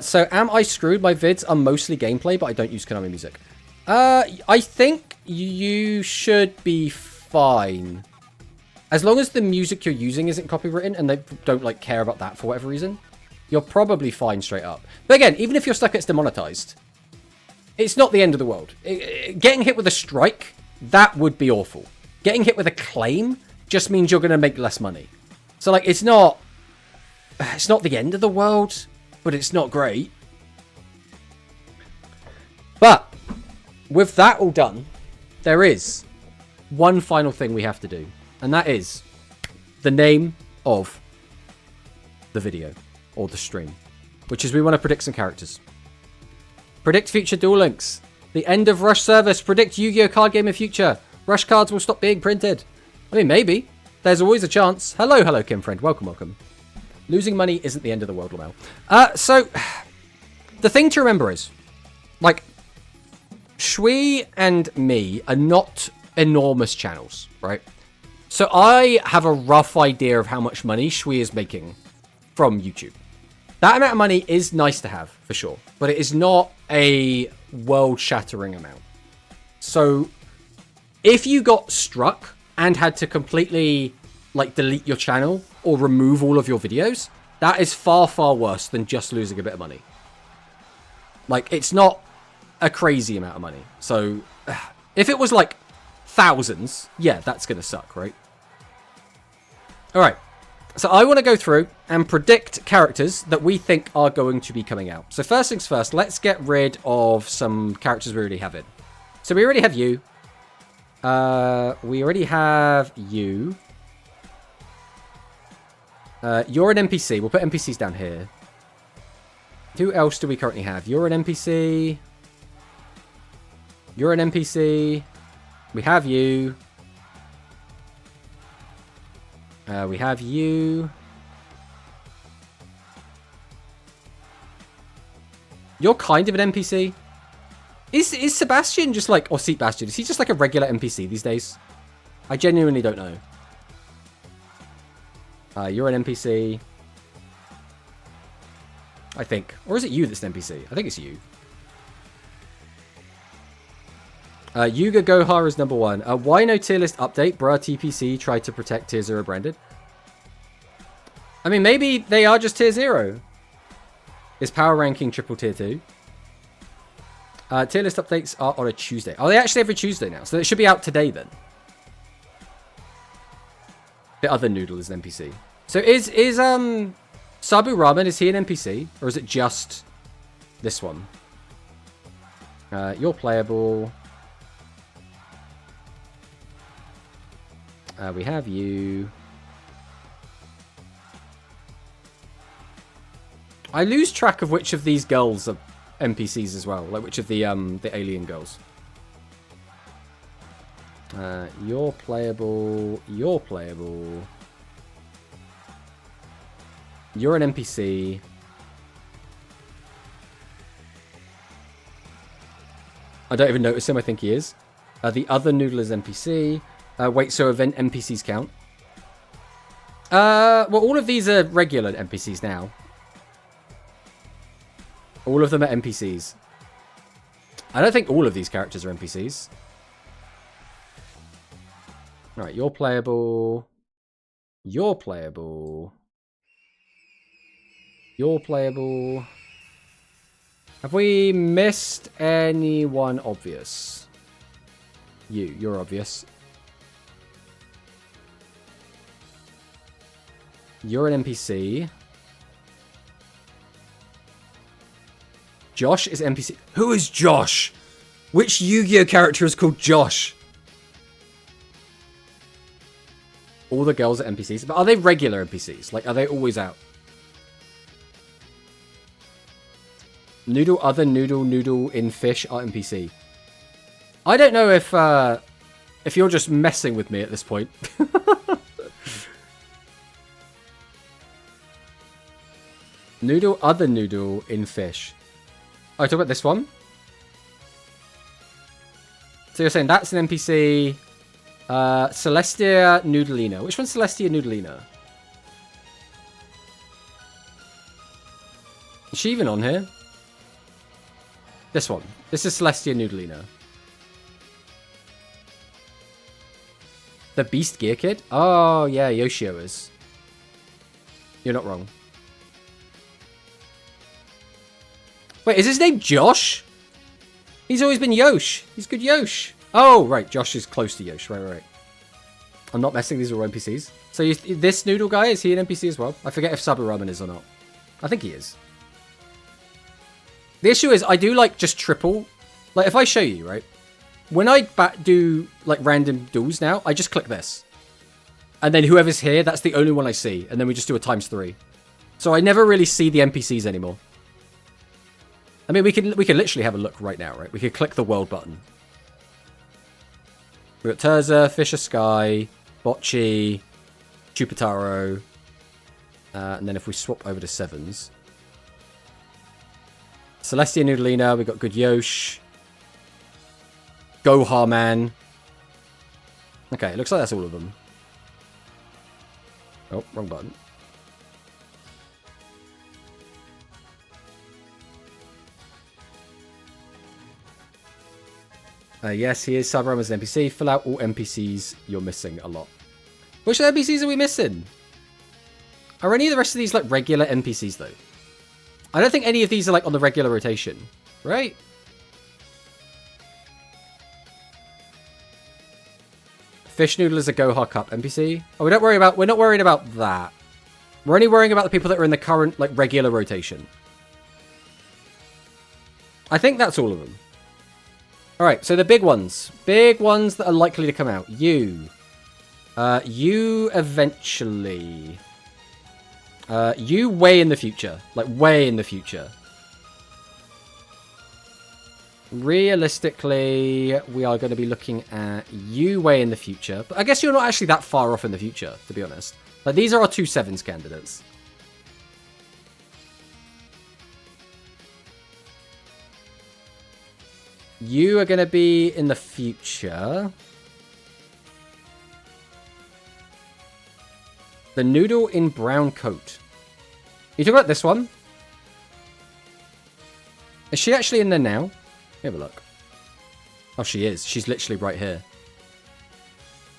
So am I screwed? My vids are mostly gameplay, but I don't use Konami music. I think you should be fine. As long as the music you're using isn't copywritten and they don't like care about that for whatever reason, you're probably fine straight up. But again, even if your stuff gets demonetized, it's not the end of the world. Getting hit with a strike, that would be awful. Getting hit with a claim just means you're going to make less money. So, like, it's not the end of the world, but it's not great. But with that all done, there is one final thing we have to do, and that is the name of the video or the stream, which is we want to predict some characters. Predict future Duel Links. The end of Rush service. Predict Yu-Gi-Oh! Card game in future. Rush cards will stop being printed. I mean, maybe. There's always a chance. Hello, Kim friend. Welcome. Losing money isn't the end of the world, Lamel. So, the thing to remember is, like, Shui and me are not enormous channels, right? So I have a rough idea of how much money Shui is making from YouTube. That amount of money is nice to have, for sure. But it is not a world-shattering amount. So, if you got struck and had to completely, like, delete your channel or remove all of your videos, that is far, far worse than just losing a bit of money. Like, it's not a crazy amount of money. So, if it was, like, thousands, yeah, that's going to suck, right? Alright. So I want to go through and predict characters that we think are going to be coming out. So first things first, let's get rid of some characters we already have in. So we already have you. We already have you. You're an NPC. We'll put NPCs down here. Who else do we currently have? You're an NPC. You're an NPC. We have you. We have you. You're kind of an NPC. Is Sebastian just like, or Sebastian, is he just like a regular NPC these days? I genuinely don't know. You're an NPC. I think. Or is it you that's an NPC? I think it's you. Yuga Gohar is number 1. Why no tier list update? Bruh, TPC tried to protect tier 0 branded. I mean, maybe they are just tier 0. Is power ranking triple tier 2? Tier list updates are on a Tuesday. Oh, they actually every Tuesday now. So it should be out today then. The other noodle is an NPC. So is Sabu Ramen, is he an NPC? Or is it just this one? You're playable. We have you. I lose track of which of these girls are NPCs as well. Like, which of the alien girls. You're playable. You're playable. You're an NPC. I don't even notice him. I think he is. The other noodle is NPC. Wait, so event NPCs count? Well, all of these are regular NPCs now. All of them are NPCs. I don't think all of these characters are NPCs. Alright, you're playable. You're playable. You're playable. Have we missed anyone obvious? You're obvious. You're an NPC. Josh is NPC. Who is Josh? Which Yu-Gi-Oh character is called Josh? All the girls are NPCs. But are they regular NPCs? Like, are they always out? Noodle, other noodle, noodle in fish are NPC. I don't know if you're just messing with me at this point. Noodle, other noodle in fish. Oh, talk about this one? So you're saying that's an NPC. Celestia Noodlina. Which one's Celestia Noodlina? Is she even on here? This one. This is Celestia Noodlina. The Beast Gear Kid? Oh, yeah, Yoshio is. You're not wrong. Wait, is his name Josh? He's always been Yosh. He's good Yosh. Oh, right. Josh is close to Yosh. Right. I'm not messing. These are all NPCs. So this noodle guy, is he an NPC as well? I forget if Saburaman is or not. I think he is. The issue is I do like just triple. Like if I show you, right? When I do like random duels now, I just click this. And then whoever's here, that's the only one I see. And then we just do a ×3. So I never really see the NPCs anymore. I mean, we can literally have a look right now, right? We could click the world button. We've got Terza, Fisher Sky, Bocce, Chupataro. And then if we swap over to 7s. Celestia Noodlina, we've got Good Yosh. Goharman. Okay, it looks like that's all of them. Oh, wrong button. Yes, he is. Sabram as an NPC. Fill out all NPCs. You're missing a lot. Which NPCs are we missing? Are any of the rest of these like regular NPCs though? I don't think any of these are like on the regular rotation, right? Fish Noodle is a Gohar Cup NPC. Oh, we're not worried about that. We're only worrying about the people that are in the current like regular rotation. I think that's all of them. Alright, so the big ones. Big ones that are likely to come out. You eventually. You way in the future. Like, way in the future. Realistically, we are going to be looking at you way in the future. But I guess you're not actually that far off in the future, to be honest. Like, these are our 2 7s candidates. You are going to be in the future. The noodle in brown coat. You talk about this one? Is she actually in there now? Let me have a look. Oh, she is. She's literally right here.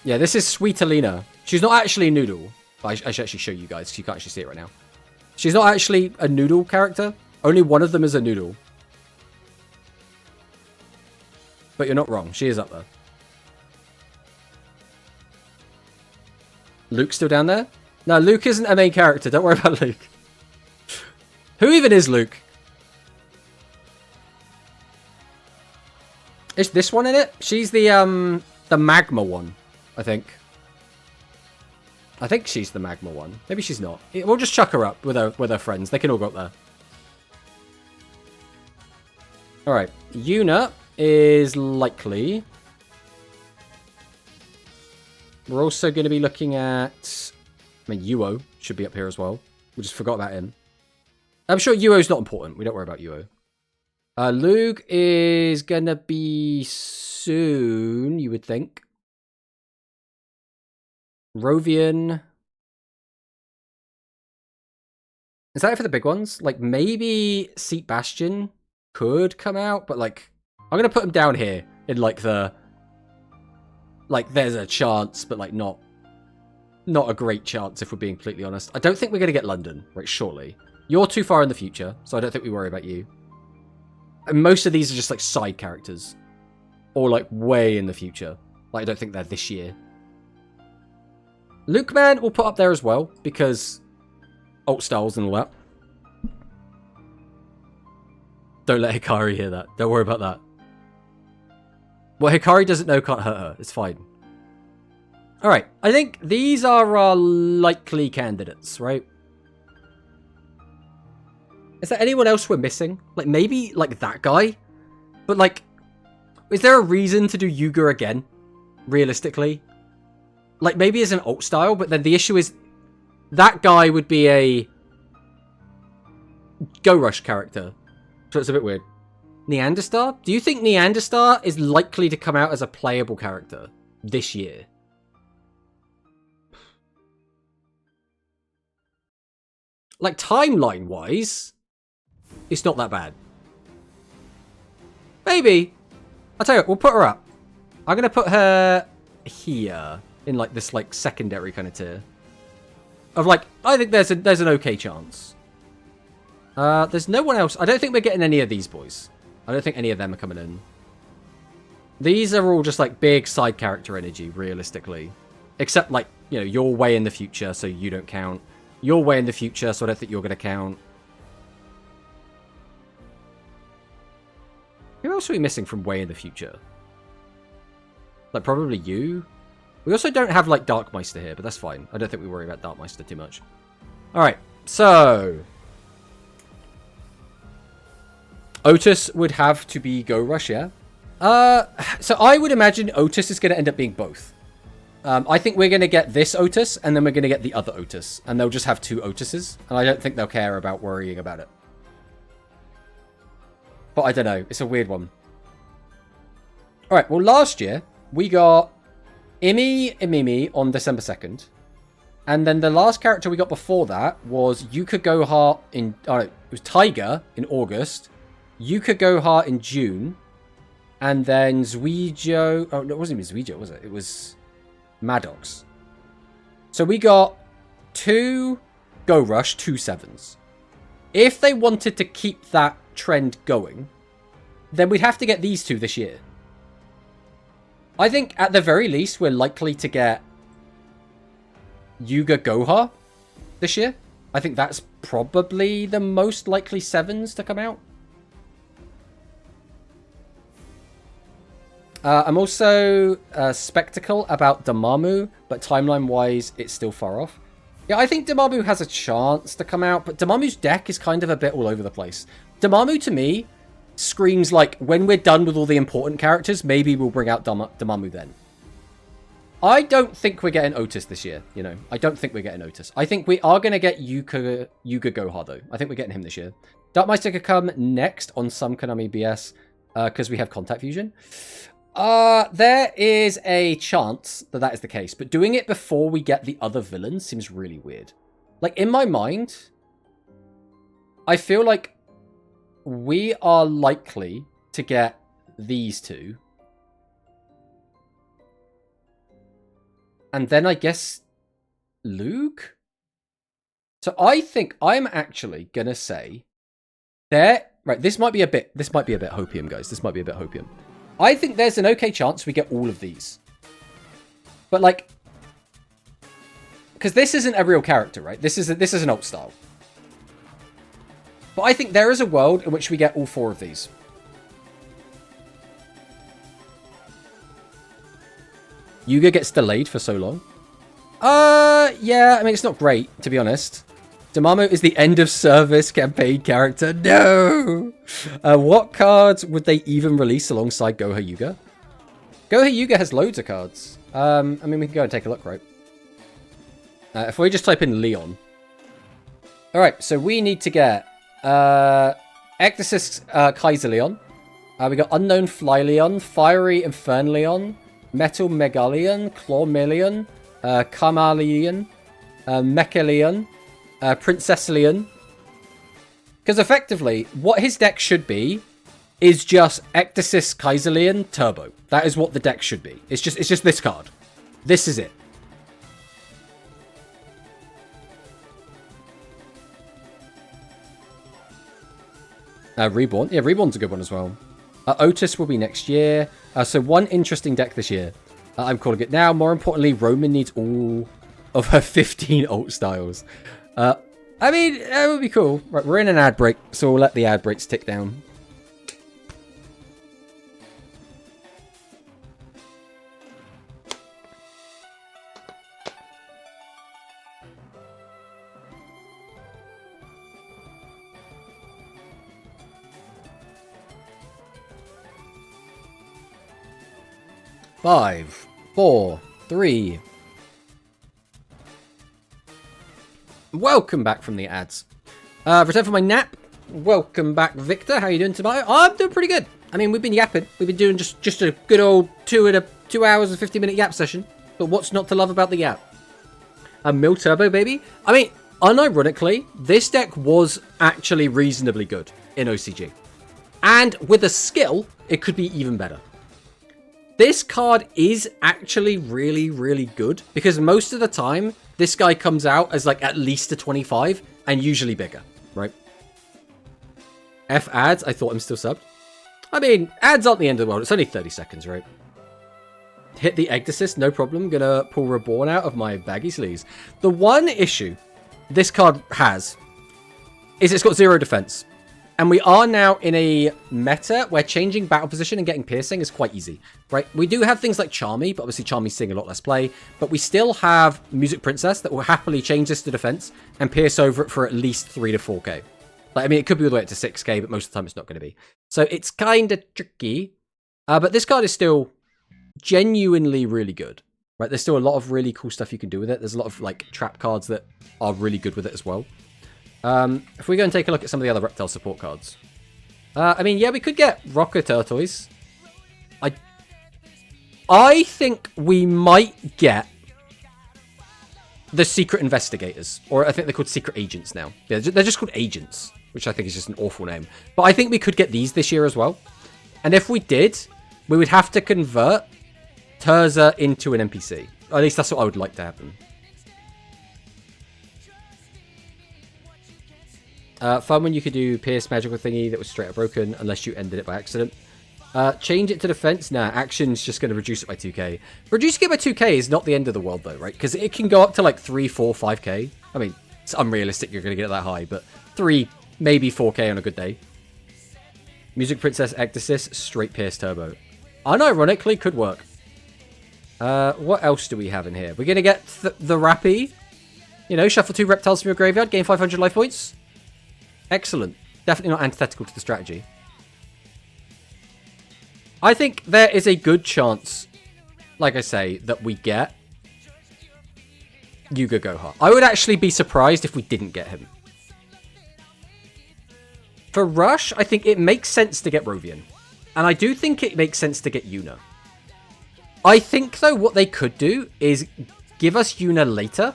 Yeah, this is Sweet Alina. She's not actually a noodle. I should actually show you guys. You can't actually see it right now. She's not actually a noodle character. Only one of them is a noodle. But you're not wrong. She is up there. Luke's still down there? No, Luke isn't a main character. Don't worry about Luke. Who even is Luke? Is this one in it? She's the magma one, I think. I think she's the magma one. Maybe she's not. We'll just chuck her up with her friends. They can all go up there. Alright, Yuna is likely. We're also going to be looking at... I mean, Yuo should be up here as well. We just forgot about him. I'm sure Yuo's not important. We don't worry about Yuo. Luke is going to be soon, you would think. Rovian. Is that it for the big ones? Like, maybe Seat Bastion could come out, but, like, I'm going to put him down here in, like, the... Like, there's a chance, but, like, not a great chance, if we're being completely honest. I don't think we're going to get London, right, surely. You're too far in the future, so I don't think we worry about you. And most of these are just, like, side characters. Or, like, way in the future. Like, I don't think they're this year. Luke Man we'll put up there as well, because alt styles and all that. Don't let Hikari hear that. Don't worry about that. What Hikari doesn't know can't hurt her. It's fine. Alright, I think these are our likely candidates, right? Is there anyone else we're missing? Like, maybe, like, that guy? But, like, is there a reason to do Yuga again? Realistically? Like, maybe as an alt style, but then the issue is that guy would be a Go Rush character. So it's a bit weird. Neanderstar? Do you think Neanderstar is likely to come out as a playable character this year? Like, timeline-wise, it's not that bad. Maybe. I'll tell you what, we'll put her up. I'm going to put her here in, like, this, like, secondary kind of tier. Of, like, I think there's an okay chance. There's no one else. I don't think we're getting any of these boys. I don't think any of them are coming in. These are all just, like, big side character energy, realistically. Except, like, you know, you're way in the future, so you don't count. You're way in the future, so I don't think you're going to count. Who else are we missing from way in the future? Like, probably you? We also don't have, like, Darkmeister here, but that's fine. I don't think we worry about Darkmeister too much. Alright, so... Otis would have to be Go Rush, yeah? So I would imagine Otis is going to end up being both. I think we're going to get this Otis, and then we're going to get the other Otis. And they'll just have two Otises. And I don't think they'll care about worrying about it. But I don't know. It's a weird one. Alright, well, last year, we got Imimi on December 2nd. And then the last character we got before that was Yuka Goha in... Oh, no, it was Tiger in August. Yuka Goha in June. And then Zuijo... Oh, no, it wasn't even Zuijo, was it? It was... Maddox. So we got 2 Go Rush, 2 7s. If they wanted to keep that trend going, then we'd have to get these 2 this year. I think at the very least we're likely to get Yuga Goha this year. I think that's probably the most likely 7s to come out. I'm also skeptical about Dormammu, but timeline-wise, it's still far off. Yeah, I think Dormammu has a chance to come out, but Dormammu's deck is kind of a bit all over the place. Dormammu, to me, screams like, when we're done with all the important characters, maybe we'll bring out Dormammu then. I don't think we're getting Otis this year, you know. I don't think we're getting Otis. I think we are going to get Yuga Goha, though. I think we're getting him this year. Darkmeister could come next on some Konami BS, because we have Contact Fusion. There is a chance that that is the case, but doing it before we get the other villains seems really weird. Like, in my mind, I feel like we are likely to get these 2. And then I guess Luke? So I think I'm actually gonna say there, right, this might be a bit hopium, guys. This might be a bit hopium. I think there's an okay chance we get all of these. But, like... Because this isn't a real character, right? This is an alt style. But I think there is a world in which we get all 4 of these. Yuga gets delayed for so long. Yeah, I mean, it's not great, to be honest. Dormammu is the end of service campaign character. No! What cards would they even release alongside Goha Yuga? Goha Yuga has loads of cards. I mean, we can go and take a look, right? If we just type in Leon. Alright, so we need to get Ecdysis Kaiser Leon. We got Unknown Fly Leon, Fiery Infern Leon, Metal Megaleon, Claw Million, Kamaleon, Mecha Leon, Princess Leon. Because effectively, what his deck should be is just Ecdysis Kaiser Leon Turbo. That is what the deck should be. It's just this card. This is it. Reborn. Yeah, Reborn's a good one as well. Otis will be next year. So one interesting deck this year. I'm calling it now. More importantly, Roman needs all of her 15 alt styles. I mean, it would be cool. Right, we're in an ad break, so we'll let the ad breaks tick down. Five, 4, 3. Welcome back from the ads. Return for my nap. Welcome back, Victor. How you doing tonight? I'm doing pretty good. I mean, we've been yapping. We've been doing just a good old 2 hours and 50-minute yap session. But what's not to love about the yap? A Mill Turbo, baby. I mean, unironically, this deck was actually reasonably good in OCG. And with a skill, it could be even better. This card is actually really, really good because most of the time, this guy comes out as like at least a 25 and usually bigger, right? F ads, I thought I'm still subbed. I mean, ads aren't the end of the world. It's only 30 seconds, right? Hit the Ecdysis, no problem. Gonna pull Reborn out of my baggy sleeves. The one issue this card has is it's got 0 defense. And we are now in a meta where changing battle position and getting piercing is quite easy, right? We do have things like Charmy, but obviously Charmy's seeing a lot less play. But we still have Music Princess that will happily change this to defense and pierce over it for at least 3 to 4k. Like, I mean, it could be all the way up to 6k, but most of the time it's not going to be. So it's kind of tricky. But this card is still genuinely really good, right? There's still a lot of really cool stuff you can do with it. There's a lot of like trap cards that are really good with it as well. If we go and take a look at some of the other Reptile support cards. I mean, yeah, we could get Rocker Turtoise. I think we might get the Secret Investigators. Or I think they're called Secret Agents now. Yeah, they're just called Agents, which I think is just an awful name. But I think we could get these this year as well. And if we did, we would have to convert Terza into an NPC. Or at least that's what I would like to happen. Fun when you could do Pierce magical thingy that was straight up broken unless you ended it by accident. Change it to defense. Nah, action's just going to reduce it by 2k. Reducing it by 2k is not the end of the world though, right? Because it can go up to like 3, 4, 5k. I mean, it's unrealistic you're going to get it that high, but 3, maybe 4k on a good day. Music Princess Ecdysis, straight Pierce Turbo. Unironically, could work. What else do we have in here? We're going to get the Rappy. You know, shuffle 2 reptiles from your graveyard, gain 500 life points. Excellent. Definitely not antithetical to the strategy. I think there is a good chance, like I say, that we get Yuga Goha. I would actually be surprised if we didn't get him. For Rush, I think it makes sense to get Rovian. And I do think it makes sense to get Yuna. I think, though, what they could do is give us Yuna later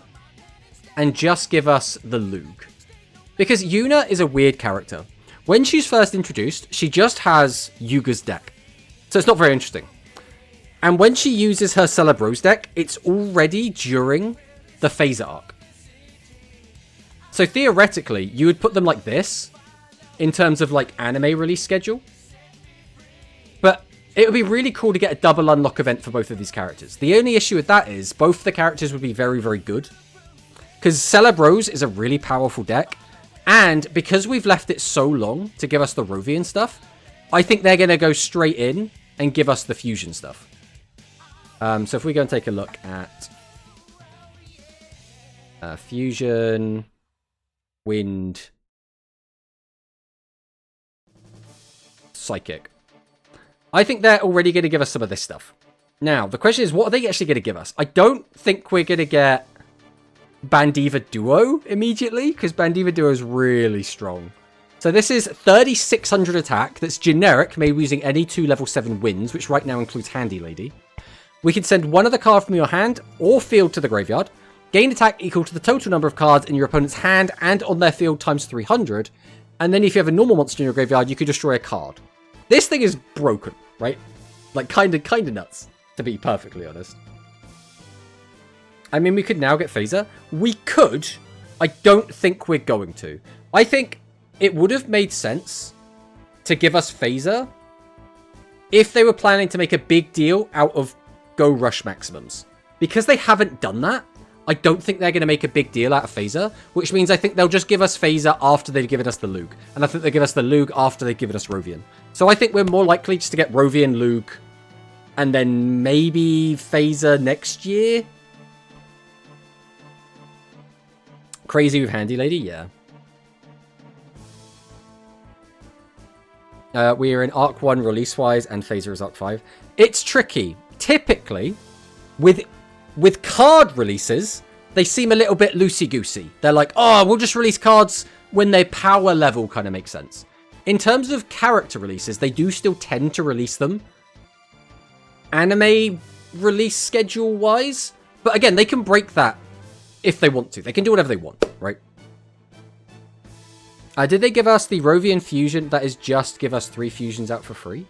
and just give us the Lug. Because Yuna is a weird character. When she's first introduced, she just has Yuga's deck. So it's not very interesting. And when she uses her Celebros deck, it's already during the Phaser arc. So theoretically, you would put them like this in terms of like anime release schedule. But it would be really cool to get a double unlock event for both of these characters. The only issue with that is both the characters would be very, very good. Because Celebros is a really powerful deck. And because we've left it so long to give us the Rovian stuff, I think they're going to go straight in and give us the fusion stuff. So if we go and take a look at fusion, Wind, Psychic. I think they're already going to give us some of this stuff. Now, the question is, what are they actually going to give us? I don't think we're going to get Bandiva Duo immediately, because Bandiva Duo is really strong. So this is 3600 attack that's generic, maybe using any 2 level 7 winds, which right now includes Handy Lady. We can send one other card from your hand or field to the graveyard. Gain attack equal to the total number of cards in your opponent's hand and on their field times 300. And then if you have a normal monster in your graveyard, you could destroy a card. This thing is broken, right? Like, kind of nuts, to be perfectly honest. I mean, we could now get Phaser. We could. I don't think we're going to. I think it would have made sense to give us Phaser if they were planning to make a big deal out of Go Rush Maximums. Because they haven't done that, I don't think they're going to make a big deal out of Phaser, which means I think they'll just give us Phaser after they've given us the Lug. And I think they'll give us the Lug after they've given us Rovian. So I think we're more likely just to get Rovian, Lug, and then maybe Phaser next year. Crazy with Handy Lady, yeah. We are in Arc 1 release-wise, and Phaser is Arc 5. It's tricky. Typically, with card releases, they seem a little bit loosey-goosey. They're like, oh, we'll just release cards when their power level kind of makes sense. In terms of character releases, they do still tend to release them anime release schedule-wise. But again, they can break that if they want to. They can do whatever they want, right? Did they give us the Rovian fusion? That is just give us 3 fusions out for free.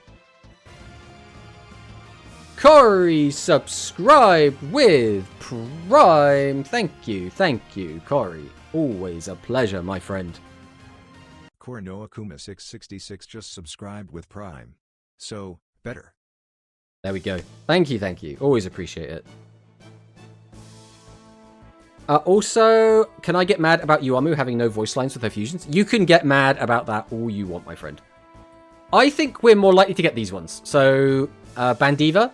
Corey, subscribe with Prime. Thank you, Corey. Always a pleasure, my friend. Korinoa Kuma 666 just subscribed with Prime. So, better. There we go. Thank you. Always appreciate it. Also, can I get mad about Yuamu having no voice lines with her fusions? You can get mad about that all you want, my friend. I think we're more likely to get these ones. So, Bandiva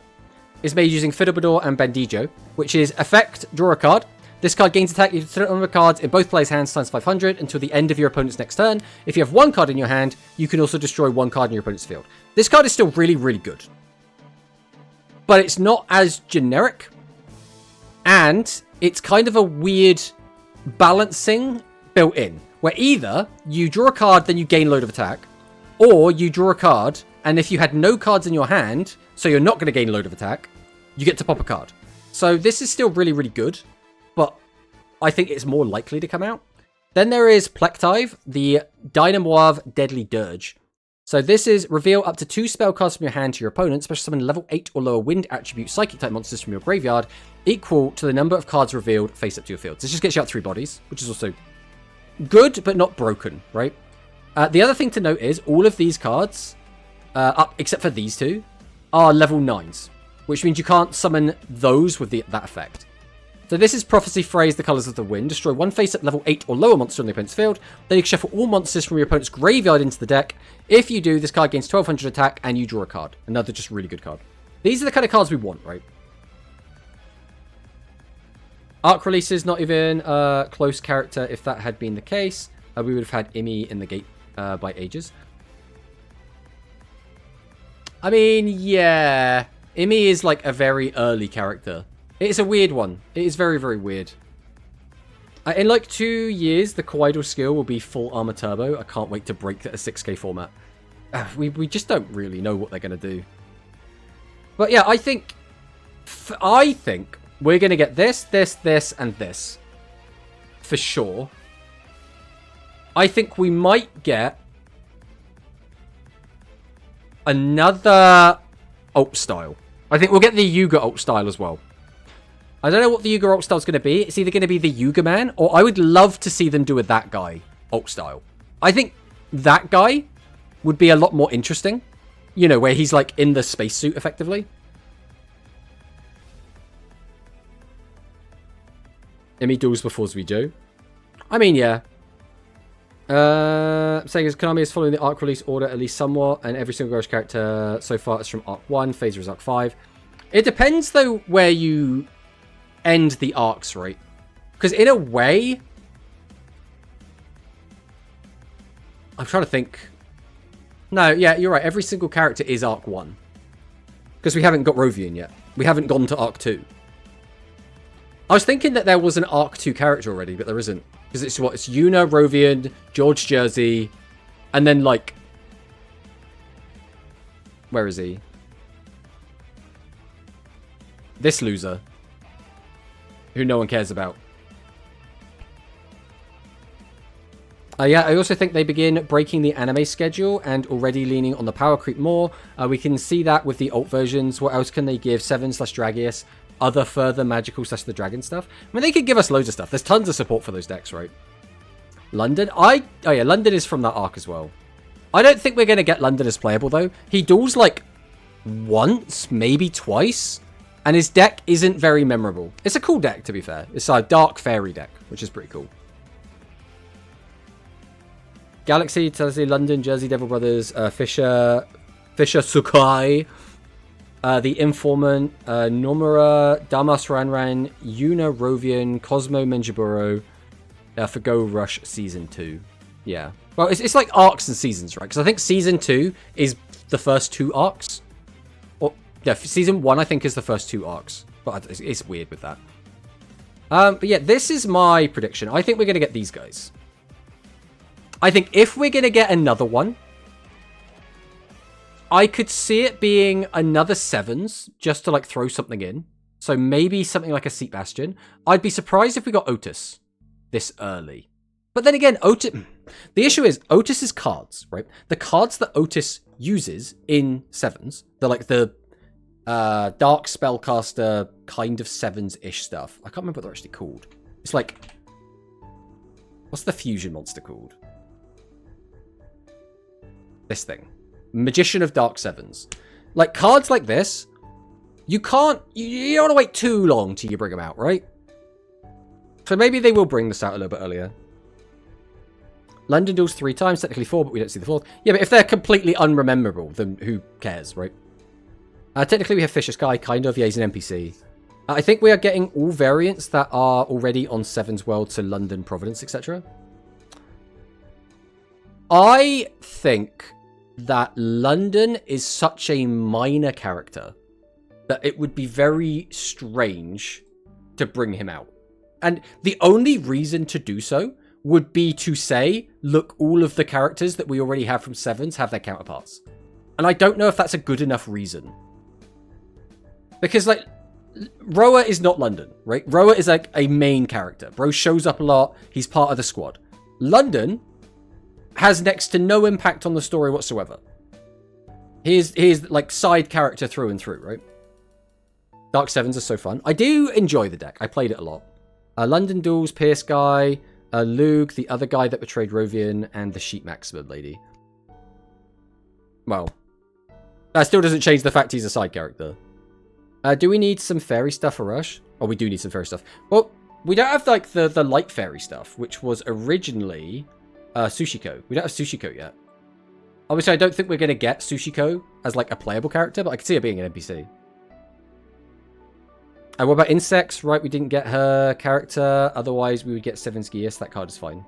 is made using Fiddlebador and Bandijo, which is effect, draw a card. This card gains attack equal to the number of cards in both players' hands times 500 until the end of your opponent's next turn. If you have 1 card in your hand, you can also destroy 1 card in your opponent's field. This card is still really, really good. But it's not as generic. And it's kind of a weird balancing built in, where either you draw a card, then you gain a load of attack, or you draw a card, and if you had no cards in your hand, so you're not going to gain a load of attack, you get to pop a card. So this is still really, really good, but I think it's more likely to come out. Then there is Plektive, the Dynamoive Deadly Dirge. So this is reveal up to 2 spell cards from your hand to your opponent, special summon level 8 or lower wind attribute psychic type monsters from your graveyard, equal to the number of cards revealed face up to your field. This just gets you out 3 bodies, which is also good, but not broken, right? The other thing to note is all of these cards, up except for these 2, are level 9s, which means you can't summon those with that effect. So this is Prophecy Phrase, the Colors of the Wind. Destroy 1 face-up level 8 or lower monster on the opponent's field. Then you can shuffle all monsters from your opponent's graveyard into the deck. If you do, this card gains 1200 attack and you draw a card. Another just really good card. These are the kind of cards we want, right? Arc releases, not even close character. If that had been the case, we would have had Imi in the gate by ages. I mean, yeah. Imi is like a very early character. It's a weird one. It is very, very weird. In like 2 years, the Kawaii skill will be full armor turbo. I can't wait to break a 6K format. We just don't really know what they're going to do. But yeah, I think we're going to get this, and this. For sure. I think we might get another alt style. I think we'll get the Yuga alt style as well. I don't know what the Yuga alt style is going to be. It's either going to be the Yuga Man, or I would love to see them do a That Guy alt style. I think That Guy would be a lot more interesting. You know, where he's like in the spacesuit, effectively. Emi duels before Zuijo. I mean, yeah. Saying as Konami is following the arc release order at least somewhat, and every single Ghost character so far is from Arc 1, Phaser is Arc 5. It depends, though, where you end the arcs, right? Because in a way, I'm trying to think. No, yeah, you're right. Every single character is Arc 1. Because we haven't got Rovian yet. We haven't gone to Arc 2. I was thinking that there was an Arc 2 character already, but there isn't. Because it's what? It's Yuna, Rovian, George Jersey, and then, like... Where is he? This loser. Who no one cares about. Yeah, I also think they begin breaking the anime schedule and already leaning on the power creep more. We can see that with the alt versions. What else can they give? 7/Dragius, other further magical / the dragon stuff. I mean, they could give us loads of stuff. There's tons of support for those decks, right? London? Oh yeah, London is from that arc as well. I don't think we're going to get London as playable, though. He duels, like, once, maybe twice, and his deck isn't very memorable. It's a cool deck, to be fair. It's a Dark Fairy deck, which is pretty cool. Galaxy, Tennessee, London, Jersey Devil Brothers, Fisher Sukai, The Informant, Nomura, Damas Ranran, Yuna Rovian, Cosmo Menjiburo, for Go Rush Season 2. Yeah. Well, it's like arcs and seasons, right? Because I think Season 2 is the first 2 arcs. Or, yeah, Season 1, I think, is the first 2 arcs. But it's weird with that. But yeah, this is my prediction. I think we're going to get these guys. I think if we're going to get another one, I could see it being another 7s just to like throw something in. So maybe something like a Seat Bastion. I'd be surprised if we got Otis this early. But then again, Otis... The issue is Otis's cards, right? The cards that Otis uses in 7s, they're like the Dark Spellcaster kind of 7s-ish stuff. I can't remember what they're actually called. It's like... What's the fusion monster called? This thing. Magician of Dark 7s. Like, cards like this, you can't... You don't want to wait too long till you bring them out, right? So maybe they will bring this out a little bit earlier. London duels 3 times, technically 4, but we don't see the 4th. Yeah, but if they're completely unrememberable, then who cares, right? Technically we have Fisher Sky, kind of. Yeah, he's an NPC. I think we are getting all variants that are already on 7's World, so London, Providence, etc. I think that London is such a minor character that it would be very strange to bring him out. And the only reason to do so would be to say, look, all of the characters that we already have from 7s have their counterparts. And I don't know if that's a good enough reason. Because, like, Roa is not London, right? Roa is, like, a main character. Bro shows up a lot. He's part of the squad. London has next to no impact on the story whatsoever. He's like, side character through and through, right? Dark 7s are so fun. I do enjoy the deck. I played it a lot. London duels, Pierce Guy, Luke, the other guy that betrayed Rovian, and the Sheep Maximum lady. Well, that still doesn't change the fact he's a side character. Do we need some fairy stuff for Rush? Oh, we do need some fairy stuff. Well, we don't have, like, the light fairy stuff, which was originally Sushiko. We don't have Sushiko yet. Obviously, I don't think we're going to get Sushiko as, like, a playable character, but I could see her being an NPC. And what about Insects? Right, we didn't get her character. Otherwise, we would get Seven's Geas. That card is fine.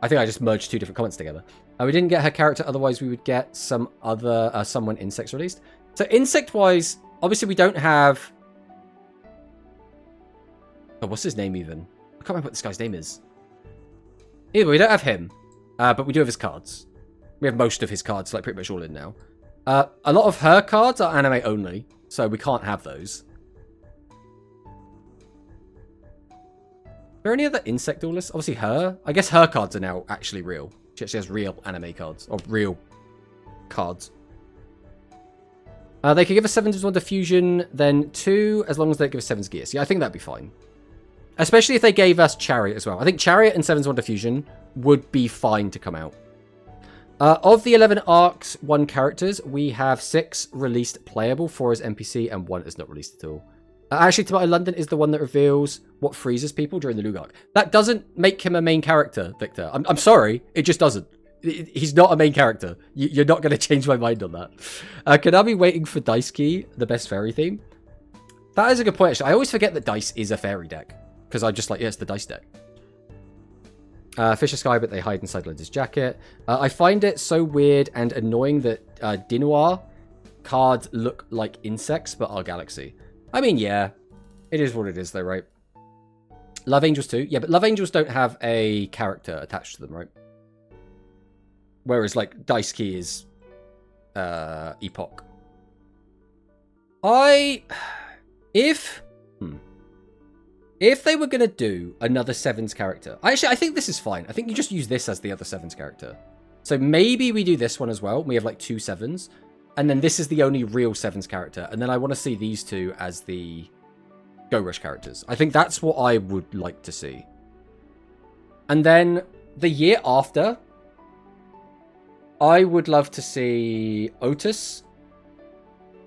I think I just merged 2 different comments together. We didn't get her character. Otherwise, we would get some other... someone Insects released. So, Insect-wise, obviously, we don't have... Oh, what's his name, even? I can't remember what this guy's name is. Either way, we don't have him. But we do have his cards. We have most of his cards, like, pretty much all in now. A lot of her cards are anime only. So, we can't have those. Are there any other insect duelists? Obviously her. I guess her cards are now actually real. She actually has real anime cards. Or real cards. They could give us 7's Wonder Fusion, then 2, as long as they give us 7's Gears. Yeah, I think that'd be fine. Especially if they gave us Chariot as well. I think Chariot and 7's Wonder Fusion would be fine to come out. Of the 11 arcs, 1 characters, we have 6 released playable, 4 as NPC, and 1 is not released at all. Actually, Tomato London is the one that reveals what freezes people during the Lug arc. That doesn't make him a main character, Victor. I'm sorry, it just doesn't. He's not a main character. You're not going to change my mind on that. Konami waiting for Dice Key, the best fairy theme. That is a good point, actually. I always forget that Dice is a fairy deck. Because I'm just like, yeah, it's the Dice deck. Fisher Sky, but they hide inside Linda's jacket. I find it so weird and annoying that Dinoir cards look like insects, but are Galaxy. I mean, yeah. It is what it is, though, right? Love Angels too. Yeah, but Love Angels don't have a character attached to them, right? Whereas, like, Dice Key is Epoch. If they were going to do another Sevens character... I think this is fine. I think you just use this as the other Sevens character. So maybe we do this one as well. We have, like, 2 Sevens. And then this is the only real Sevens character. And then I want to see these two as the Go Rush characters. I think that's what I would like to see. And then the year after, I would love to see Otis.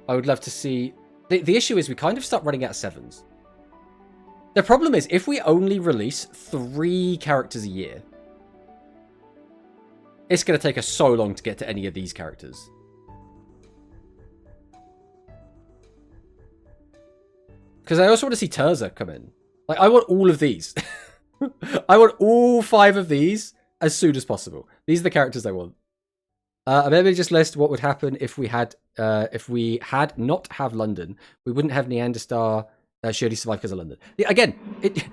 I would love to see... The issue is we kind of start running out of Sevens. The problem is, if we only release 3 characters a year, it's going to take us so long to get to any of these characters. Because I also want to see Terza come in. Like, I want all of these. I want all 5 of these as soon as possible. These are the characters I want. Maybe just list what would happen if we had not have London. We wouldn't have Neanderstar. She only survived because of London. Yeah, again, it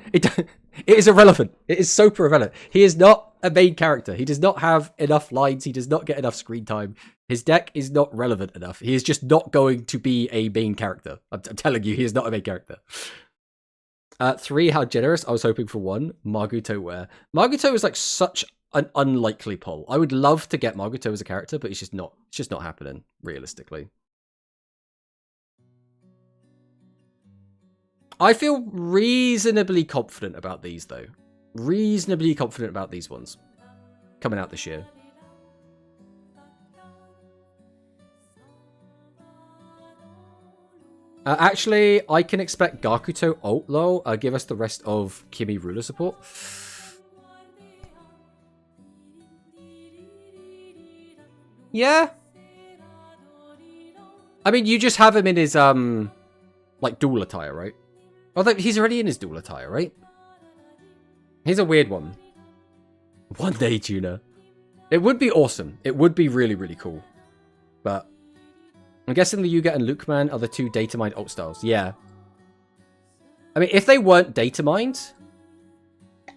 is irrelevant. It is super irrelevant. He is not a main character. He does not have enough lines. He does not get enough screen time. His deck is not relevant enough. He is just not going to be a main character. I'm telling you, he is not a main character. 3, how generous. I was hoping for 1. Marguto where? Marguto is like such an unlikely pull. I would love to get Marguto as a character, but it's just not happening, realistically. I feel reasonably confident about these, though. Reasonably confident about these ones coming out this year. Actually, I can expect Gakuto Outlaw. Give us the rest of Kimi ruler support. Yeah. I mean, you just have him in his, like, dual attire, right? Although he's already in his dual attire, right? He's a weird one. One day tuner. It would be awesome. It would be really, really cool. But I'm guessing the Yuga and Lukeman are the 2 data mined alt styles. Yeah. I mean, if they weren't data mined,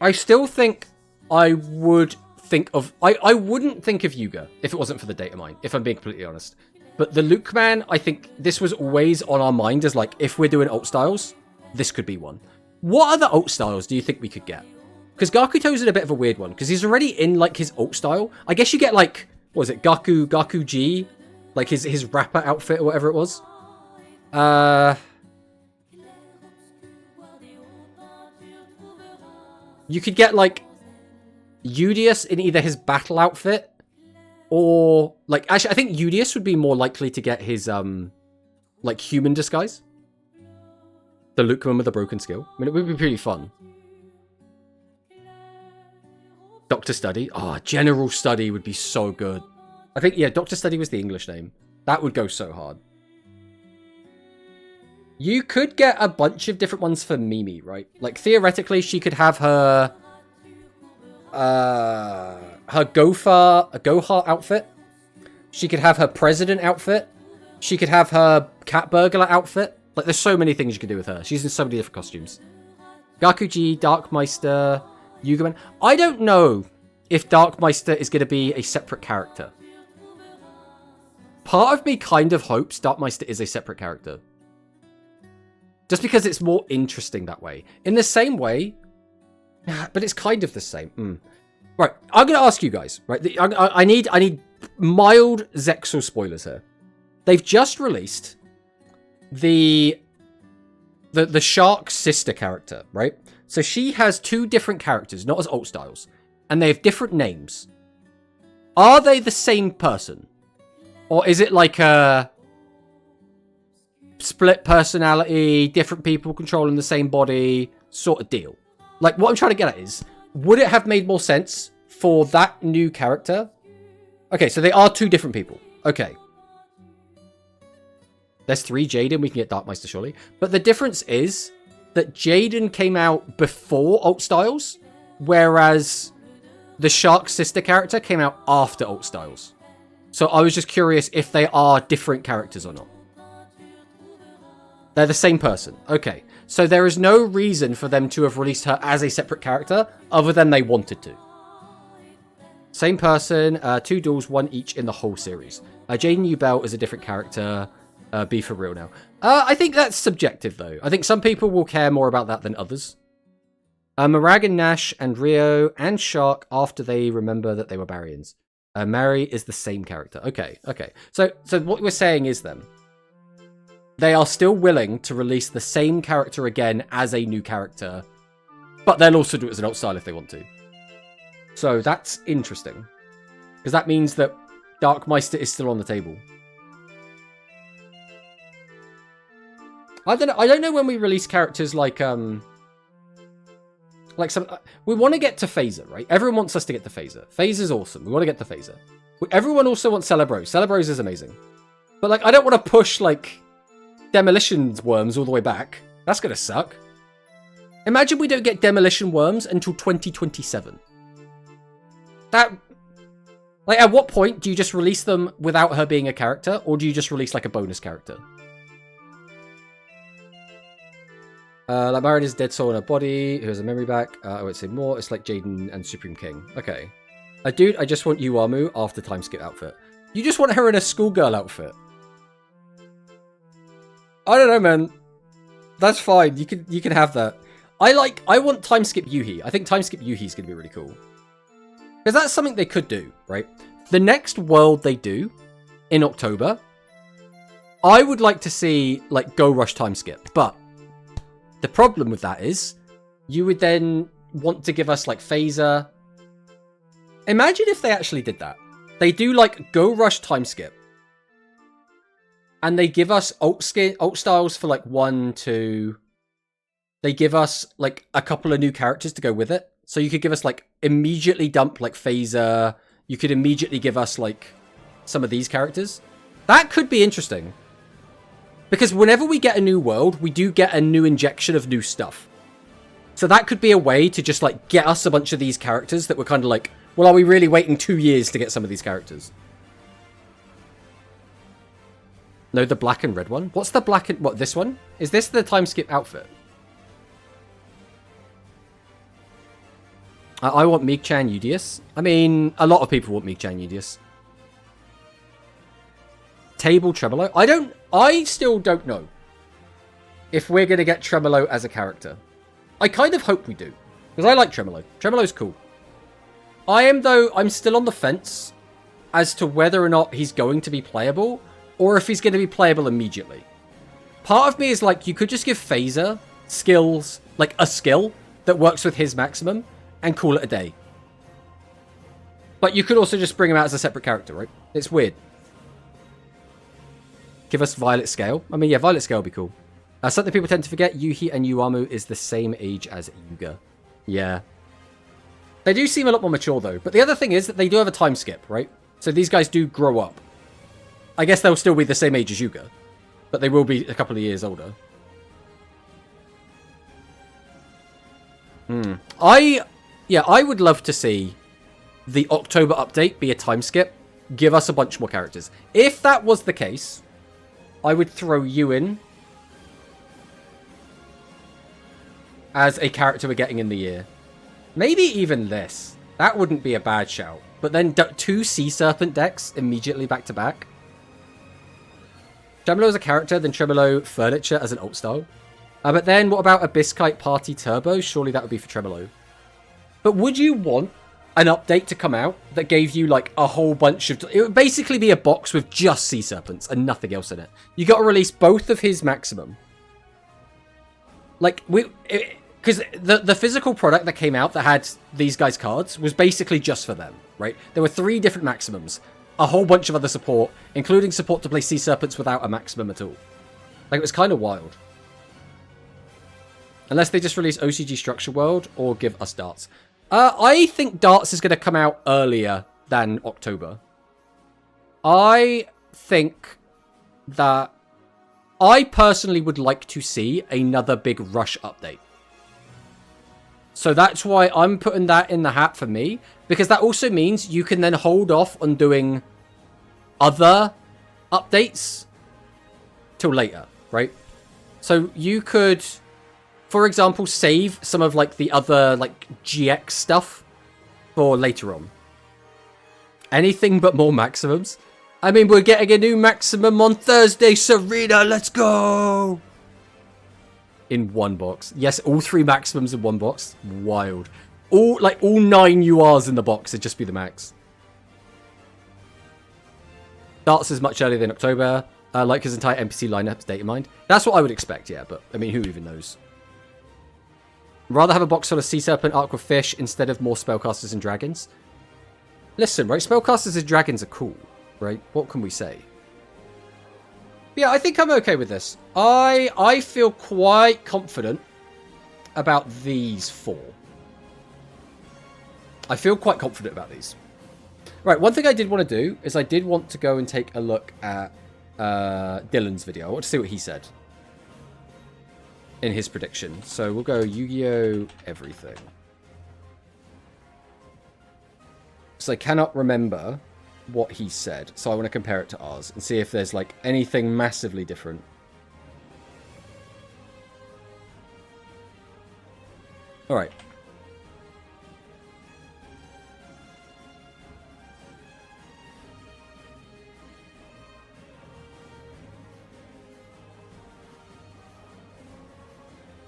I still think I would think of... I wouldn't think of Yuga if it wasn't for the data mine, if I'm being completely honest. But the Lukeman, I think this was always on our mind as like, if we're doing alt styles, this could be one. What other alt styles do you think we could get? Because Gakuto's in a bit of a weird one, because he's already in like his alt style. I guess you get like, what was it, Gaku G? Like his rapper outfit or whatever it was. You could get like Udius in either his battle outfit or like, actually I think Udius would be more likely to get his like human disguise. The Lukeman with the broken skill. I mean, it would be pretty fun. Doctor Study. Oh, General Study would be so good. I think, yeah, Doctor Study was the English name. That would go so hard. You could get a bunch of different ones for Mimi, right? Like, theoretically, she could have her... her Gohar outfit. She could have her President outfit. She could have her Cat Burglar outfit. Like, there's so many things you can do with her. She's in so many different costumes. Gakuji, Darkmeister, Yugaman. I don't know if Darkmeister is going to be a separate character. Part of me kind of hopes Darkmeister is a separate character. Just because it's more interesting that way. In the same way, but it's kind of the same. Right, I'm going to ask you guys. Right, I need mild Zexal spoilers here. They've just released the Shark sister character, right? So she has 2 different characters, not as alt styles, and they have different names. Are they the same person? Or is it like a split personality, different people controlling the same body sort of deal? Like, what I'm trying to get at is, would it have made more sense for that new character? Okay, so they are 2 different people. Okay. There's 3 Jaden, we can get Darkmeister surely. But the difference is that Jaden came out before alt styles, whereas the Shark sister character came out after Alt Styles. So I was just curious if they are different characters or not. They're the same person. Okay. So there is no reason for them to have released her as a separate character other than they wanted to. Same person, 2 duels, 1 each in the whole series. Jaden Newbell is a different character. Be for real now. I think that's subjective though. I think some people will care more about that than others. Marag and Nash and Rio and Shark after they remember that they were Baryons. Mary is the same character. Okay. So what we're saying is then, they are still willing to release the same character again as a new character, but they'll also do it as an alt style if they want to. So that's interesting, because that means that Darkmeister is still on the table. I don't know when we release characters like some. We want to get to Phaser, right? Everyone wants us to get to Phaser. Phaser's awesome. We want to get to Phaser. Everyone also wants Celebros. Celebros is amazing, but like I don't want to push like Demolition Worms all the way back. That's gonna suck. Imagine we don't get Demolition Worms until 2027. That, like, at what point do you just release them without her being a character, or do you just release like a bonus character? Like Marin is dead soul in her body, who has a memory back. I won't say more. It's like Jaden and Supreme King. Okay. Dude, I just want Yuamu after time skip outfit. You just want her in a schoolgirl outfit. I don't know, man. That's fine. You can have that. I want time skip Yuhi. I think time skip Yuhi is going to be really cool. Because that's something they could do, right? The next world they do in October, I would like to see like Go Rush time skip. But the problem with that is you would then want to give us like Phaser. Imagine if they actually did that. They do like Go Rush time skip. And they give us alt styles for like 1, 2. They give us like a couple of new characters to go with it. So you could give us like immediately dump like Phaser. You could immediately give us like some of these characters. That could be interesting. Because whenever we get a new world, we do get a new injection of new stuff. So that could be a way to just like get us a bunch of these characters that were kind of like, well, are we really waiting 2 years to get some of these characters? No, the black and red one. What's the black and... What, this one? Is this the time skip outfit? I want Meek-chan Udius. I mean, a lot of people want Meek-chan Udius. Table Tremolo. I still don't know if we're going to get Tremolo as a character. I kind of hope we do. Because I like Tremolo. Tremolo's cool. I'm still on the fence as to whether or not he's going to be playable, or if he's going to be playable immediately. Part of me is like, you could just give Phaser skills, like a skill that works with his maximum, and call it a day. But you could also just bring him out as a separate character, right? It's weird. Give us Violet Scale. I mean, yeah, Violet Scale would be cool. Something people tend to forget, Yuhi and Yuamu is the same age as Yuga. Yeah. They do seem a lot more mature, though. But the other thing is that they do have a time skip, right? So these guys do grow up. I guess they'll still be the same age as Yuga. But they will be a couple of years older. I would love to see the October update be a time skip. Give us a bunch more characters. If that was the case, I would throw you in as a character we're getting in the year. Maybe even this. That wouldn't be a bad shout. But then 2 Sea Serpent decks immediately back to back. Tremolo as a character, then Tremolo Furniture as an alt style. But then what about Abyskite Party Turbo? Surely that would be for Tremolo. But would you want an update to come out that gave you like a whole bunch of... It would basically be a box with just Sea Serpents and nothing else in it. You got to release both of his maximum. Like, because the physical product that came out that had these guys' cards was basically just for them, right? There were 3 different maximums. A whole bunch of other support, including support to play Sea Serpents without a maximum at all. Like, it was kind of wild. Unless they just release OCG Structure World or give us Darts. I think Darts is going to come out earlier than October. I think that I personally would like to see another big Rush update. So that's why I'm putting that in the hat for me. Because that also means you can then hold off on doing other updates till later, right? So you could, for example, save some of like the other like GX stuff for later on. Anything but more maximums. I mean, we're getting a new maximum on Thursday, Serena. Let's go. In one box. Yes, all 3 maximums in one box. Wild. All 9 URs in the box would just be the max. Starts as much earlier than October. Like his entire NPC lineup, date in mind. That's what I would expect, yeah. But, I mean, who even knows? Rather have a box full of Sea Serpent, Aqua Fish, instead of more Spellcasters and Dragons. Listen, right? Spellcasters and Dragons are cool, right? What can we say? Yeah, I think I'm okay with this. I feel quite confident about these 4. I feel quite confident about these. Right, one thing I did want to do is I did want to go and take a look at Dylan's video. I want to see what he said in his prediction. So we'll go Yu-Gi-Oh! Everything. So I cannot remember what he said, so I want to compare it to ours and see if there's like anything massively different. All right.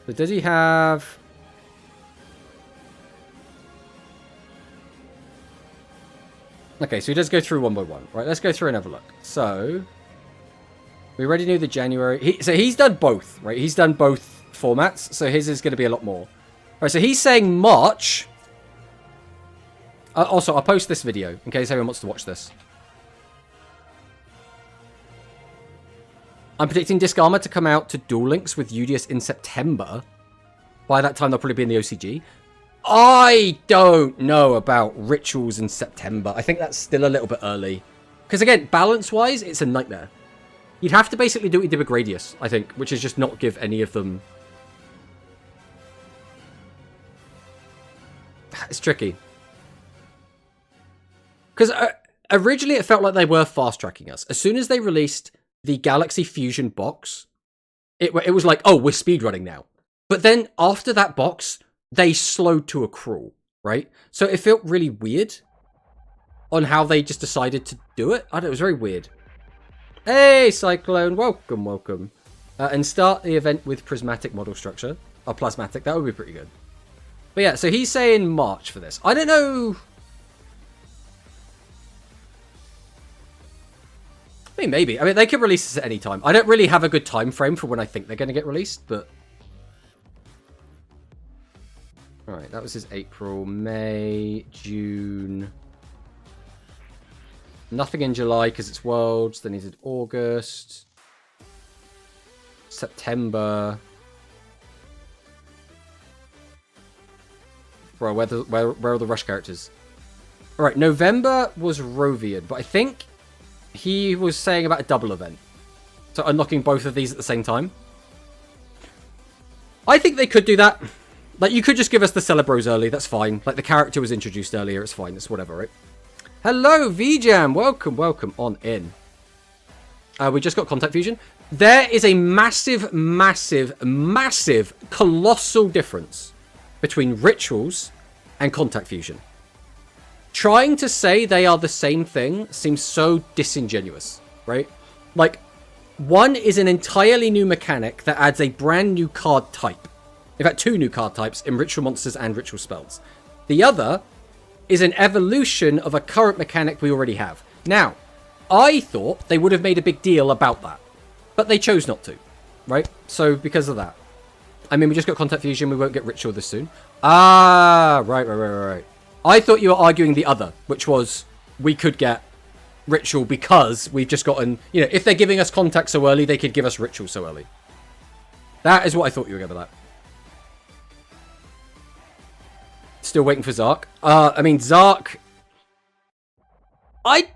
So does he have... Okay, so he does go through one by one. Right, let's go through and have a look. So, we already knew the January... So he's done both, right? He's done both formats, so his is going to be a lot more. Alright, so he's saying March. Also, I'll post this video in case everyone wants to watch this. I'm predicting Disc Armor to come out to Duel Links with Udius in September. By that time, they'll probably be in the OCG. I don't know about Rituals in September. I think that's still a little bit early. Because again, balance-wise, it's a nightmare. You'd have to basically do what you did with Gradius, I think, which is just not give any of them... It's tricky. Because originally it felt like they were fast-tracking us. As soon as they released the Galaxy Fusion box, it was like, oh, we're speedrunning now. But then after that box... they slowed to a crawl, right? So it felt really weird on how they just decided to do it. I don't know, it was very weird. Hey, Cyclone, welcome, welcome. And start the event with prismatic model structure. Or plasmatic, that would be pretty good. But yeah, so he's saying March for this. I don't know... I mean, maybe. I mean, they could release this at any time. I don't really have a good time frame for when I think they're going to get released, but... Alright, that was his April, May, June. Nothing in July because it's Worlds. Then he did August. September. Bro, where are the Rush characters? Alright, November was Rovian, but I think he was saying about a double event. So unlocking both of these at the same time. I think they could do that. Like, you could just give us the Celebros early, that's fine. Like, the character was introduced earlier, it's fine, it's whatever, right? Hello, VJam! Welcome, welcome on in. We just got Contact Fusion. There is a massive, massive, massive, colossal difference between Rituals and Contact Fusion. Trying to say they are the same thing seems so disingenuous, right? Like, one is an entirely new mechanic that adds a brand new card type. In fact, 2 new card types in Ritual Monsters and Ritual Spells. The other is an evolution of a current mechanic we already have. Now, I thought they would have made a big deal about that. But they chose not to, right? So, because of that. I mean, we just got Contact Fusion, we won't get Ritual this soon. Ah, right. I thought you were arguing the other, which was we could get Ritual because we've just gotten... You know, if they're giving us Contact so early, they could give us Ritual so early. That is what I thought you were going with that. Still waiting for Zark. I mean, Zark... I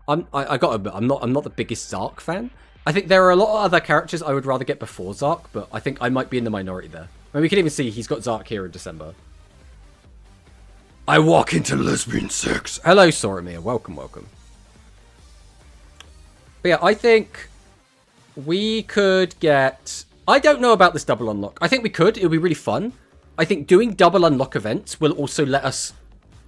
gotta admit, I'm not the biggest Zark fan. I think there are a lot of other characters I would rather get before Zark, but I think I might be in the minority there. mean, we can even see he's got Zark here in December. I walk into lesbian sex. Hello, Soromir. Welcome, welcome. But yeah, I think we could get... I don't know about this double unlock. I think we could. It would be really fun. I think doing double unlock events will also let us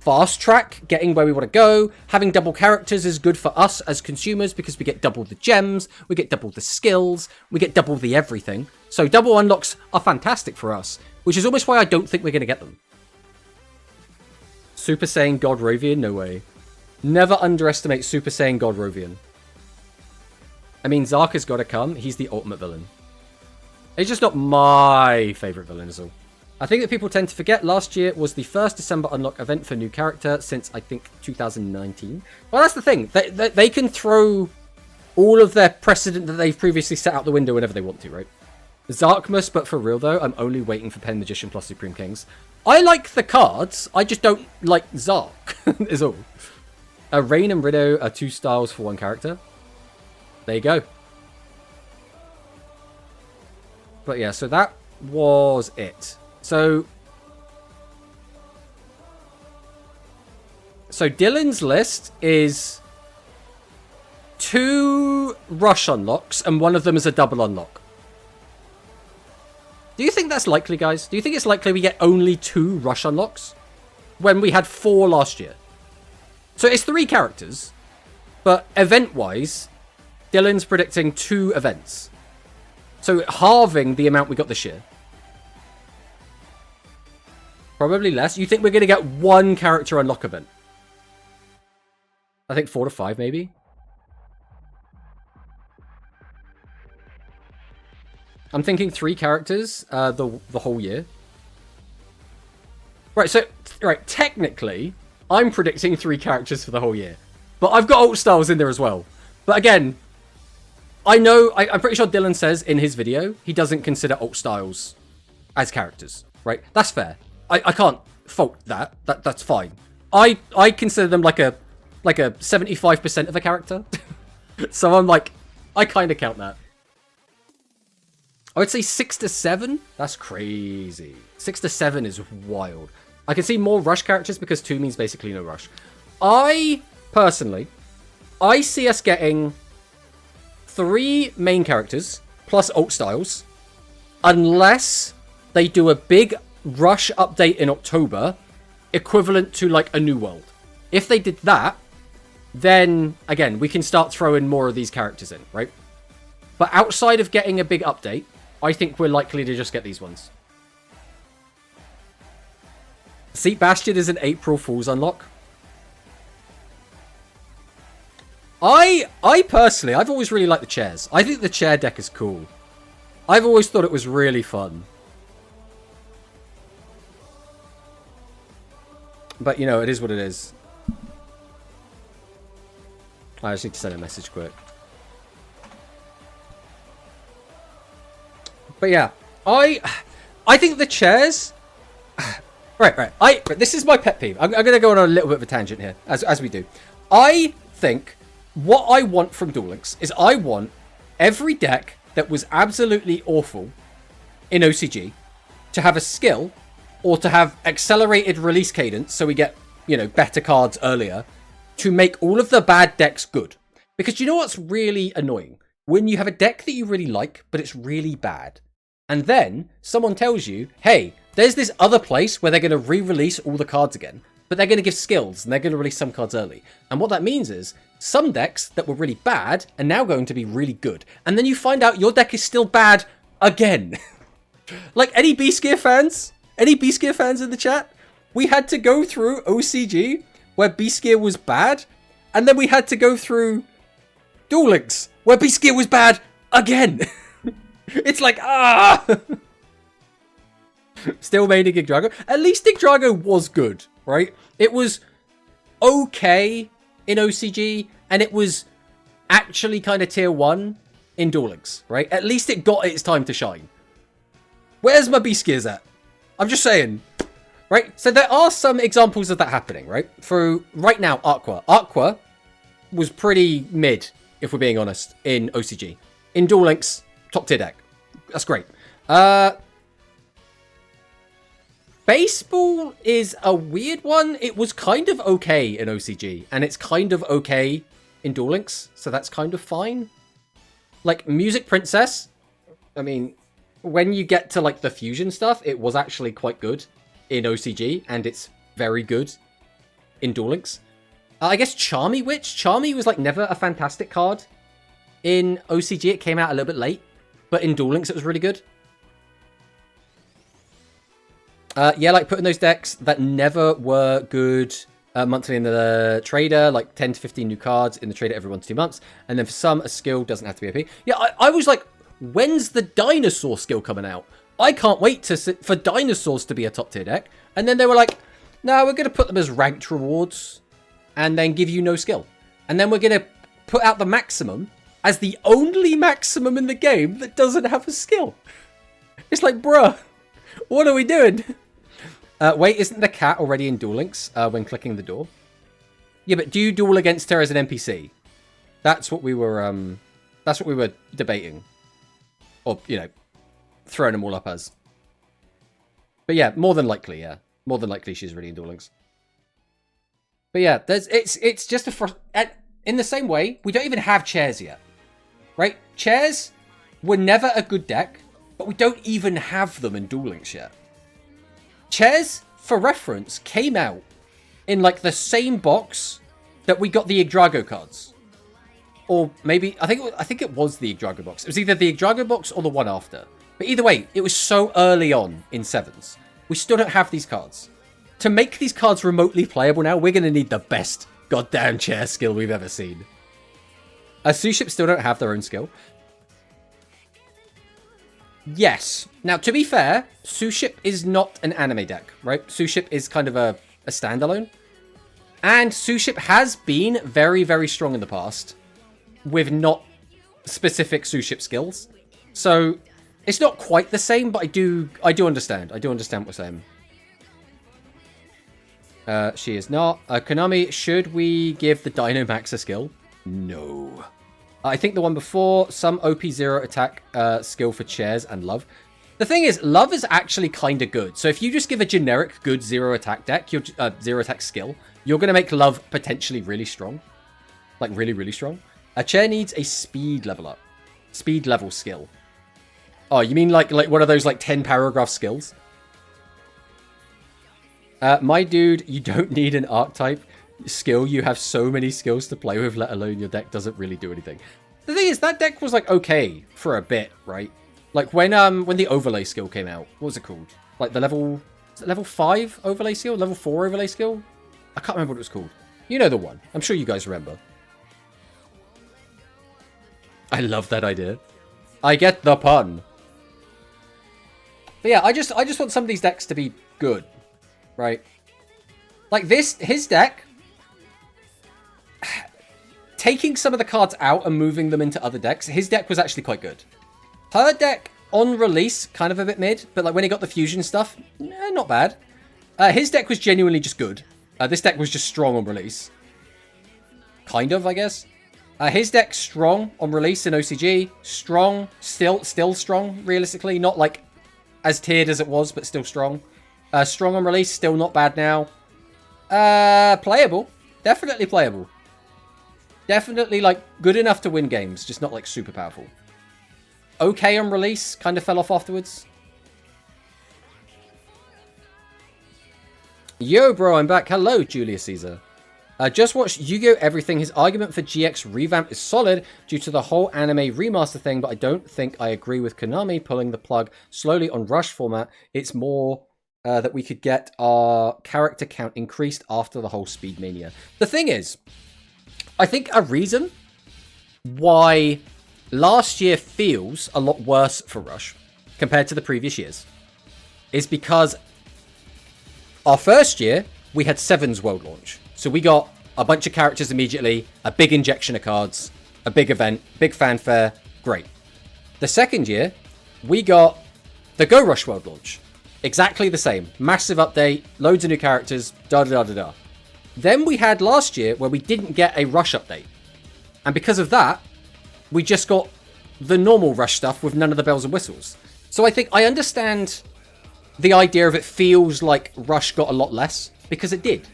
fast track getting where we want to go. Having double characters is good for us as consumers because we get double the gems, we get double the skills, we get double the everything. So double unlocks are fantastic for us, which is almost why I don't think we're going to get them. Super Saiyan God Rovian? No way. Never underestimate Super Saiyan God Rovian. I mean, Zark has got to come. He's the ultimate villain. He's just not my favourite villain is all. I think that people tend to forget last year was the first December unlock event for new character since, I think, 2019. Well, that's the thing. They can throw all of their precedent that they've previously set out the window whenever they want to, right? Zarkmas, but for real, though, I'm only waiting for Pen Magician plus Supreme Kings. I like the cards. I just don't like Zark, is all. Rain and Rido are 2 styles for 1 character. There you go. But yeah, so that was it. So Dylan's list is 2 rush unlocks, and one of them is a double unlock. Do you think that's likely, guys? Do you think it's likely we get only 2 rush unlocks when we had 4 last year? So it's 3 characters, but event-wise, Dylan's predicting 2 events. So halving the amount we got this year. Probably less. You think we're going to get 1 character unlock event? I think 4 to 5, maybe. I'm thinking 3 characters the whole year. Right, so technically, I'm predicting 3 characters for the whole year. But I've got alt styles in there as well. But again, I'm pretty sure Dylan says in his video, he doesn't consider alt styles as characters, right? That's fair. I can't fault that. That's fine. I consider them like a 75% of a character. So I'm like, I kind of count that. I would say 6 to 7. That's crazy. 6 to 7 is wild. I can see more rush characters because 2 means basically no rush. Personally, I see us getting 3 main characters plus alt styles, unless they do a big rush update in October, equivalent to like a new world. If they did that, then again, we can start throwing more of these characters in, right? But outside of getting a big update, I think we're likely to just get these ones. Seat Bastion is an April Fool's unlock. I personally, I've always really liked the chairs. I think the chair deck is cool. I've always thought it was really fun. But, you know, it is what it is. I just need to send a message quick. But yeah, I think the chairs... Right. This is my pet peeve. I'm going to go on a little bit of a tangent here, as we do. I think what I want from Duel Links is I want every deck that was absolutely awful in OCG to have a skill or to have accelerated release cadence so we get, you know, better cards earlier to make all of the bad decks good. Because you know what's really annoying? When you have a deck that you really like, but it's really bad. And then someone tells you, hey, there's this other place where they're going to re-release all the cards again, but they're going to give skills and they're going to release some cards early. And what that means is some decks that were really bad are now going to be really good. And then you find out your deck is still bad again. Like, any Beastgear fans? Any Beastgear fans in the chat? We had to go through OCG where Beastgear was bad, and then we had to go through Duel Links where Beastgear was bad again. It's like, Still maining Igdrago. At least Igdrago was good, right? It was okay in OCG, and it was actually kind of tier 1 in Duel Links, right? At least it got its time to shine. Where's my Beastgears at? I'm just saying. Right? So there are some examples of that happening, right? For right now, Aqua. Aqua was pretty mid, if we're being honest, in OCG. In Duel Links, top tier deck. That's great. Baseball is a weird one. It was kind of okay in OCG, and it's kind of okay in Duel Links, so that's kind of fine. Like, Music Princess, I mean, when you get to, like, the fusion stuff, it was actually quite good in OCG, and it's very good in Duel Links. I guess Charmy Witch. Charmy was, like, never a fantastic card. In OCG, it came out a little bit late, but in Duel Links, it was really good. Yeah, like putting those decks that never were good monthly in the trader, like 10 to 15 new cards in the trader every 1 to 2 months. And then for some, a skill doesn't have to be OP. Yeah, I was like, when's the dinosaur skill coming out? I can't wait for dinosaurs to be a top tier deck. And then they were like, no, we're going to put them as ranked rewards and then give you no skill. And then we're going to put out the maximum as the only maximum in the game that doesn't have a skill. It's like, bruh, what are we doing? Wait, isn't the cat already in Duel Links when clicking the door? Yeah, but do you duel against her as an NPC? That's what we were debating. Or, you know, throwing them all up as. But yeah, more than likely, yeah. More than likely she's really in Duel Links. But yeah, it's just in the same way, we don't even have chairs yet. Right? Chairs were never a good deck, but we don't even have them in Duel Links yet. Chairs, for reference, came out in like the same box that we got the Yggdrago cards. Or maybe, I think it was the Yggdrago box. It was either the Yggdrago box or the one after. But either way, it was so early on in Sevens. We still don't have these cards. To make these cards remotely playable now, we're going to need the best goddamn chair skill we've ever seen. Suship still don't have their own skill. Yes. Now, to be fair, Suship is not an anime deck, right? Suship is kind of a standalone. And Suship has been very, very strong in the past with not specific Suship skills. So, it's not quite the same, but I do understand. I do understand what we're saying. She is not. Konami, should we give the Dynamax a skill? No. I think the one before, some OP0 attack skill for chairs and love. The thing is, love is actually kind of good. So if you just give a generic good 0 attack deck, your 0 attack skill, you're going to make love potentially really strong. Like really, really strong. A chair needs a speed level up. Speed level skill. Oh, you mean like one of those like 10 paragraph skills? My dude, you don't need an archetype skill. You have so many skills to play with, let alone your deck doesn't really do anything. The thing is, that deck was like okay for a bit, right? Like when the overlay skill came out, what was it called? Like the level 5 overlay skill, level 4 overlay skill? I can't remember what it was called. You know the one. I'm sure you guys remember. I love that idea. I get the pun. But yeah, I just want some of these decks to be good, right? Like his deck, taking some of the cards out and moving them into other decks, his deck was actually quite good. Her deck, on release, kind of a bit mid, but like when he got the fusion stuff, not bad. His deck was genuinely just good. This deck was just strong on release. Kind of, I guess. His deck strong on release in OCG. Strong, still strong, realistically. Not like as tiered as it was, but still strong. Strong on release, still not bad now. Playable. Definitely playable. Definitely, like, good enough to win games, just not, like, super powerful. Okay on release, kind of fell off afterwards. Yo, bro, I'm back. Hello, Julius Caesar. Just watched Yu-Gi-Oh! Everything. His argument for GX revamp is solid due to the whole anime remaster thing, but I don't think I agree with Konami pulling the plug slowly on Rush format. It's more that we could get our character count increased after the whole Speed Mania. The thing is, I think a reason why last year feels a lot worse for Rush compared to the previous years is because our first year, we had Seven's World Launch. So we got a bunch of characters immediately, a big injection of cards, a big event, big fanfare, great. The second year, we got the Go Rush World Launch. Exactly the same. Massive update, loads of new characters, da-da-da-da-da. Then we had last year where we didn't get a Rush update. And because of that, we just got the normal Rush stuff with none of the bells and whistles. So I think I understand the idea of it feels like Rush got a lot less, because it did.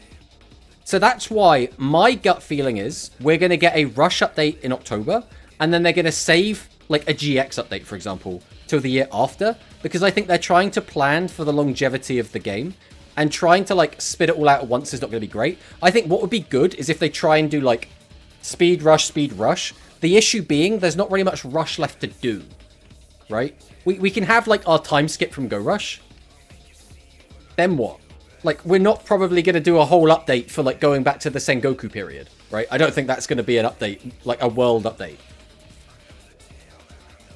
So that's why my gut feeling is we're going to get a Rush update in October, and then they're going to save like a GX update, for example, till the year after, because I think they're trying to plan for the longevity of the game, and trying to like spit it all out at once is not going to be great. I think what would be good is if they try and do like speed rush. The issue being there's not really much Rush left to do, right? We can have like our time skip from Go Rush. Then what? Like, we're not probably going to do a whole update for, like, going back to the Sengoku period, right? I don't think that's going to be an update, like, a world update.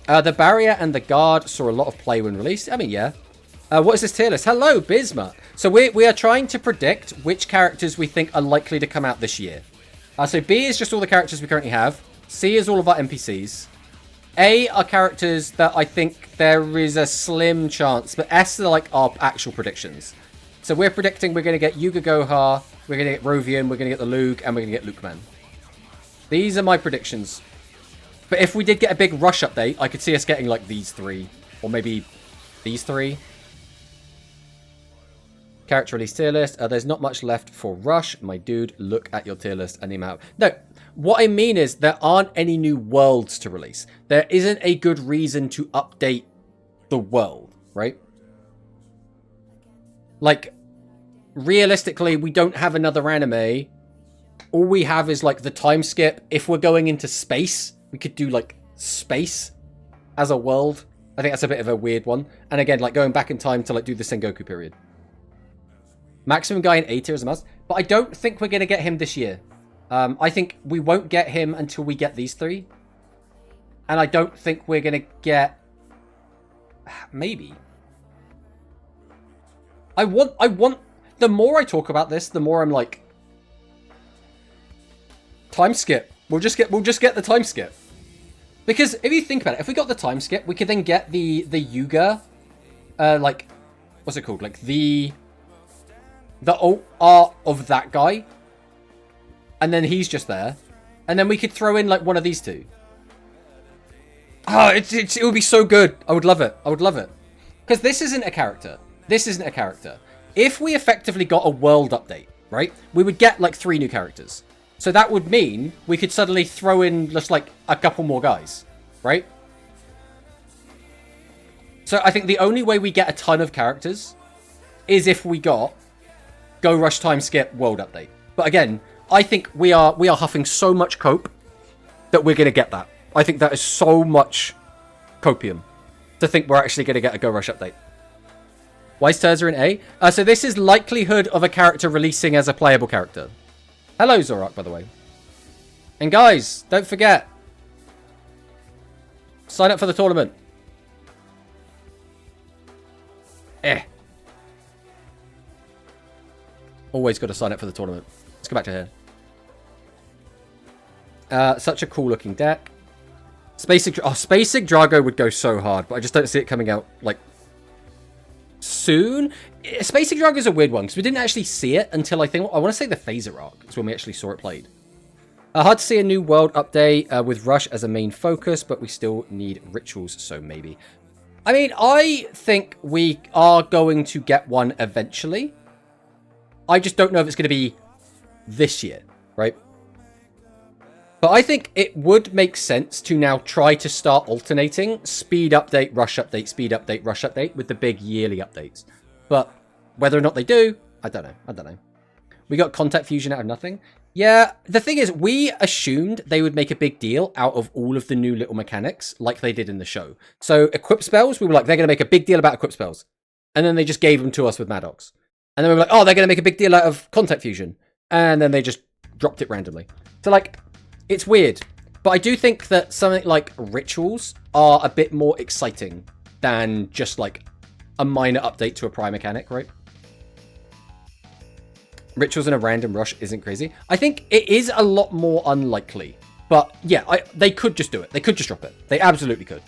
The Barrier and the Guard saw a lot of play when released. I mean, yeah. What is this tier list? Hello, Bisma. So we are trying to predict which characters we think are likely to come out this year. So B is just all the characters we currently have. C is all of our NPCs. A are characters that I think there is a slim chance, but S are, like, our actual predictions. So we're predicting we're going to get Yuga Goha, we're going to get Rovian, we're going to get the Lug, and we're going to get Lukeman. These are my predictions. But if we did get a big Rush update, I could see us getting like these three. Or maybe these three. Character release tier list. There's not much left for Rush. My dude, look at your tier list and the amount. No, what I mean is there aren't any new worlds to release. There isn't a good reason to update the world, right? Like, realistically, we don't have another anime. All we have is, like, the time skip. If we're going into space, we could do, like, space as a world. I think that's a bit of a weird one. And again, like, going back in time to, like, do the Sengoku period. Maximum guy in A tier is a must. But I don't think we're going to get him this year. I think we won't get him until we get these three. And I don't think we're going to get... Maybe... I want, the more I talk about this, the more I'm like, time skip. We'll just get the time skip. Because if you think about it, if we got the time skip, we could then get the Yuga, like, what's it called? Like the alt art of that guy. And then he's just there. And then we could throw in like one of these two. Oh, it would be so good. I would love it. I would love it. Because this isn't a character. This isn't a character. If we effectively got a world update, right, we would get like 3 new characters. So that would mean we could suddenly throw in just like a couple more guys, right? So I think the only way we get a ton of characters is if we got Go Rush Time Skip world update. But again, I think we are huffing so much cope that we're going to get that. I think that is so much copium to think we're actually going to get a Go Rush update. Why is Terza in A? So this is likelihood of a character releasing as a playable character. Hello, Zorak, by the way. And guys, don't forget. Sign up for the tournament. Always got to sign up for the tournament. Let's go back to here. Such a cool looking deck. Space Drago would go so hard, but I just don't see it coming out, like, soon. Space Drago is a weird one because we didn't actually see it until I want to say the Phaser arc is when we actually saw it played. Hard to see a new world update with Rush as a main focus, but we still need rituals, so maybe. I mean, I think we are going to get one eventually. I just don't know if it's going to be this year, right? But I think it would make sense to now try to start alternating speed update, rush update, speed update, rush update with the big yearly updates. But whether or not they do, I don't know. We got contact fusion out of nothing. Yeah, the thing is, we assumed they would make a big deal out of all of the new little mechanics like they did in the show. So equip spells, we were like, they're going to make a big deal about equip spells. And then they just gave them to us with Maddox. And then we were like, oh, they're going to make a big deal out of contact fusion. And then they just dropped it randomly. So like, it's weird. But I do think that something like rituals are a bit more exciting than just like a minor update to a prime mechanic, right? Rituals in a random rush isn't crazy. I think it is a lot more unlikely. But yeah, they could just do it. They could just drop it. They absolutely could.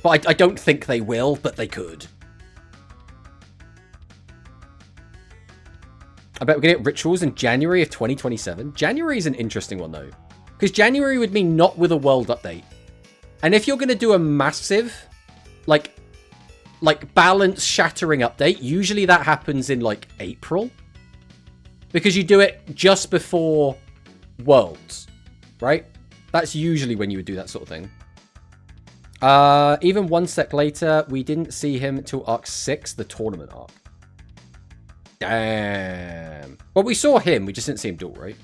But I don't think they will, but they could. I bet we're going to get rituals in January of 2027. January is an interesting one, though. Because January would mean not with a world update. And if you're going to do a massive, like, like, balance-shattering update, usually that happens in, like, April. Because you do it just before Worlds, right? That's usually when you would do that sort of thing. Even one sec later, we didn't see him till Arc 6, the tournament arc. Damn. Well, we saw him, we just didn't see him duel, right?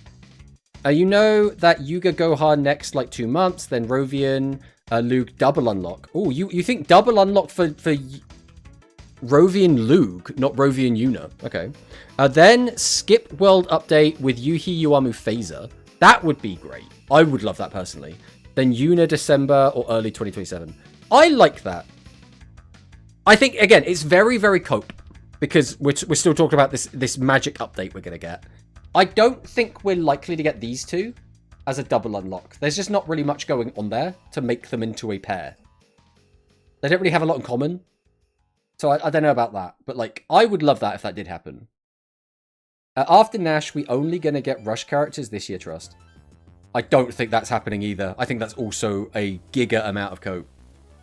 You know that Yuga Gohan next, like, 2 months, then Rovian, Luke double unlock. Oh, you think double unlock for Rovian Luke, not Rovian Yuna. Okay. Then skip world update with Yuhi Yuamu Phaser. That would be great. I would love that personally. Then Yuna December or early 2027. I like that. I think, again, it's very, very cope. Because we're still talking about this magic update we're going to get. I don't think we're likely to get these two as a double unlock. There's just not really much going on there to make them into a pair. They don't really have a lot in common. So I don't know about that. But, like, I would love that if that did happen. After Nash, we only going to get Rush characters this year, Trust. I don't think that's happening either. I think that's also a giga amount of cope.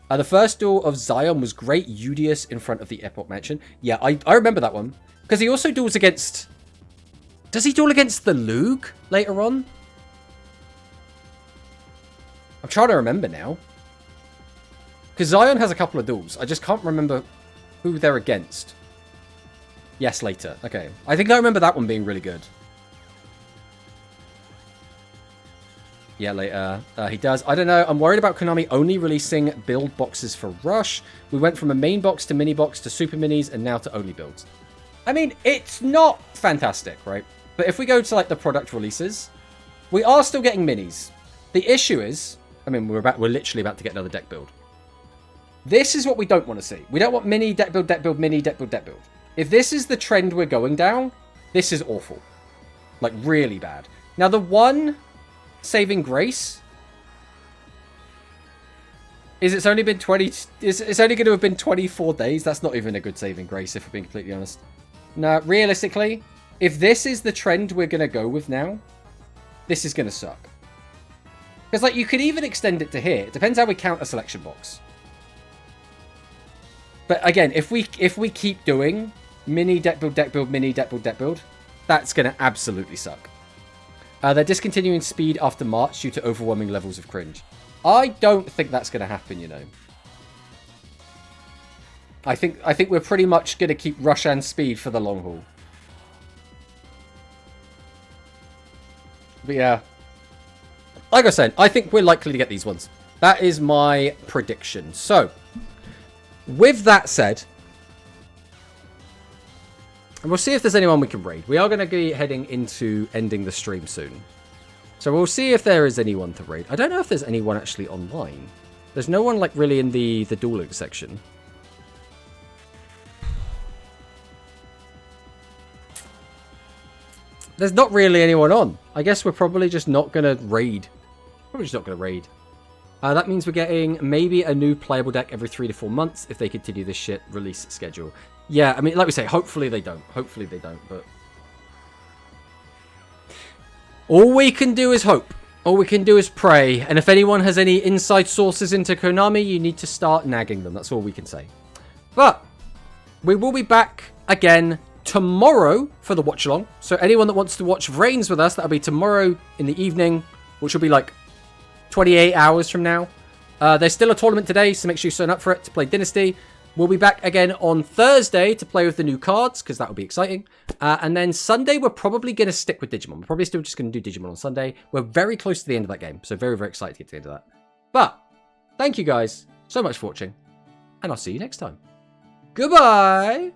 The first duel of Zion was great. Udius in front of the Epoch Mansion. Yeah, I remember that one. Because he also duels against... Does he duel against the Luke later on? I'm trying to remember now. Because Zion has a couple of duels. I just can't remember who they're against. Yes, later. Okay. I think I remember that one being really good. Yeah, later. He does. I don't know. I'm worried about Konami only releasing build boxes for Rush. We went from a main box to mini box to super minis and now to only builds. I mean, it's not fantastic, right? But if we go to, like, the product releases, we are still getting minis. The issue is, I mean, we're literally about to get another deck build. This is what we don't want to see. We don't want mini, deck build, mini, deck build, deck build. If this is the trend we're going down, this is awful. Like, really bad. Now, the one saving grace is it's only been 20... It's only going to have been 24 days. That's not even a good saving grace, if we're being completely honest. Now, realistically, if this is the trend we're going to go with now, this is going to suck. Because, like, you could even extend it to here. It depends how we count a selection box. But again, if we keep doing mini, deck build, mini, deck build, that's going to absolutely suck. They're discontinuing speed after March due to overwhelming levels of cringe. I don't think that's going to happen, you know. I think we're pretty much going to keep Rush and Speed for the long haul. But yeah. Like I said, I think we're likely to get these ones. That is my prediction. So, with that said, and we'll see if there's anyone we can raid. We are going to be heading into ending the stream soon. So we'll see if there is anyone to raid. I don't know if there's anyone actually online. There's no one, like, really in the Duel Links section. There's not really anyone on. I guess we're probably just not going to raid. Probably just not going to raid. That means we're getting maybe a new playable deck every 3 to 4 months if they continue this shit release schedule. Yeah, I mean, like we say, hopefully they don't. Hopefully they don't, but... all we can do is hope. All we can do is pray. And if anyone has any inside sources into Konami, you need to start nagging them. That's all we can say. But we will be back again tomorrow for the watch along. So anyone that wants to watch Vrains with us, that'll be tomorrow in the evening, which will be like 28 hours from now. There's still a tournament today, so make sure you sign up for it to play Dynasty. We'll be back again on Thursday to play with the new cards, because that will be exciting. And then Sunday, we're probably going to stick with Digimon. We're probably still just going to do Digimon on Sunday. We're very close to the end of that game, so very, very excited to get to the end of that. But, thank you guys so much for watching, and I'll see you next time. Goodbye!